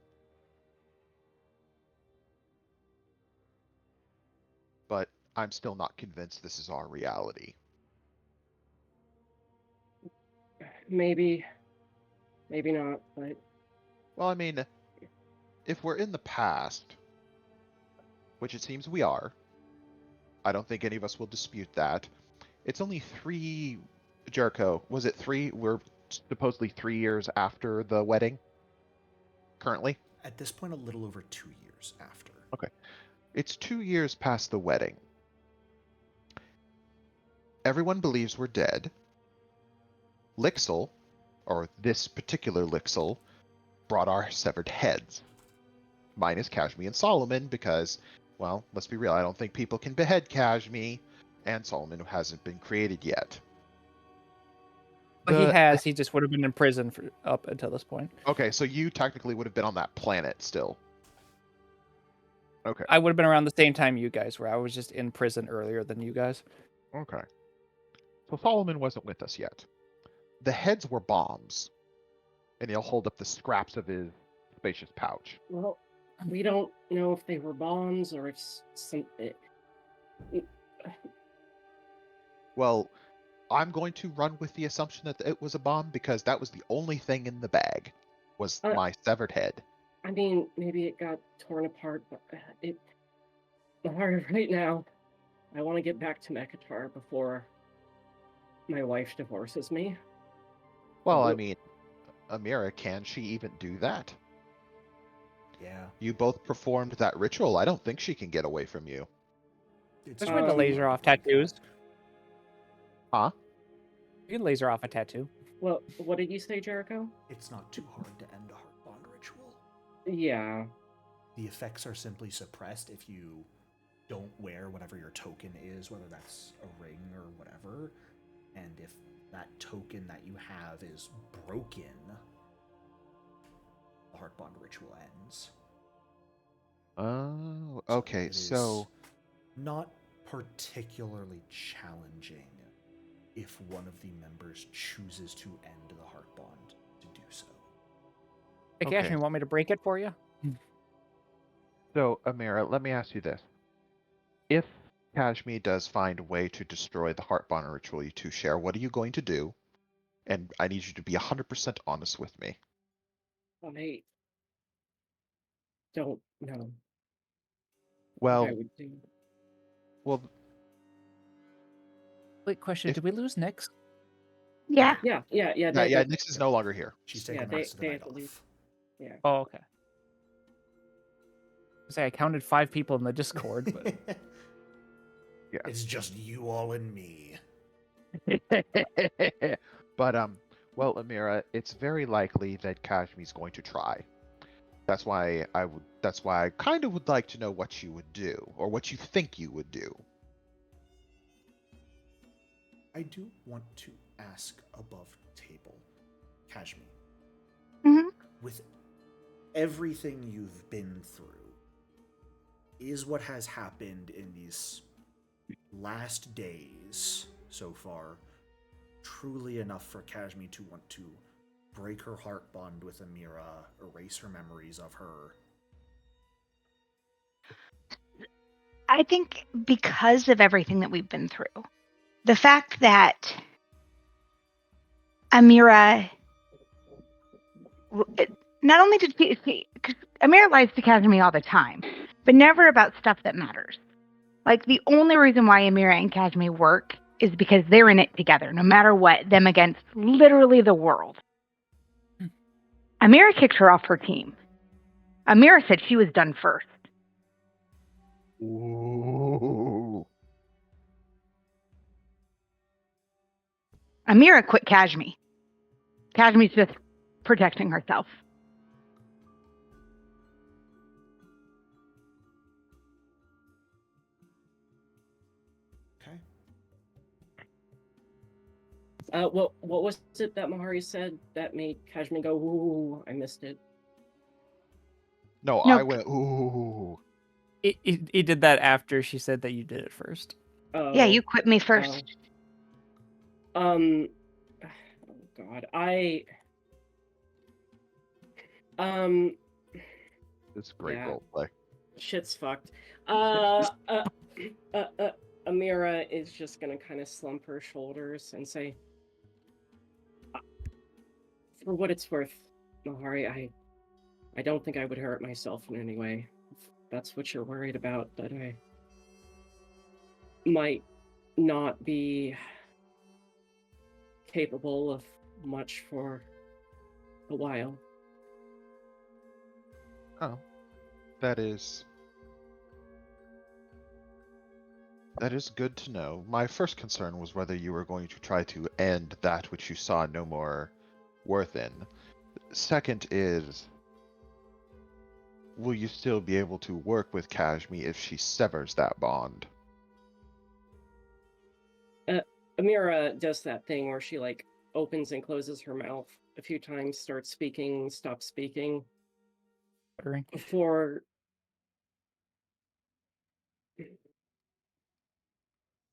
But I'm still not convinced this is our reality. Maybe not, but Well, I mean, if we're in the past, which it seems we are, I don't think any of us will dispute that. It's only 3, Jericho, was it 3? We're supposedly 3 years after the wedding, currently? At this point, a little over 2 years after. Okay. It's 2 years past the wedding. Everyone believes we're dead. Lixel, or this particular Lixel, brought our severed heads. Mine is Kashmi and Solomon because, well, let's be real, I don't think people can behead Kashmi, and Solomon hasn't been created yet. But he has. He just would have been in prison for up until this point. Okay, so you technically would have been on that planet still. Okay. I would have been around the same time you guys were. I was just in prison earlier than you guys. Okay. So Solomon wasn't with us yet. The heads were bombs. And he'll hold up the scraps of his spacious pouch. well, we don't know if they were bombs or if some. Well, I'm going to run with the assumption that it was a bomb because that was the only thing in the bag, was my severed head. I mean, maybe it got torn apart, but right now, I want to get back to Mekatar before my wife divorces me. Well, I mean, Amira, can she even do that? Yeah. You both performed that ritual. I don't think she can get away from you. Just way to laser off tattoos. Huh? You can laser off a tattoo. Well, what did you say, Jericho? It's not too hard to end a heart bond ritual. Yeah. The effects are simply suppressed if you don't wear whatever your token is, whether that's a ring or whatever. And if that token that you have is broken, the heart bond ritual ends. Oh, okay, it is so not particularly challenging if one of the members chooses to end the heart bond to do so. Hey, Okay. Cash, you want me to break it for you? So, Amira, let me ask you this. If Kashmi does find a way to destroy the heart bond ritual you two share, what are you going to do? And I need you to be 100% honest with me. I don't know Well, what I would do. well, Wait, question. If- Did we lose Nyx? Yeah. Yeah. yeah, Nyx is no longer here. She's taking Yeah, the rest of the they night have to leave. off. Yeah. Oh, okay. Say I counted 5 people in the Discord, but Yeah. It's just you all and me. But well, Amira, it's very likely that Kashmi's going to try. That's why I kind of would like to know what you would do, or what you think you would do. I do want to ask above table, Kashmi, Mhm. with everything you've been through, is what has happened in these last days so far truly enough for Kashmi to want to break her heart bond with Amira, erase her memories of her? I think because of everything that we've been through, the fact that Amira, not only did she, because Amira lies to Casimir all the time, but never about stuff that matters. Like, the only reason why Amira and Casimir work is because they're in it together, no matter what, them against literally the world. Amira kicked her off her team. Amira said she was done first. Amira quit Kashmi. Kashmi's just protecting herself. Okay. What was it that Mahari said that made Kashmi go, ooh, I missed it. No, No. I went, ooh. He did that after she said that you did it first. Oh. Yeah, you quit me first. Oh God, It's great yeah. roleplay. Shit's fucked. Amira is just gonna kind of slump her shoulders and say, for what it's worth, Mahari, I don't think I would hurt myself in any way. If that's what you're worried about, that I might not be capable of much for a while. Oh, that is good to know. My first concern was whether you were going to try to end that which you saw no more worth in. Second is, will you still be able to work with Kashmi if she severs that bond? Amira does that thing where she like opens and closes her mouth a few times, starts speaking, stops speaking. Before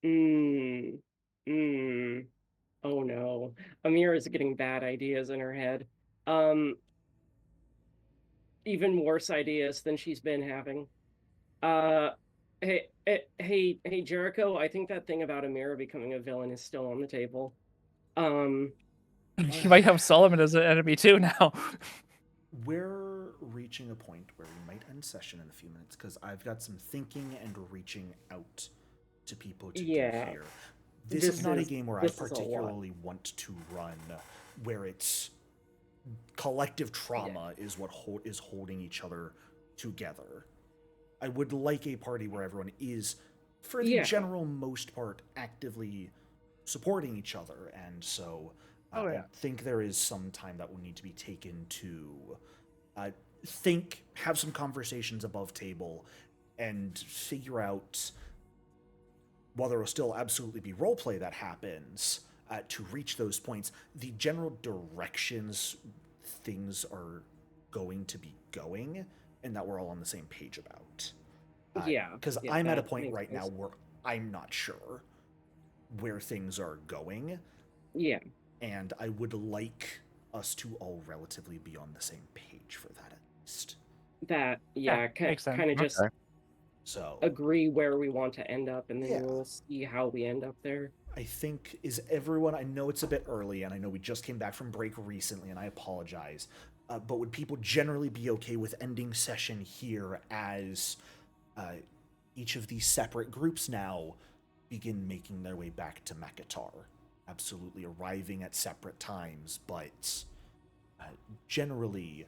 oh no. Amira's getting bad ideas in her head. Even worse ideas than she's been having. Hey, Jericho, I think that thing about Amira becoming a villain is still on the table. You might have Solomon as an enemy too now. We're reaching a point where we might end session in a few minutes because I've got some thinking and reaching out to people to do here. This is not a game where I particularly want to run, where it's collective trauma is what is holding each other together. I would like a party where everyone is, for the general most part, actively supporting each other, and so I think there is some time that will need to be taken to have some conversations above table, and figure out, while there will still absolutely be roleplay that happens, to reach those points, the general directions things are going to be going, and that we're all on the same page about. Because I'm at a point right now where I'm not sure where things are going. Yeah. And I would like us to all relatively be on the same page for that, at least. That, kind of just agree where we want to end up, and then we'll see how we end up there. I think, I know it's a bit early, and I know we just came back from break recently, and I apologize, but would people generally be okay with ending session here as each of these separate groups now begin making their way back to Makatar? Absolutely arriving at separate times, but generally,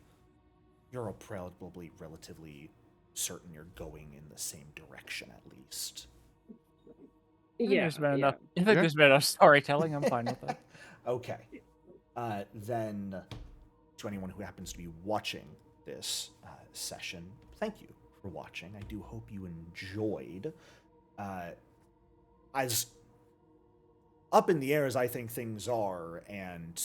you're probably relatively certain you're going in the same direction, at least. There's been enough. I think there's been enough storytelling. I'm fine with that. Okay. Then, to anyone who happens to be watching this session, thank you for watching. I do hope you enjoyed. As up in the air as I think things are, and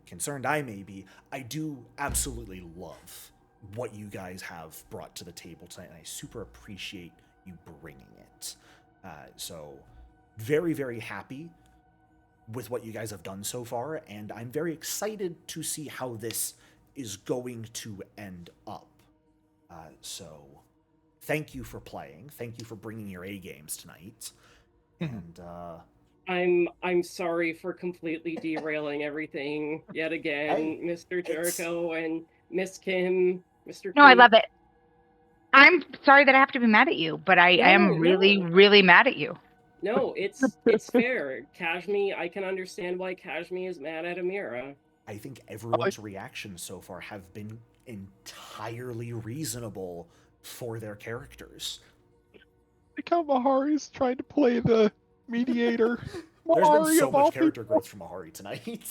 concerned I may be, I do absolutely love what you guys have brought to the table tonight, and I super appreciate you bringing it. So, very, very happy with what you guys have done so far, and I'm very excited to see how this is going to end up. So, thank you for playing. Thank you for bringing your A games tonight. And I'm sorry for completely derailing everything yet again, Mr. Jericho and Miss Kim, Mr. No, I love it. I'm sorry that I have to be mad at you, but I am really, really mad at you. No, it's fair. Kashmi, I can understand why Kashmi is mad at Amira. I think everyone's reactions so far have been entirely reasonable for their characters. Like how Mahari's trying to play the mediator. There's been Mahari so of all much character people. growth from Mahari tonight.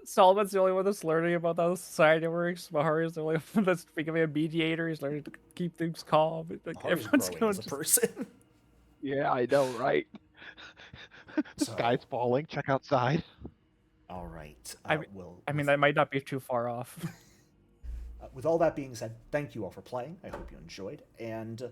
Solomon's the only one that's learning about how society works. Mahari's the only one that's becoming a mediator. He's learning to keep things calm. Like, Mahari's everyone's growing going as a person. Yeah, I know, right? The So- sky's falling. Check outside. All right. I mean, that might not be too far off. With all that being said, thank you all for playing. I hope you enjoyed. And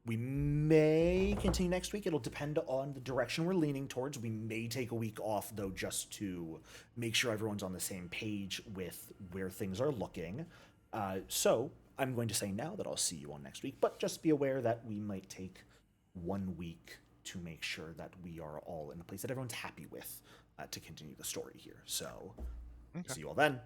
we may continue next week. It'll depend on the direction we're leaning towards. We may take a week off, though, just to make sure everyone's on the same page with where things are looking. So I'm going to say now that I'll see you on next week, but just be aware that we might take 1 week to make sure that we are all in a place that everyone's happy with to continue the story here. So Okay. see you all then.